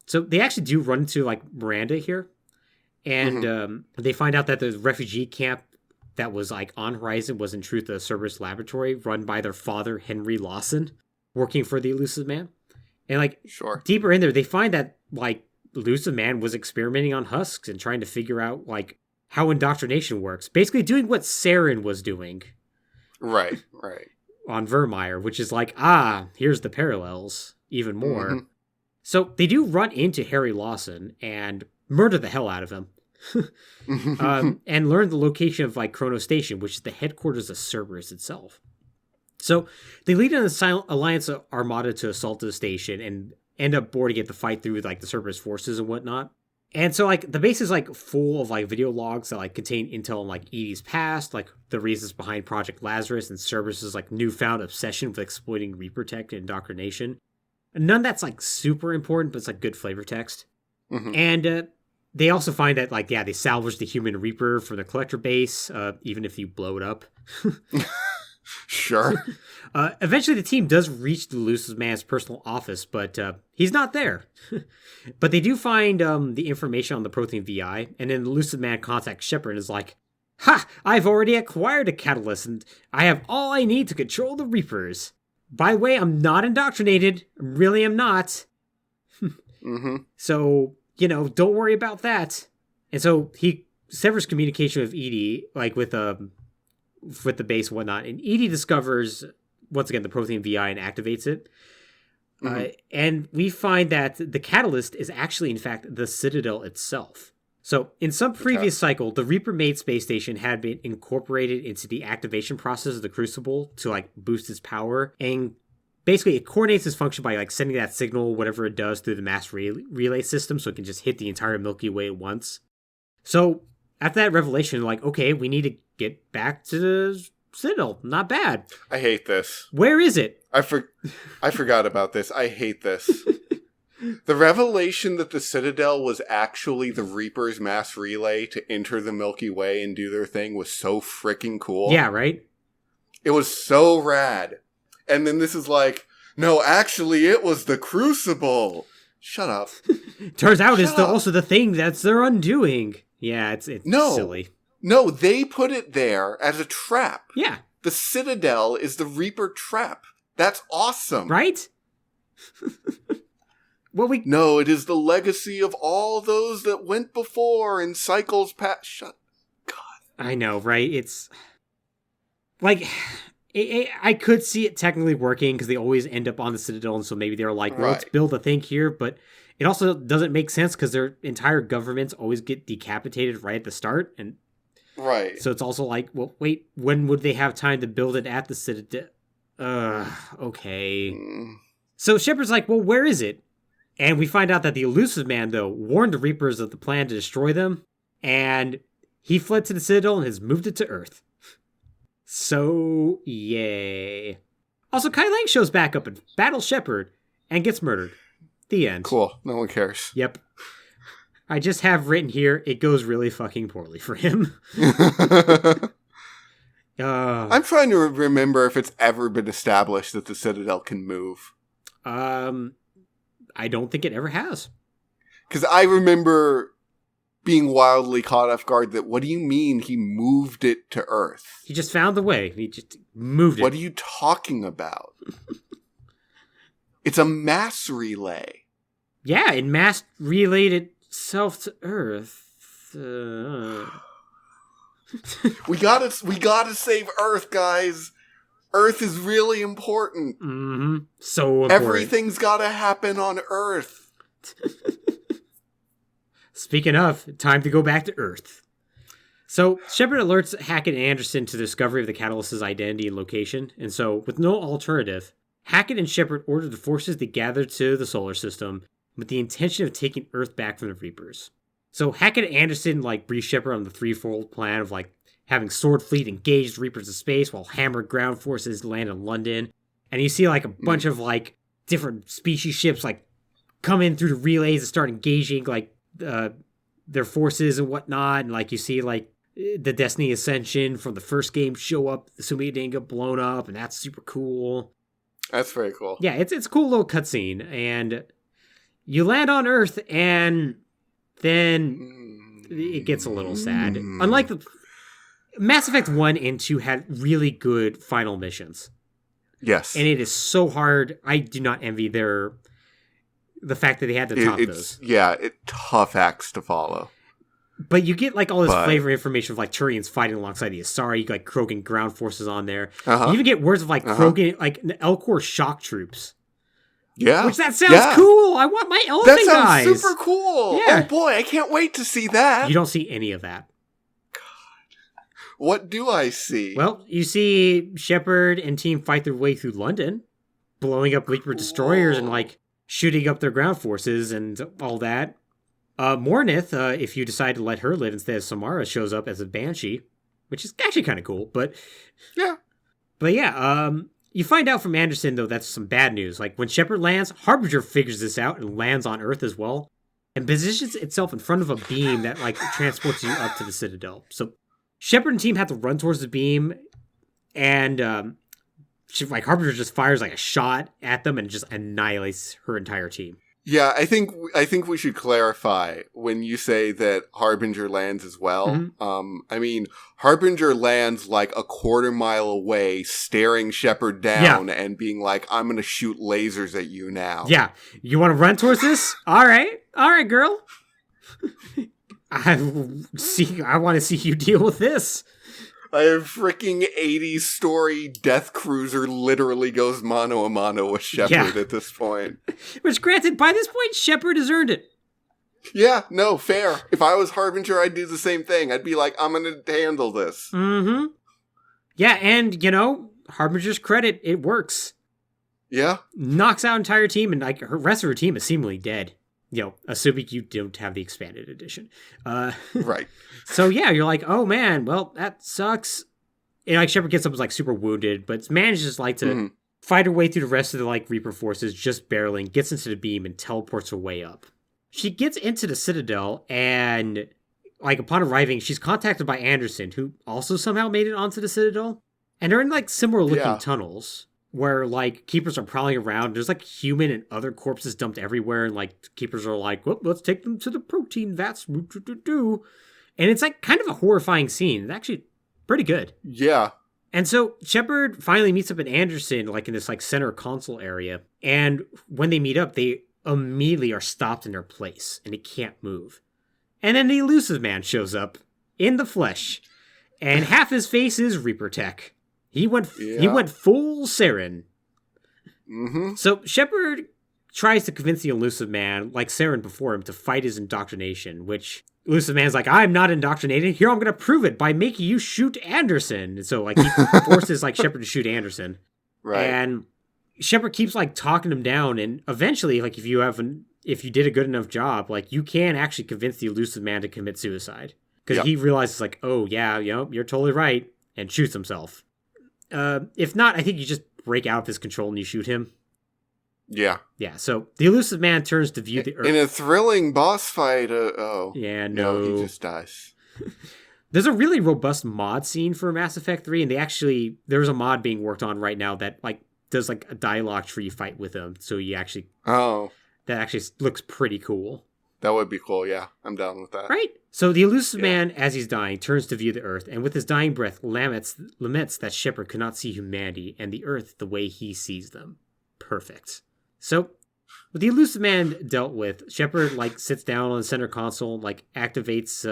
So they actually do run into, like, Miranda here, and they find out that the refugee camp that was, like, on Horizon was in truth a Cerberus laboratory run by their father, Henry Lawson, working for the Elusive Man. And, like, deeper in there, they find that, like, Elusive Man was experimenting on husks and trying to figure out, like, how indoctrination works. Basically doing what Saren was doing. Right. On Vermeer, which is like, here's the parallels, even more. Mm-hmm. So they do run into Harry Lawson and murder the hell out of him. And learn the location of, like, Chrono Station, which is the headquarters of Cerberus itself. So they lead an Alliance Armada to assault the station and end up boarding it to fight through, like, the Cerberus forces and whatnot. And so, like, the base is, like, full of, like, video logs that, like, contain intel on, like, Edie's past, like, the reasons behind Project Lazarus and Cerberus's, like, newfound obsession with exploiting Reaper tech and indoctrination. None that's, like, super important, but it's, like, good flavor text. Mm-hmm. And they also find that, like, they salvaged the human Reaper from the collector base, even if you blow it up. Sure. Eventually, the team does reach the Elusive Man's personal office, but he's not there. But they do find the information on the Protein VI, and then the Elusive Man contacts Shepard and is like, "Ha! I've already acquired a catalyst, and I have all I need to control the Reapers. By the way, I'm not indoctrinated. I really am not." Mm-hmm. So, don't worry about that. And so he severs communication with Edie, like with the base and whatnot. And Edie discovers, once again, the protein VI and activates it. Mm-hmm. And we find that the catalyst is actually, in fact, the Citadel itself. So in some previous cycle, the Reaper-made space station had been incorporated into the activation process of the Crucible to like boost its power. And basically it coordinates its function by like sending that signal, whatever it does, through the mass relay system so it can just hit the entire Milky Way at once. So after that revelation, like, okay, we need to get back to the Citadel. Not bad. I hate this. Where is it? I forgot about this. I hate this. The revelation that the Citadel was actually the Reaper's mass relay to enter the Milky Way and do their thing was so freaking cool. Yeah, right? It was so rad. And then this is like, no, actually, it was the Crucible. Shut up. Turns out it's also the thing that's their undoing. Yeah, it's silly. No, they put it there as a trap. Yeah. The Citadel is the Reaper trap. That's awesome. Right? No, it is the legacy of all those that went before in cycles past. God. I know, right? It's like I could see it technically working because they always end up on the Citadel, and so maybe they're like, well, let's build a thing here, but it also doesn't make sense because their entire governments always get decapitated right at the start, and right. So it's also like, well, wait, when would they have time to build it at the Citadel? Okay. So Shepard's like, well, where is it? And we find out that the Elusive Man, though, warned the Reapers of the plan to destroy them, and he fled to the Citadel and has moved it to Earth. So, yay. Also, Kai Lang shows back up and battles Shepard and gets murdered. The end. Cool. No one cares. Yep. I just have written here, it goes really fucking poorly for him. I'm trying to remember if it's ever been established that the Citadel can move. I don't think it ever has. Because I remember being wildly caught off guard that, what do you mean he moved it to Earth? He just found the way. He just moved it. What are you talking about? It's a mass relay. Yeah, it mass relayed itself to Earth. We gotta save Earth, guys. Earth is really important. Mm-hmm. So important. Everything's gotta happen on Earth. Speaking of, time to go back to Earth. So Shepard alerts Hackett and Anderson to the discovery of the Catalyst's identity and location, and so, with no alternative, Hackett and Shepard order the forces to gather to the solar system with the intention of taking Earth back from the Reapers. So Hackett and Anderson brief Shepard on the threefold plan of having Sword Fleet engage the Reapers of space while Hammer ground forces land in London. And you see a bunch of different species ships come in through the relays and start engaging their forces and whatnot. And you see the Destiny Ascension from the first game show up, assuming it didn't get blown up, and that's super cool. That's very cool. Yeah, it's a cool little cutscene, and you land on Earth, and then it gets a little sad. Unlike the Mass Effect 1 and 2 had really good final missions. Yes. And it is so hard. I do not envy the fact that they had to top those. Yeah, tough acts to follow. But you get all this flavor information of Turians fighting alongside the Asari. You got Krogan ground forces on there. You even get words of Krogan, the Elcor shock troops. Yeah. Which that sounds cool. I want my elephant guys. That sounds super cool. Yeah. Oh boy, I can't wait to see that. You don't see any of that. God. What do I see? Well, you see Shepard and team fight their way through London, blowing up Reaper destroyers and shooting up their ground forces and all that. Mornith, if you decide to let her live instead of Samara, shows up as a Banshee, which is actually kind of cool, but yeah. But yeah, you find out from Anderson, though, that's some bad news. When Shepard lands, Harbinger figures this out and lands on Earth as well, and positions itself in front of a beam that, transports you up to the Citadel. So Shepard and team have to run towards the beam, and Harbinger just fires a shot at them and just annihilates her entire team. Yeah, I think we should clarify when you say that Harbinger lands as well. Mm-hmm. I mean, Harbinger lands like a quarter mile away, staring Shepard down and being like, "I'm going to shoot lasers at you now." Yeah, you want to run towards this? All right, girl. I want to see you deal with this. A freaking 80s story death cruiser literally goes mano a mano with Shepard at this point. Which, granted, by this point, Shepard has earned it. Yeah, no, fair. If I was Harbinger, I'd do the same thing. I'd be like, I'm going to handle this. Mm-hmm. Yeah, and, Harbinger's credit, it works. Yeah. Knocks out entire team, and like her rest of her team is seemingly dead. Assuming you don't have the expanded edition. Right. So yeah, you're like, oh man, well, that sucks. And like Shepard gets up, like super wounded, but manages like to fight her way through the rest of the like Reaper forces, just barely, and gets into the beam and teleports her way up. She gets into the Citadel, and like upon arriving, she's contacted by Anderson, who also somehow made it onto the Citadel. And they're in like similar looking tunnels, where like keepers are prowling around. There's like human and other corpses dumped everywhere, and like keepers are like, well, let's take them to the protein vats. And it's like kind of a horrifying scene. It's actually pretty good. Yeah. And so Shepard finally meets up with Anderson, like in this like center console area. And when they meet up, they immediately are stopped in their place, and they can't move. And then the Elusive Man shows up in the flesh, and half his face is Reaper tech. He went full Saren. Mm-hmm. So Shepard tries to convince the Elusive Man, like Saren before him, to fight his indoctrination, which Elusive Man's like, I'm not indoctrinated. Here, I'm going to prove it by making you shoot Anderson. And so like he forces like Shepard to shoot Anderson. Right. And Shepard keeps like talking him down, and eventually, like if you did a good enough job, like you can actually convince the Elusive Man to commit suicide. Because he realizes like, oh yeah, you're totally right, and shoots himself. If not, I think you just break out of his control and you shoot him. Yeah. Yeah, so the Elusive Man turns to view the Earth. In a thrilling boss fight, Yeah, no. He just dies. There's a really robust mod scene for Mass Effect 3, and there's a mod being worked on right now that, like, does, like, a dialogue tree fight with him, so you actually... Oh. That actually looks pretty cool. That would be cool, yeah. I'm down with that. Right? So the Elusive Man, as he's dying, turns to view the Earth, and with his dying breath, laments that Shepard could not see humanity and the Earth the way he sees them. Perfect. So, with the Elusive Man dealt with, Shepard, like, sits down on the center console, like, activates,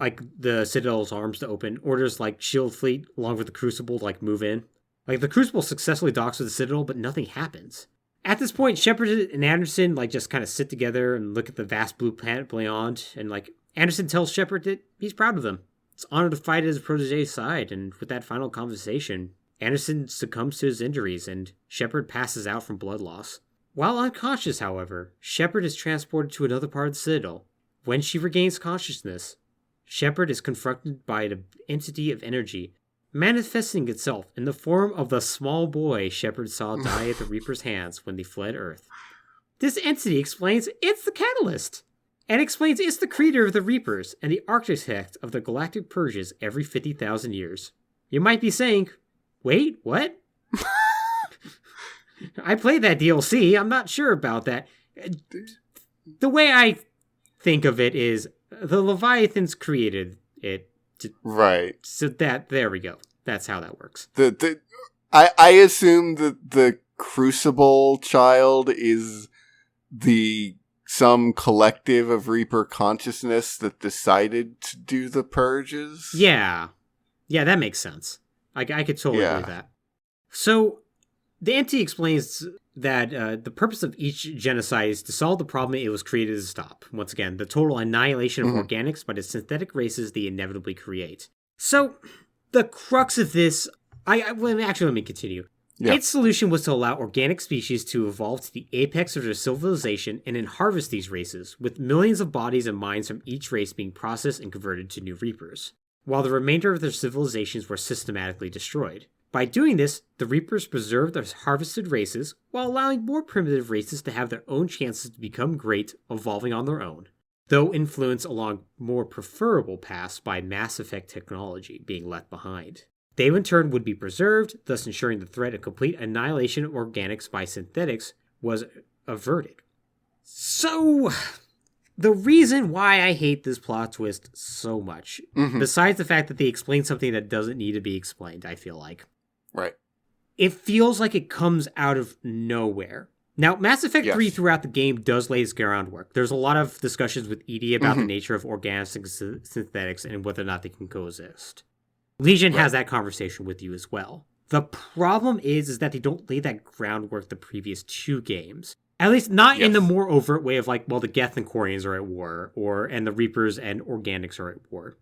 like, the Citadel's arms to open, orders, like, Shield Fleet, along with the Crucible, to, like, move in. Like, the Crucible successfully docks with the Citadel, but nothing happens. At this point, Shepard and Anderson, like, just kind of sit together and look at the vast blue planet beyond, and, like, Anderson tells Shepard that he's proud of them. It's an honor to fight at his protege's side, and with that final conversation, Anderson succumbs to his injuries, and Shepard passes out from blood loss. While unconscious, however, Shepard is transported to another part of the Citadel. When she regains consciousness, Shepard is confronted by an entity of energy, manifesting itself in the form of the small boy Shepard saw die at the Reaper's hands when they fled Earth. This entity explains it's the Catalyst, and explains it's the creator of the Reapers and the architect of the galactic purges every 50,000 years. You might be saying, wait, what? I played that DLC. I'm not sure about that. The way I think of it is the Leviathans created it. Right. So there we go. That's how that works. I assume that the Crucible child is some collective of Reaper consciousness that decided to do the purges. Yeah. Yeah, that makes sense. I could totally believe that. So, the entity explains that the purpose of each genocide is to solve the problem it was created to stop. Once again, the total annihilation of organics by the synthetic races they inevitably create. So, the crux of this... let me continue. Yeah. Its solution was to allow organic species to evolve to the apex of their civilization and then harvest these races, with millions of bodies and minds from each race being processed and converted to new Reapers, while the remainder of their civilizations were systematically destroyed. By doing this, the Reapers preserved their harvested races, while allowing more primitive races to have their own chances to become great, evolving on their own, though influenced along more preferable paths by Mass Effect technology being left behind. They in turn would be preserved, thus ensuring the threat of complete annihilation of organics by synthetics was averted. So, the reason why I hate this plot twist so much, besides the fact that they explain something that doesn't need to be explained, I feel like. Right. It feels like it comes out of nowhere. Now, Mass Effect 3 throughout the game does lay its groundwork. There's a lot of discussions with EDI about the nature of organics and synthetics and whether or not they can coexist. Legion has that conversation with you as well. The problem is that they don't lay that groundwork the previous 2 games. At least not in the more overt way of like, well, the Geth and Quarians are at war, and the Reapers and Organics are at war.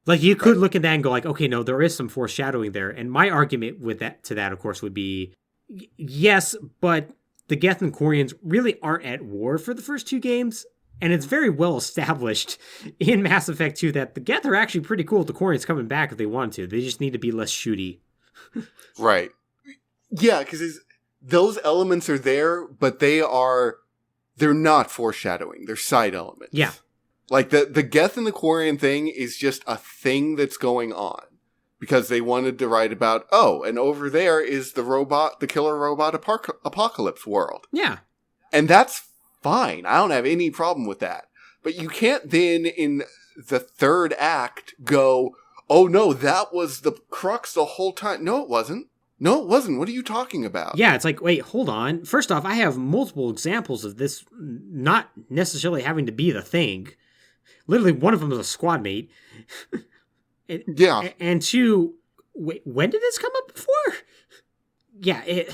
Like, you could look at that and go like, okay, no, there is some foreshadowing there. And my argument with that, of course, would be, yes, but the Geth and Quarians really aren't at war for the first 2 games. And it's very well established in Mass Effect 2 that the Geth are actually pretty cool with the Quarians coming back if they want to. They just need to be less shooty. Right. Yeah, because those elements are there, but they're not foreshadowing. They're side elements. Yeah. Like, the Geth and the Quarian thing is just a thing that's going on. Because they wanted to write about, and over there is the killer robot apocalypse world. Yeah. And that's fine. I don't have any problem with that. But you can't then, in the 3rd act, go, oh no, that was the crux the whole time. No, it wasn't. No, it wasn't. What are you talking about? Yeah, it's like, wait, hold on. First off, I have multiple examples of this not necessarily having to be the thing. Literally, one of them is a squad mate. And 2, wait, when did this come up before? Yeah, it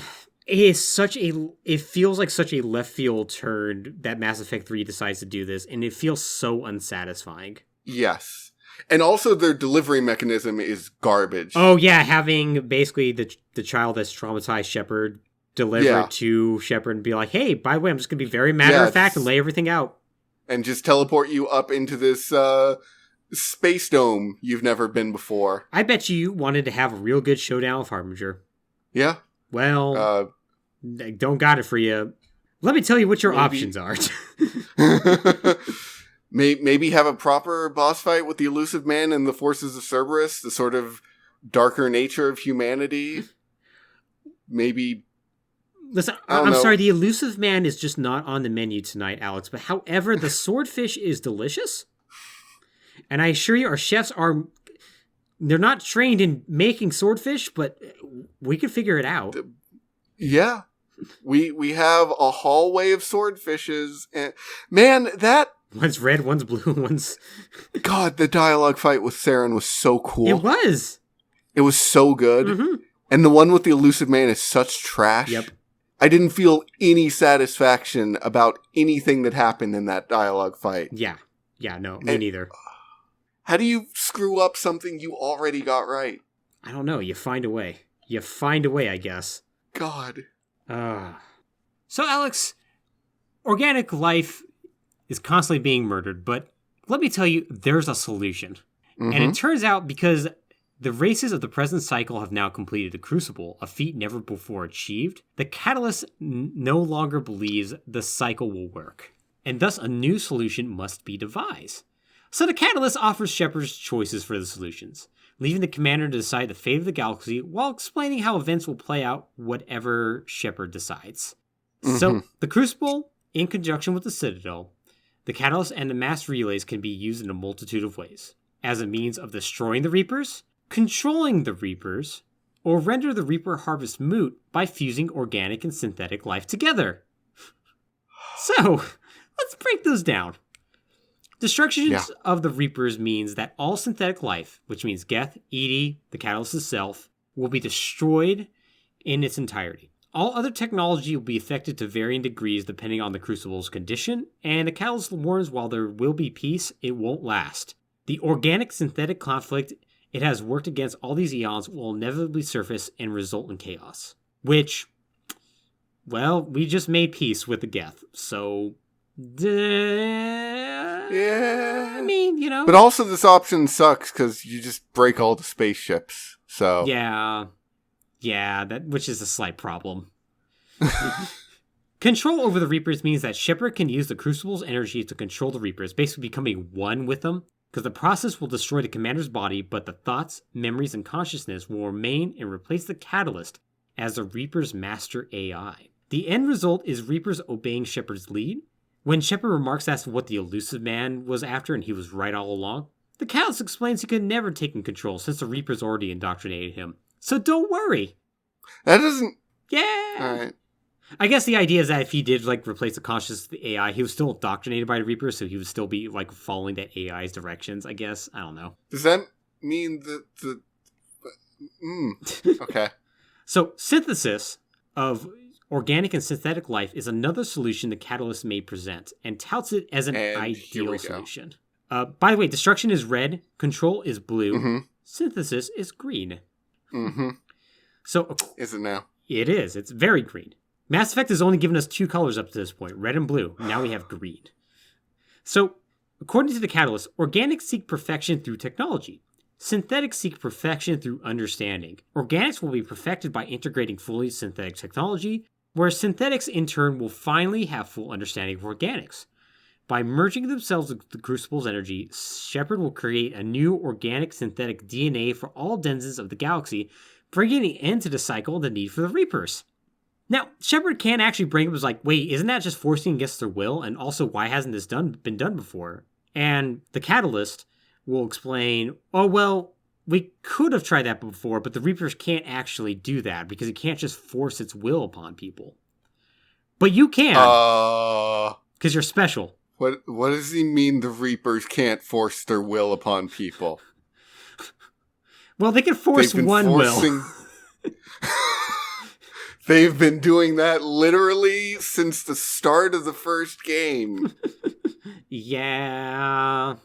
feels like such a left field turn that Mass Effect 3 decides to do this, and it feels so unsatisfying. Yes. And also their delivery mechanism is garbage. Oh yeah, having basically the child that's traumatized Shepard deliver it to Shepard and be like, hey, by the way, I'm just going to be very matter of fact and lay everything out. And just teleport you up into this space dome you've never been before. I bet you wanted to have a real good showdown with Harbinger. Yeah. Well, I don't got it for you. Let me tell you what your options are. Maybe have a proper boss fight with the Elusive Man and the forces of Cerberus, the sort of darker nature of humanity. Maybe... Listen, I'm sorry, the Elusive Man is just not on the menu tonight, Alex. But however, the swordfish is delicious. And I assure you, our chefs they're not trained in making swordfish, but we could figure it out. Yeah. We have a hallway of swordfishes. And man, that... One's red, one's blue, one's... God, the dialogue fight with Saren was so cool. It was. It was so good. Mm-hmm. And the one with the Elusive Man is such trash. Yep. I didn't feel any satisfaction about anything that happened in that dialogue fight. Yeah. Yeah, no, me neither. How do you screw up something you already got right? I don't know. You find a way. I guess. God. So, Alex, organic life is constantly being murdered, but let me tell you, there's a solution. Mm-hmm. And it turns out because the races of the present cycle have now completed the Crucible, a feat never before achieved, the Catalyst no longer believes the cycle will work. And thus a new solution must be devised. So the Catalyst offers Shepard's choices for the solutions, leaving the commander to decide the fate of the galaxy while explaining how events will play out whatever Shepard decides. Mm-hmm. So the Crucible, in conjunction with the Citadel, the Catalyst and the mass relays can be used in a multitude of ways, as a means of destroying the Reapers, controlling the Reapers, or render the Reaper harvest moot by fusing organic and synthetic life together. So, let's break those down. Destruction of the Reapers means that all synthetic life, which means Geth, EDI, the Catalyst itself, will be destroyed in its entirety. All other technology will be affected to varying degrees depending on the Crucible's condition, and the Catalyst warns while there will be peace, it won't last. The organic-synthetic conflict it has worked against all these eons will inevitably surface and result in chaos. Which, well, we just made peace with the Geth, so... yeah. I mean, you know. But also this option sucks because you just break all the spaceships, so... Yeah, which is a slight problem. Control over the Reapers means that Shepard can use the Crucible's energy to control the Reapers, basically becoming one with them, because the process will destroy the commander's body, but the thoughts, memories, and consciousness will remain and replace the Catalyst as the Reaper's master AI. The end result is Reapers obeying Shepard's lead, When Shepard remarks that's what the elusive man was after and he was right all along, the Catalyst explains he could never take in control since the Reapers already indoctrinated him. So don't worry. That doesn't... Yeah. All right. I guess the idea is that if he did replace the consciousness of the AI, he was still indoctrinated by the Reapers, so he would still be following that AI's directions, I guess. I don't know. Does that mean that the... Okay. So synthesis of organic and synthetic life is another solution the Catalyst may present, and touts it as an ideal solution. By the way, destruction is red, control is blue, synthesis is green. So is it now? It is. It's very green. Mass Effect has only given us 2 colors up to this point, red and blue. Now we have green. So, according to the Catalyst, organics seek perfection through technology. Synthetics seek perfection through understanding. Organics will be perfected by integrating fully synthetic technology, whereas synthetics in turn will finally have full understanding of organics. By merging themselves with the Crucible's energy, Shepard will create a new organic-synthetic DNA for all denizens of the galaxy, bringing an end to the cycle and the need for the Reapers. Now, Shepard can actually bring up, was wait, isn't that just forcing against their will? And also, why hasn't this been done before? And the Catalyst will explain, oh, well, we could have tried that before, but the Reapers can't actually do that because it can't just force its will upon people. But you can. Because you're special. What does he mean the Reapers can't force their will upon people? Well, they can force one will. They've been doing that literally since the start of the first game. Yeah.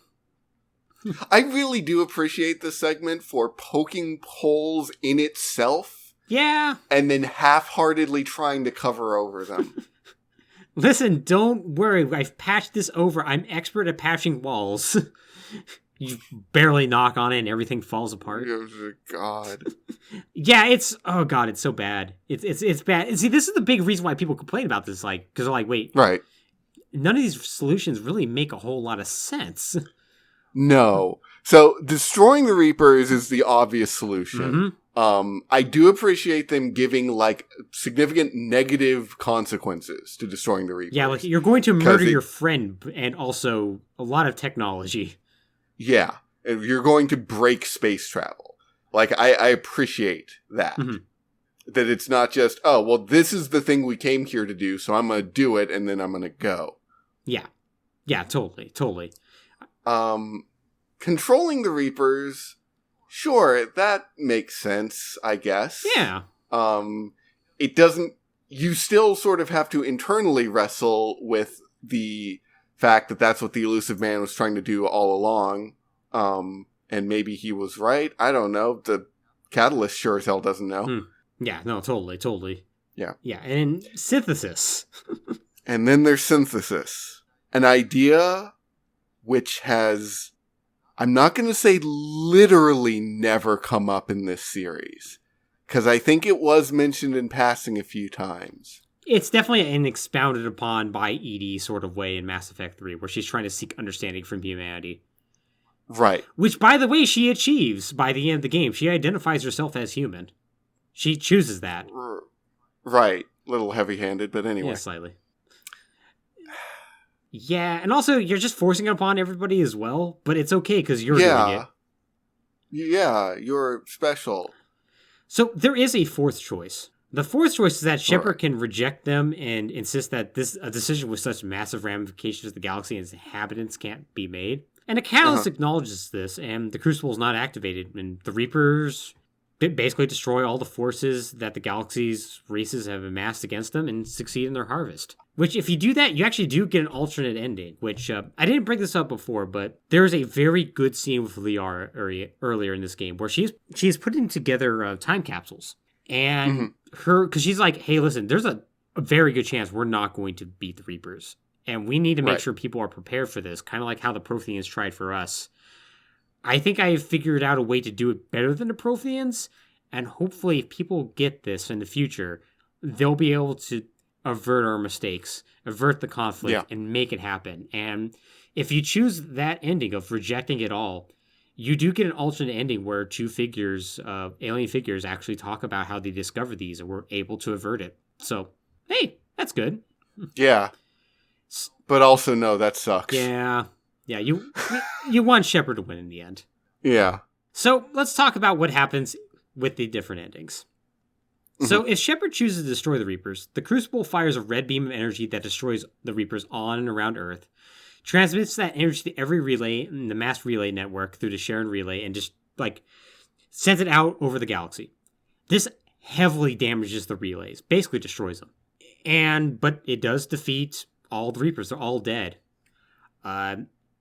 I really do appreciate this segment for poking holes in itself. Yeah. And then half-heartedly trying to cover over them. Listen, don't worry. I've patched this over. I'm expert at patching walls. You barely knock on it and everything falls apart. Oh, God. Yeah, it's so bad. It's bad. And see, this is the big reason why people complain about this, because they're like, wait, right? None of these solutions really make a whole lot of sense. No. So destroying the Reapers is the obvious solution. I do appreciate them giving significant negative consequences to destroying the Reapers. Yeah, you're going to murder your friend and also a lot of technology. Yeah, you're going to break space travel. I appreciate that. That it's not just, oh, well, this is the thing we came here to do, so I'm going to do it, and then I'm going to go. Yeah. Yeah, totally. Controlling the Reapers, sure, that makes sense, I guess. Yeah. It doesn't, you still sort of have to internally wrestle with the fact that that's what the elusive man was trying to do all along. And maybe he was right. I don't know. The Catalyst sure as hell doesn't know. Yeah, no, totally. Yeah. Yeah, and synthesis. And then there's synthesis. An idea which has, I'm not going to say literally never come up in this series, because I think it was mentioned in passing a few times. It's definitely an expounded upon by Edie sort of way in Mass Effect 3, where she's trying to seek understanding from humanity. Right. Which, by the way, she achieves by the end of the game. She identifies herself as human. She chooses that. Right. A little heavy-handed, but anyway. Yeah, slightly. Yeah, and also, you're just forcing it upon everybody as well, but it's okay, because you're doing it. Yeah, you're special. So, there is a fourth choice. The fourth choice is that Shepard can reject them and insist that a decision with such massive ramifications to the galaxy and its inhabitants can't be made. And the Catalyst acknowledges this, and the Crucible is not activated, and the Reapers basically destroy all the forces that the galaxy's races have amassed against them and succeed in their harvest. Which, if you do that, you actually do get an alternate ending, which, I didn't bring this up before, but there's a very good scene with Liara earlier in this game, where she's putting together time capsules. And because she's like, hey, listen, there's a very good chance we're not going to beat the Reapers. And we need to make sure people are prepared for this, kind of like how the Protheans tried for us. I think I have figured out a way to do it better than the Protheans, and hopefully if people get this in the future, they'll be able to avert our mistakes, avert the conflict, and make it happen. And if you choose that ending of rejecting it all, you do get an alternate ending where 2 figures, alien figures, actually talk about how they discovered these and were able to avert it. So, hey, that's good. Yeah. But also, no, that sucks. Yeah. Yeah, you want Shepard to win in the end. Yeah. So let's talk about what happens with the different endings. So if Shepard chooses to destroy the Reapers, the Crucible fires a red beam of energy that destroys the Reapers on and around Earth, transmits that energy to every relay in the mass relay network through the Sharon relay, and just, like, sends it out over the galaxy. This heavily damages the relays, basically destroys them. But it does defeat all the Reapers. They're all dead.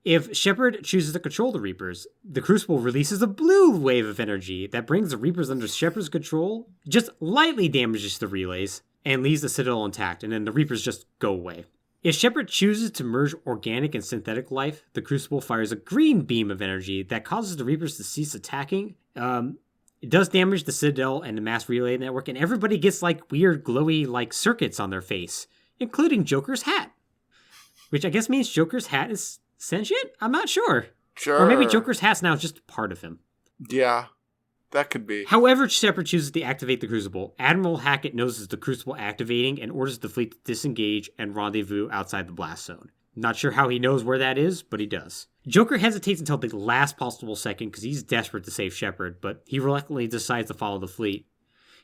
If Shepard chooses to control the Reapers, the Crucible releases a blue wave of energy that brings the Reapers under Shepard's control, just lightly damages the relays, and leaves the Citadel intact, and then the Reapers just go away. If Shepard chooses to merge organic and synthetic life, the Crucible fires a green beam of energy that causes the Reapers to cease attacking. It does damage the Citadel and the mass relay network, and everybody gets, like, weird glowy, like, circuits on their face, including Joker's hat. Which I guess means Joker's hat is sentient? I'm not sure. Sure. Or maybe Joker's hat's now just part of him. Yeah, that could be. However Shepard chooses to activate the Crucible, Admiral Hackett notices the Crucible activating and orders the fleet to disengage and rendezvous outside the blast zone. Not sure how he knows where that is, but he does. Joker hesitates until the last possible second because he's desperate to save Shepard, but he reluctantly decides to follow the fleet.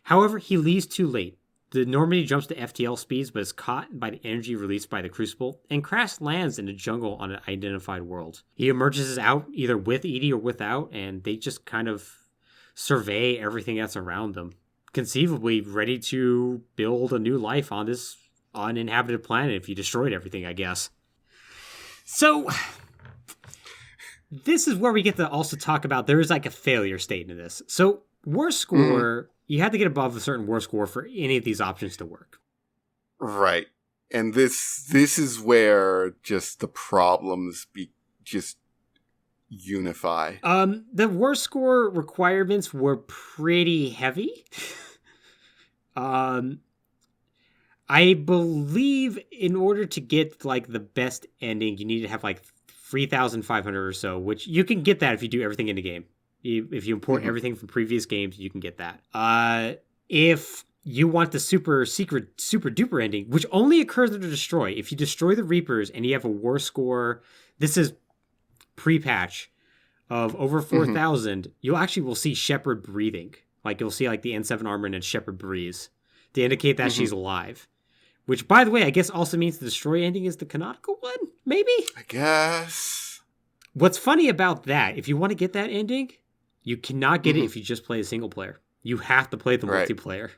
However, he leaves too late. The Normandy jumps to FTL speeds, but is caught by the energy released by the Crucible, and crash lands in a jungle on an identified world. He emerges out either with EDI or without, and they just kind of survey everything that's around them, conceivably ready to build a new life on this uninhabited planet if you destroyed everything, I guess. So, this is where we get to also talk about, there is like a failure state in this. So, worst score, you had to get above a certain worst score for any of these options to work. Right. And this is where just the problems just unify. The worst score requirements were pretty heavy. I believe in order to get, like, the best ending, you need to have, like, 3,500 or so, which you can get that if you do everything in the game. If you import everything from previous games, you can get that. If you want the super secret, super duper ending, which only occurs under Destroy, if you destroy the Reapers and you have a war score, this is pre-patch, of over 4,000, you actually will see Shepard breathing. Like, you'll see, like, the N7 armor and then Shepard breathes to indicate that she's alive. Which, by the way, I guess also means the Destroy ending is the canonical one? Maybe? I guess. What's funny about that, if you want to get that ending, you cannot get it if you just play a single player. You have to play the multiplayer.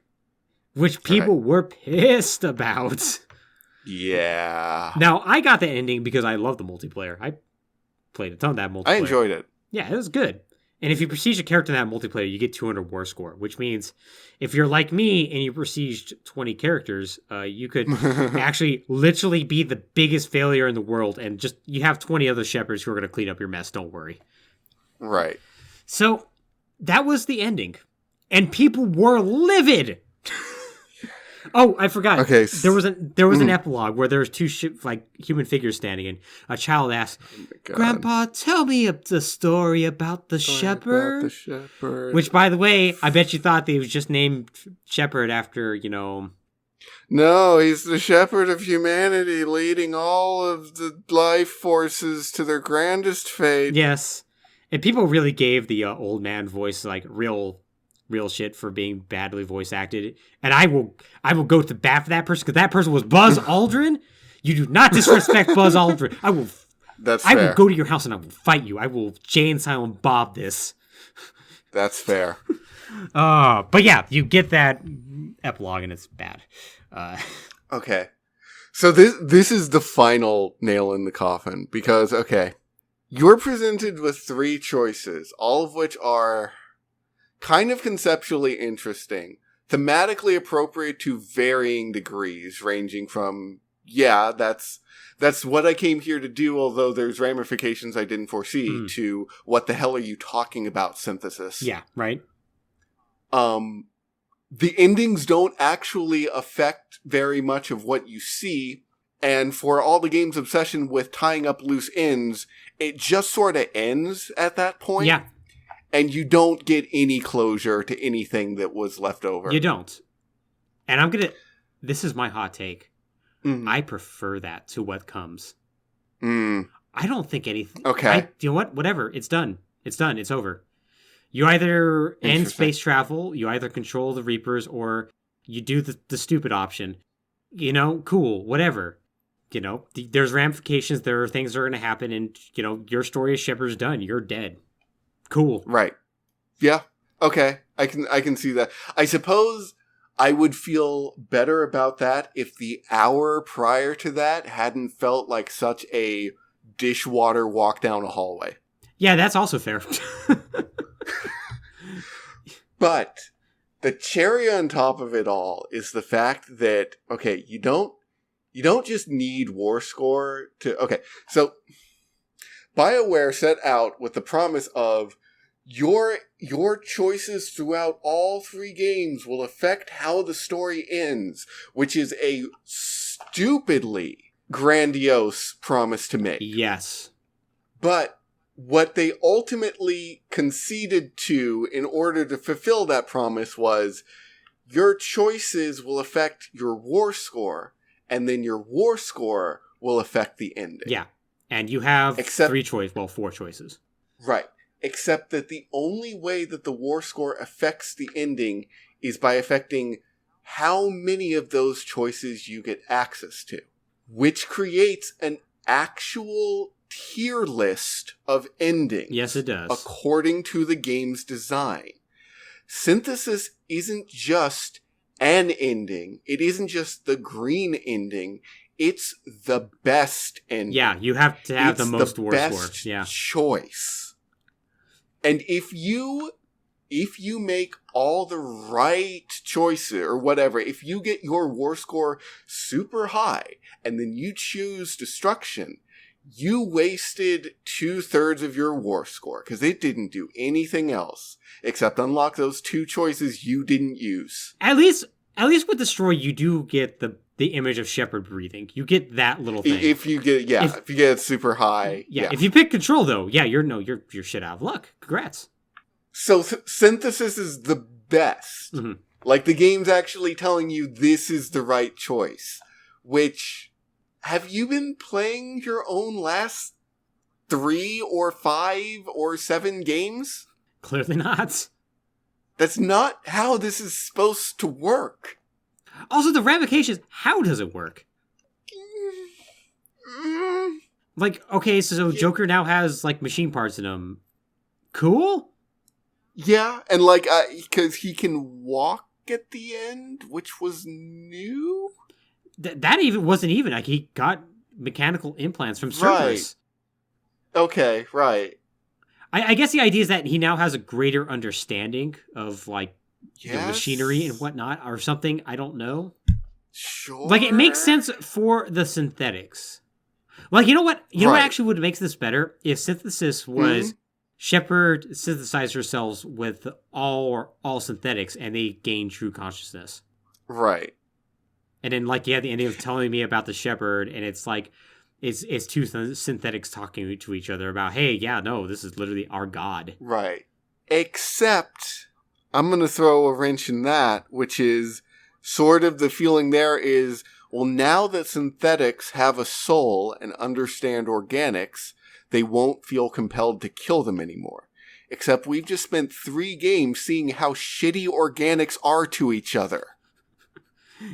Which people were pissed about. Yeah. Now, I got the ending because I love the multiplayer. I played a ton of that multiplayer. I enjoyed it. Yeah, it was good. And if you prestige a character in that multiplayer, you get 200 war score, which means if you're like me and you prestiged 20 characters, you could actually literally be the biggest failure in the world, and just you have 20 other Shepards who are going to clean up your mess. Don't worry. Right. So that was the ending, and people were livid. Oh, I forgot. Okay, there was an epilogue where there was two human figures standing, and a child asked, "Grandpa, tell me the story about the shepherd." Which, by the way, I bet you thought they was just named Shepherd after, No, he's the shepherd of humanity, leading all of the life forces to their grandest fate. Yes, and people really gave the old man voice like real shit for being badly voice acted, and I will go to bat for that person because that person was Buzz Aldrin. You do not disrespect Buzz Aldrin. I will go to your house and I will fight you. I will Jay and Silent Bob this. That's fair. But yeah, you get that epilogue and it's bad. Okay, so this is the final nail in the coffin because you're presented with three choices, all of which are kind of conceptually interesting, thematically appropriate to varying degrees, ranging from, that's what I came here to do, although there's ramifications I didn't foresee, to what the hell are you talking about, synthesis. Yeah, right. The endings don't actually affect very much of what you see, and for all the game's obsession with tying up loose ends, it just sort of ends at that point. Yeah. And you don't get any closure to anything that was left over. You don't. And this is my hot take. I prefer that to what comes. Mm. I don't think anything. Okay. You know what? Whatever. It's done. It's done. It's over. You either end space travel, you either control the Reapers, or you do the stupid option. You know, cool, whatever. You know, there's ramifications. There are things that are going to happen, and, you know, your story as Shepard's done. You're dead. Cool. Right. Yeah. Okay. I can see that. I suppose I would feel better about that if the hour prior to that hadn't felt like such a dishwater walk down a hallway. Yeah, that's also fair. But the cherry on top of it all is the fact that, okay, you don't just need war score to, okay, so BioWare set out with the promise of your choices throughout all 3 games will affect how the story ends, which is a stupidly grandiose promise to make. Yes. But what they ultimately conceded to in order to fulfill that promise was your choices will affect your war score, and then your war score will affect the ending. Yeah. And you have 4 choices. Right. Except that the only way that the war score affects the ending is by affecting how many of those choices you get access to, which creates an actual tier list of endings. Yes, it does. According to the game's design. Synthesis isn't just an ending. It isn't just the green ending. It's the best ending. Yeah, you have to have the most war score. Best choice. And if you make all the right choices or whatever, if you get your war score super high and then you choose destruction, you wasted 2/3 of your war score because it didn't do anything else except unlock those 2 choices you didn't use. At least with Destroy, you do get the image of Shepard breathing. You get that little thing. If you get it super high. Yeah. If you pick Control, though, yeah, you're shit out of luck. Congrats. So Synthesis is the best. Mm-hmm. Like, the game's actually telling you this is the right choice. Which, have you been playing your own last 3 or 5 or 7 games? Clearly not. That's not how this is supposed to work. Also, the ramifications, how does it work? Like, okay, so Joker now has, like, machine parts in him. Cool? Yeah, and, like, because he can walk at the end, which was new? That even wasn't even. Like, he got mechanical implants from Cerberus. Right. Okay, right. I guess the idea is that he now has a greater understanding of, like, the machinery and whatnot, or something. I don't know. Sure. Like, it makes sense for the synthetics. Like, you know what? You know what actually would make this better? If Synthesis was Shepard synthesized herself with all synthetics, and they gain true consciousness. Right. And then, like, you had the ending of telling me about the Shepard, and it's like, it's 2 synthetics talking to each other about, hey, yeah, no, this is literally our god. Right. Except, I'm going to throw a wrench in that, which is sort of the feeling there is, well, now that synthetics have a soul and understand organics, they won't feel compelled to kill them anymore. Except we've just spent 3 games seeing how shitty organics are to each other.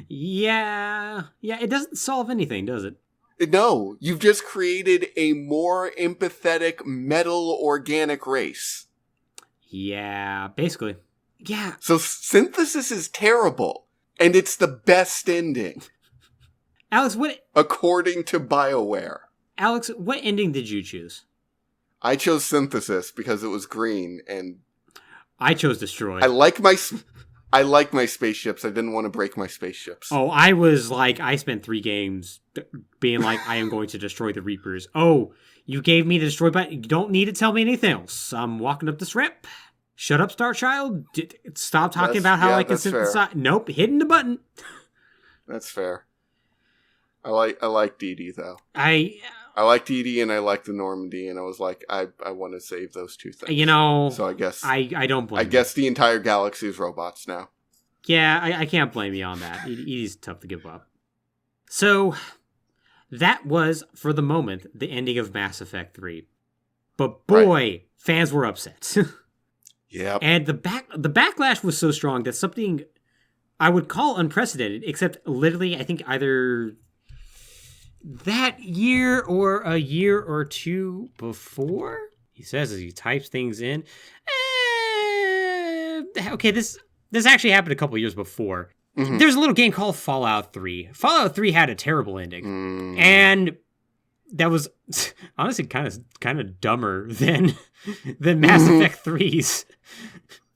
Yeah, it doesn't solve anything, does it? No, you've just created a more empathetic metal organic race. Yeah, basically. Yeah. So Synthesis is terrible, and it's the best ending. Alex, what... According to BioWare. Alex, what ending did you choose? I chose Synthesis because it was green, and... I chose Destroy. I like my spaceships. I didn't want to break my spaceships. Oh, I was like, I spent 3 games being like, I am going to destroy the Reapers. Oh, you gave me the destroy button. You don't need to tell me anything else. I'm walking up this ramp. Shut up, Star Child. Stop talking about how I can synthesize. Nope, hitting the button. That's fair. I like Dee Dee, though. I like Dee Dee and I like the Normandy, and I was like, I want to save those 2 things. You know, so I guess I don't blame. I guess the entire galaxy is robots now. Yeah, I can't blame you on that. He's tough to give up. So that was, for the moment, the ending of Mass Effect 3. But boy, fans were upset. Yep. And the backlash was so strong that something I would call unprecedented, except literally, I think either that year or a year or two before, he says as he types things in. Okay, this actually happened a couple years before. Mm-hmm. There's a little game called Fallout 3. Fallout 3 had a terrible ending. And that was honestly kind of dumber than Mass Effect 3's.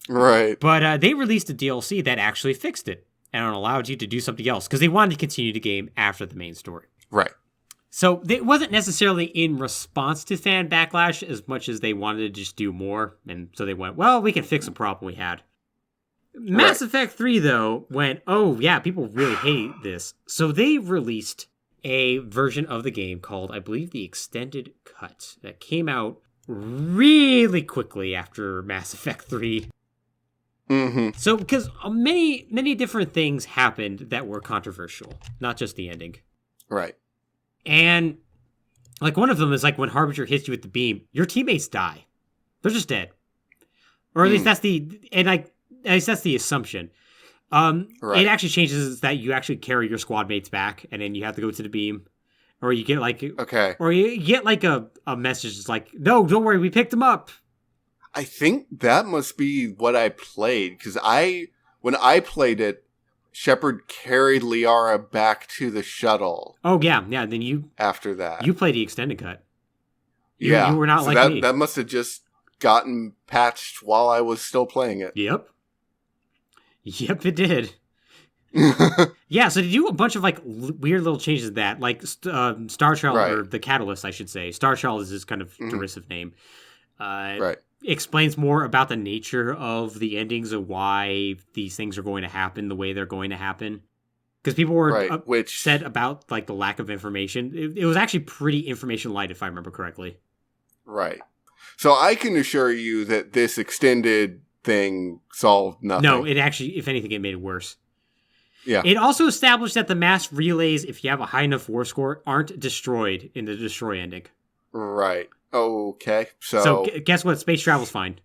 Right. But they released a DLC that actually fixed it and allowed you to do something else because they wanted to continue the game after the main story. Right. So it wasn't necessarily in response to fan backlash as much as they wanted to just do more. And so they went, well, we can fix a problem we had. Mass Effect 3, though, went, oh, yeah, people really hate this. So they released a version of the game called, I believe, the Extended Cut that came out really quickly after Mass Effect 3. Mm-hmm. So, because many different things happened that were controversial, not just the ending. Right. And, like, one of them is, like, when Harbinger hits you with the beam, your teammates die. They're just dead. Or at least that's the assumption. It actually changes that you actually carry your squad mates back, and then you have to go to the beam. Or you get, like... Okay. Or you get, like, a message that's like, no, don't worry, we picked him up. I think that must be what I played, because when I played it, Shepard carried Liara back to the shuttle. Oh, yeah, then you... After that. You played the extended cut. You were not so like me. That must have just gotten patched while I was still playing it. Yep, it did. Yeah, so they do a bunch of, like, weird little changes to that, like Star Child, or the Catalyst, I should say. Star Child is his kind of derisive name. Explains more about the nature of the endings of why these things are going to happen the way they're going to happen. Because people were upset about, like, the lack of information. It was actually pretty information light, if I remember correctly. Right. So I can assure you that this extended thing solved nothing. No, it actually, if anything, it made it worse. Yeah. It also established that the mass relays, if you have a high enough war score, aren't destroyed in the destroy ending. Right. Okay. So guess what? Space travel's fine.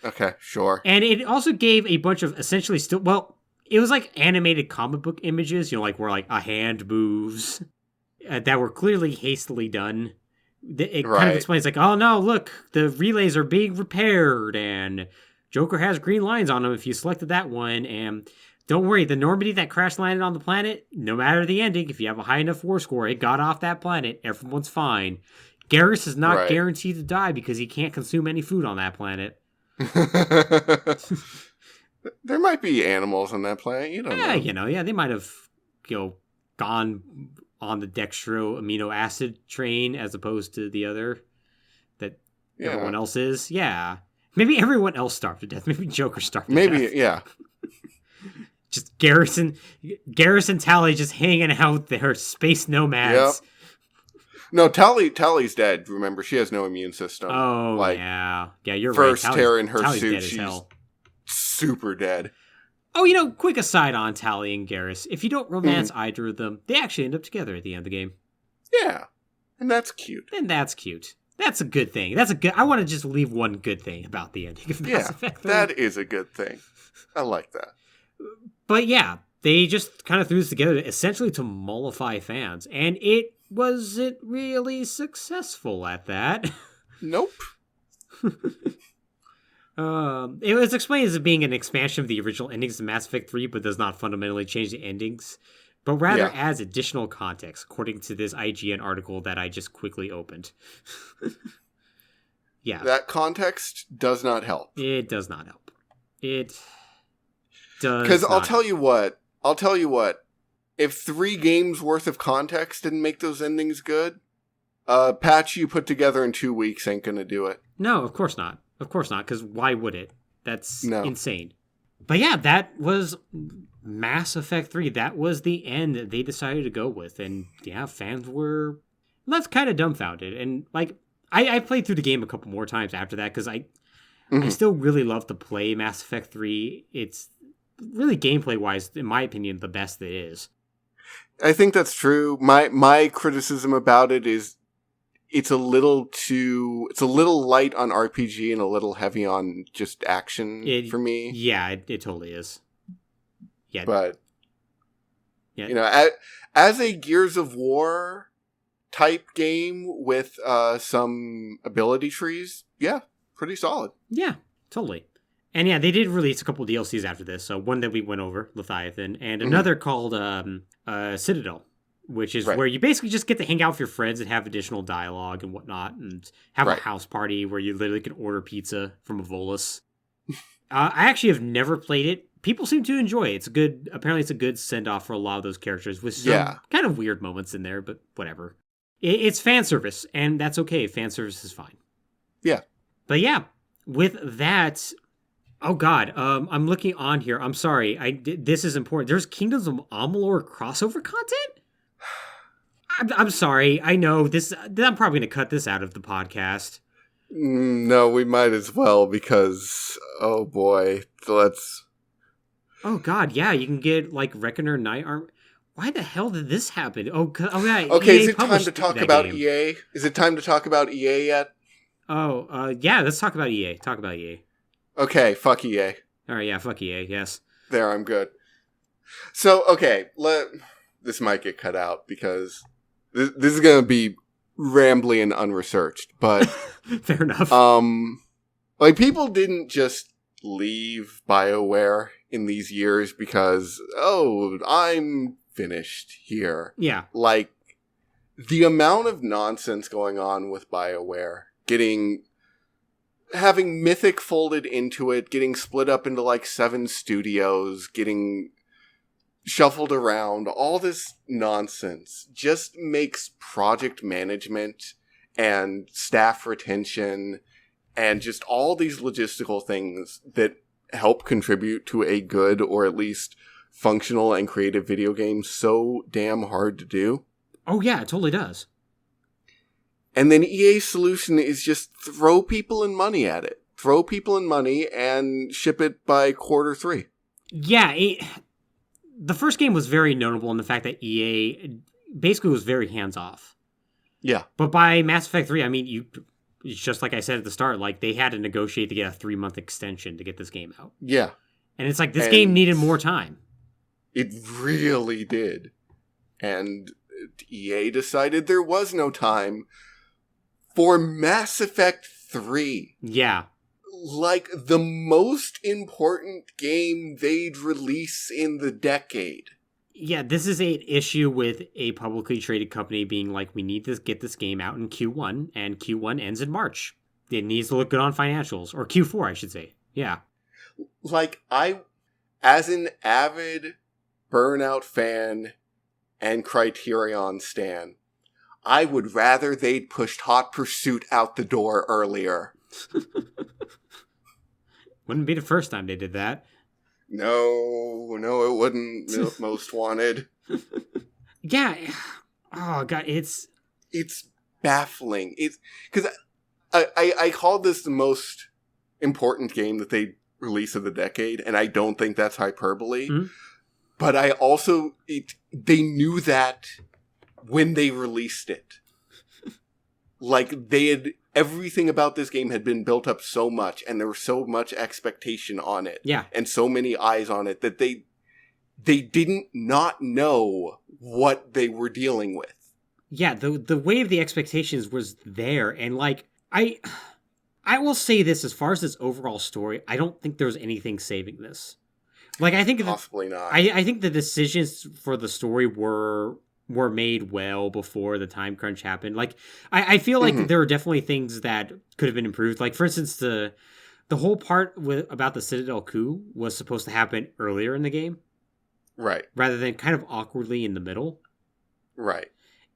Okay, sure. And it also gave a bunch of essentially it was like animated comic book images, like where like a hand moves that were clearly hastily done. It kind of explains like, oh no, look, the relays are being repaired and Joker has green lines on them if you selected that one. And don't worry, the Normandy that crash landed on the planet, no matter the ending, if you have a high enough war score, it got off that planet. Everyone's fine. Garrus is not guaranteed to die because he can't consume any food on that planet. There might be animals on that planet. You don't know. They might have, gone on the dextro amino acid train as opposed to the other that everyone else is. Yeah. Maybe everyone else starved to death. Maybe Joker starved to death. Maybe, yeah. Just Garrus and Tally just hanging out there, space nomads. Yep. No, Tally's dead. Remember, she has no immune system. Oh, yeah. Yeah, you're first right. First tear in her Tally's suit, dead as she's hell. Super dead. Oh, quick aside on Tally and Garrus. If you don't romance either of them, they actually end up together at the end of the game. Yeah. And that's cute. That's a good thing. I want to just leave one good thing about the ending of Mass Effect 3. That is a good thing. I like that. But yeah, they just kind of threw this together essentially to mollify fans. And it wasn't really successful at that. Nope. It was explained as being an expansion of the original endings of Mass Effect 3, but does not fundamentally change the endings, but rather adds additional context, according to this IGN article that I just quickly opened. Yeah. That context does not help. It does not help. It does. Because I'll tell you what. If 3 games worth of context didn't make those endings good, a patch you put together in 2 weeks ain't gonna do it. No, of course not. Of course not, because why would it? That's insane. But yeah, that was Mass Effect 3. That was the end that they decided to go with. And yeah, fans were that's kind of dumbfounded. And like, I played through the game a couple more times after that, because I still really love to play Mass Effect 3. It's really gameplay-wise, in my opinion, the best it is. I think that's true. My criticism about it is it's a little light on RPG and a little heavy on just action for me. Yeah, it totally is. Yeah. But, as a Gears of War type game with some ability trees, yeah, pretty solid. Yeah, totally. And yeah, they did release a couple DLCs after this. So one that we went over, Leviathan, and another called Citadel, which is where you basically just get to hang out with your friends and have additional dialogue and whatnot, and have a house party where you literally can order pizza from a Volus. I actually have never played it. People seem to enjoy it. Apparently it's a good send-off for a lot of those characters with some kind of weird moments in there, but whatever. It's fan service, and that's okay. Fan service is fine. Yeah. But yeah, with that... Oh God, I'm looking on here. I'm sorry. This is important. There's Kingdoms of Amalur crossover content? I'm sorry. I know this. I'm probably going to cut this out of the podcast. No, we might as well because, oh boy, let's... Oh God, yeah, you can get like Reckoner Knight Armor. Why the hell did this happen? Oh yeah. Okay, is it time to talk about EA? Is it time to talk about EA yet? Oh, yeah, let's talk about EA. Talk about EA. Okay, fuck EA. Alright, yeah, fuck EA, yes. There, I'm good. So, okay, this might get cut out because this is going to be rambly and unresearched, but... Fair enough. People didn't just leave Bioware in these years because, I'm finished here. Yeah. Like, the amount of nonsense going on with Bioware, having Mythic folded into it, getting split up into like 7 studios, getting shuffled around, all this nonsense just makes project management and staff retention and just all these logistical things that help contribute to a good or at least functional and creative video game so damn hard to do. Oh yeah, it totally does. And then EA's solution is just throw people and money at it. Throw people and money and ship it by Q3. Yeah, the first game was very notable in the fact that EA basically was very hands-off. Yeah. But by Mass Effect 3, I mean, just like I said at the start, like they had to negotiate to get a 3-month extension to get this game out. Yeah. And it's like, this game needed more time. It really did. And EA decided there was no time for Mass Effect 3. Yeah. Like the most important game they'd release in the decade. Yeah, this is an issue with a publicly traded company being like, we need to get this game out in Q1, and Q1 ends in March. It needs to look good on financials. Or Q4, I should say. Yeah. Like, as an avid Burnout fan and Criterion stan, I would rather they'd pushed Hot Pursuit out the door earlier. Wouldn't be the first time they did that. No, it wouldn't. Most Wanted. Yeah. Oh, God, it's baffling. It's because I called this the most important game that they release of the decade, and I don't think that's hyperbole. Mm-hmm. But I also, they knew that when they released it. Like, everything about this game had been built up so much, and there was so much expectation on it. Yeah. And so many eyes on it, that they didn't not know what they were dealing with. Yeah, the weight of the expectations was there, and like, I will say this, as far as this overall story, I don't think there's anything saving this. Like, I think possibly not. I think the decisions for the story were made well before the time crunch happened. Like, I feel like there are definitely things that could have been improved. Like, for instance, the whole part about the Citadel coup was supposed to happen earlier in the game, right? Rather than kind of awkwardly in the middle, right?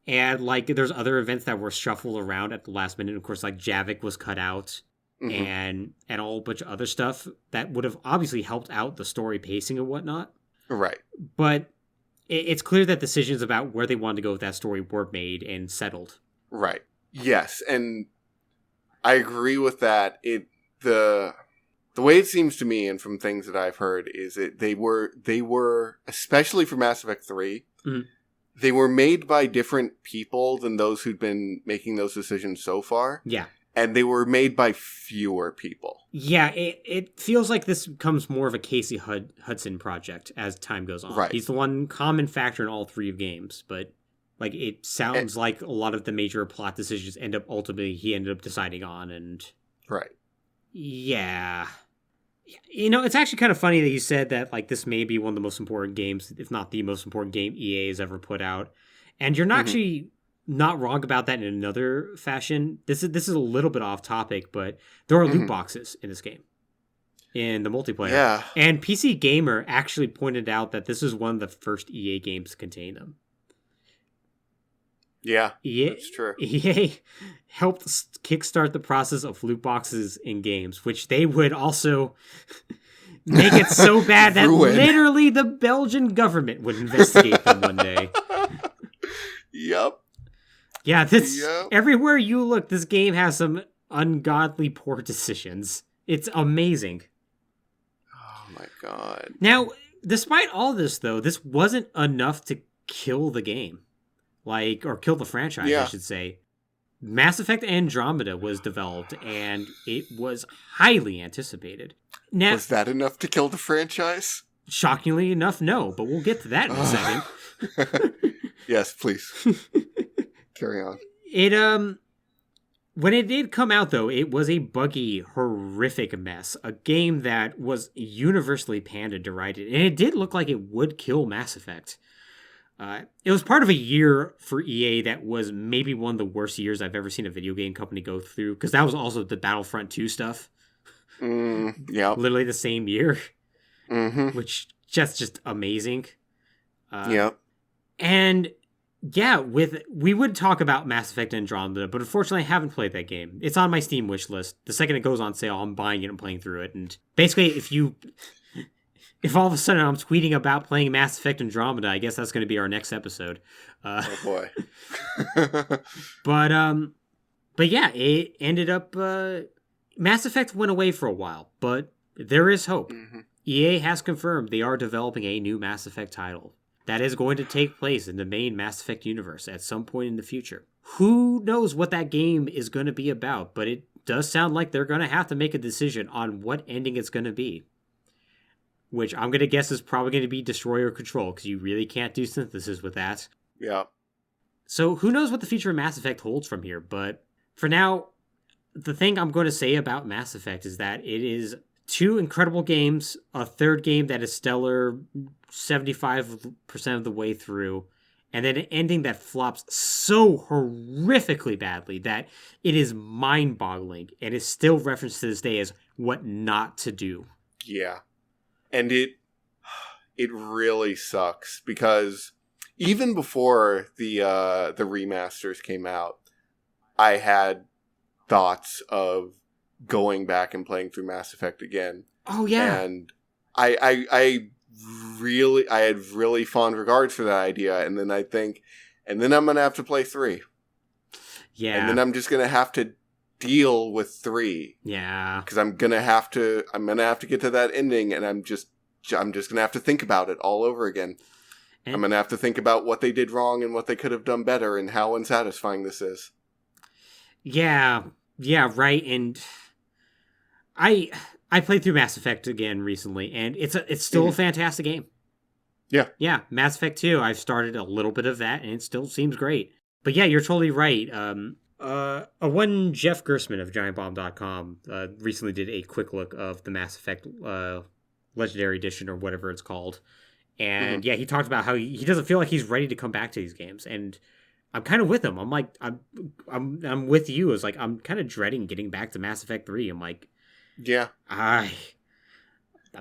And like, there's other events that were shuffled around at the last minute. Of course, like Javik was cut out. And a whole bunch of other stuff that would have obviously helped out the story pacing and whatnot. Right. But it's clear that decisions about where they wanted to go with that story were made and settled. Right. Yes, and I agree with that. The way it seems to me, and from things that I've heard, is that they were especially for Mass Effect 3, they were made by different people than those who'd been making those decisions so far. Yeah. And they were made by fewer people. Yeah, it feels like this becomes more of a Casey Hudson project as time goes on. Right. He's the one common factor in all three games, but like it sounds like a lot of the major plot decisions he ended up deciding on, and right. Yeah. It's actually kind of funny that you said that like this may be one of the most important games, if not the most important game EA has ever put out. And you're not actually not wrong about that in another fashion. This is a little bit off topic, but there are loot boxes in this game. In the multiplayer. Yeah. And PC Gamer actually pointed out that this is one of the first EA games to contain them. Yeah, that's true. EA helped kickstart the process of loot boxes in games, which they would also make it so bad that literally the Belgian government would investigate them one day. Yep. Yeah, everywhere you look, this game has some ungodly poor decisions. It's amazing. Oh my god. Now, despite all this, though, this wasn't enough to kill the game. Or kill the franchise, I should say. Mass Effect Andromeda was developed, and it was highly anticipated. Now, was that enough to kill the franchise? Shockingly enough, no, but we'll get to that in a second. Yes, please. Carry on. When it did come out, though, it was a buggy, horrific mess. A game that was universally panned and derided, and it did look like it would kill Mass Effect. It was part of a year for EA that was maybe one of the worst years I've ever seen a video game company go through, because that was also the Battlefront 2 stuff. Yeah. Literally the same year. Which just amazing. Yep. And yeah, we would talk about Mass Effect Andromeda, but unfortunately I haven't played that game. It's on my Steam wish list. The second it goes on sale, I'm buying it and playing through it. And basically, if all of a sudden I'm tweeting about playing Mass Effect Andromeda, I guess that's going to be our next episode. Oh boy. But yeah, it ended up, Mass Effect went away for a while, but there is hope. EA has confirmed they are developing a new Mass Effect title that is going to take place in the main Mass Effect universe at some point in the future. Who knows what that game is going to be about, but it does sound like they're going to have to make a decision on what ending it's going to be. Which I'm going to guess is probably going to be Destroy or Control, because you really can't do synthesis with that. Yeah. So who knows what the future of Mass Effect holds from here, but for now, the thing I'm going to say about Mass Effect is that it is 2 incredible games, a third game that is stellar 75% of the way through, and then an ending that flops so horrifically badly that it is mind-boggling and is still referenced to this day as what not to do. Yeah. And it really sucks, because even before the remasters came out, I had thoughts of going back and playing through Mass Effect again. Oh yeah. And I had really fond regards for that idea, and then I'm gonna have to play 3. Yeah. And then I'm just gonna have to deal with 3. Yeah. Because I'm gonna have to get to that ending, and I'm just gonna have to think about it all over again. And I'm gonna have to think about what they did wrong and what they could have done better and how unsatisfying this is. Yeah, right. And I played through Mass Effect again recently, and it's still a fantastic game. Yeah, Mass Effect 2. I've started a little bit of that, and it still seems great. But yeah, you're totally right. One Jeff Gersman of GiantBomb.com recently did a quick look of the Mass Effect Legendary Edition, or whatever it's called. And yeah, he talked about how he doesn't feel like he's ready to come back to these games. And I'm kind of with him. I'm like, I'm with you. It's like, I'm kind of dreading getting back to Mass Effect 3. I'm like, yeah, I'm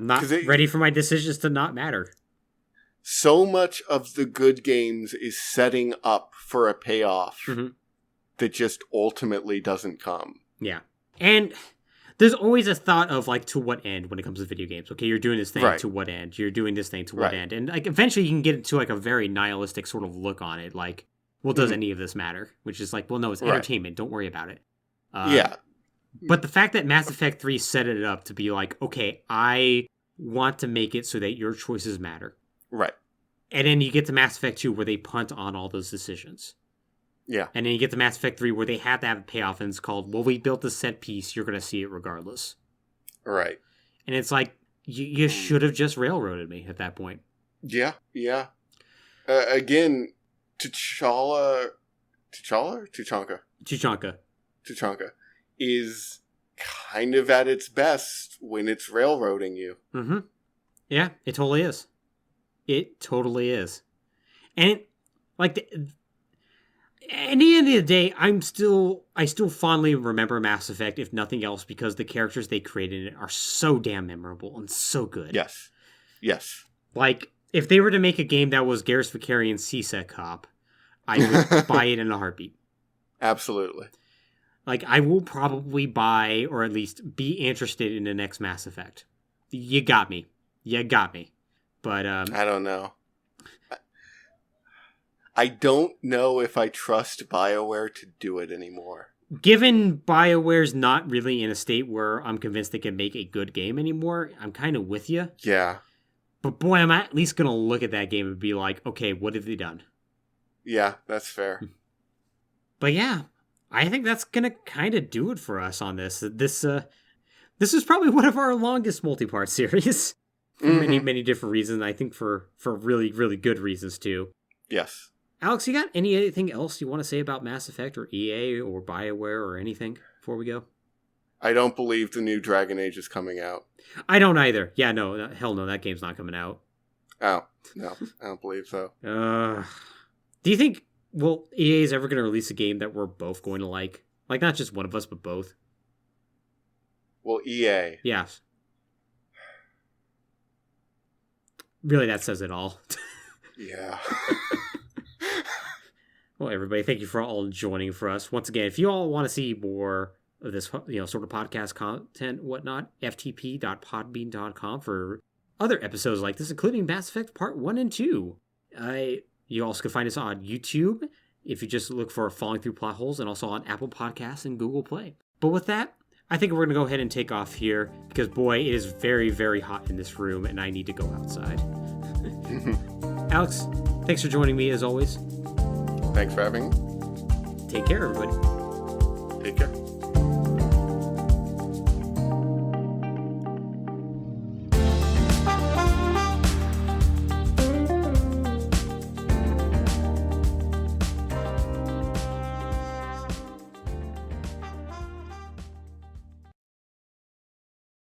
not ready for my decisions to not matter. So much of the good games is setting up for a payoff that just ultimately doesn't come. Yeah. And there's always a thought of, like, to what end when it comes to video games. Okay, you're doing this thing, to what end? You're doing this thing, to what end? And, like, eventually you can get into, like, a very nihilistic sort of look on it. Like, well, does any of this matter? Which is like, well, no, it's entertainment. Don't worry about it. Yeah. But the fact that Mass Effect 3 set it up to be like, okay, I want to make it so that your choices matter. Right. And then you get to Mass Effect 2 where they punt on all those decisions. Yeah. And then you get to Mass Effect 3 where they have to have a payoff, and it's called, well, we built a set piece, you're going to see it regardless. Right. And it's like, you should have just railroaded me at that point. Yeah, yeah. Again, Tuchanka is kind of at its best when it's railroading you. Mm-hmm. Yeah, it totally is. It totally is. And at the end of the day, I still fondly remember Mass Effect, if nothing else, because the characters they created in it are so damn memorable and so good. Yes. Yes. Like, if they were to make a game that was Garrus Vakarian's CSEC cop, I would buy it in a heartbeat. Absolutely. Like, I will probably buy, or at least be interested in the next Mass Effect. You got me. But, I don't know. I don't know if I trust BioWare to do it anymore. Given BioWare's not really in a state where I'm convinced they can make a good game anymore, I'm kind of with you. Yeah. But boy, I'm at least going to look at that game and be like, okay, what have they done? Yeah, that's fair. But yeah, I think that's going to kind of do it for us on this. This is probably one of our longest multi-part series. For many different reasons. I think for really, really good reasons too. Yes. Alex, you got anything else you want to say about Mass Effect or EA or BioWare or anything before we go? I don't believe the new Dragon Age is coming out. I don't either. Yeah, no, hell no, that game's not coming out. Oh, no, I don't believe so. Do you think, EA is ever going to release a game that we're both going to like? Like, not just one of us, but both? Well, EA. Yes. Really, that says it all. Yeah. Well, everybody, thank you for all joining for us. Once again, if you all want to see more of this, sort of podcast content, whatnot, ftp.podbean.com for other episodes like this, including Mass Effect Part 1 and 2. You also can find us on YouTube if you just look for Fallin Thru Plotholes, and also on Apple Podcasts and Google Play. But with that, I think we're going to go ahead and take off here because, boy, it is very, very hot in this room and I need to go outside. Alex, thanks for joining me as always. Thanks for having me. Take care, everybody. Take care.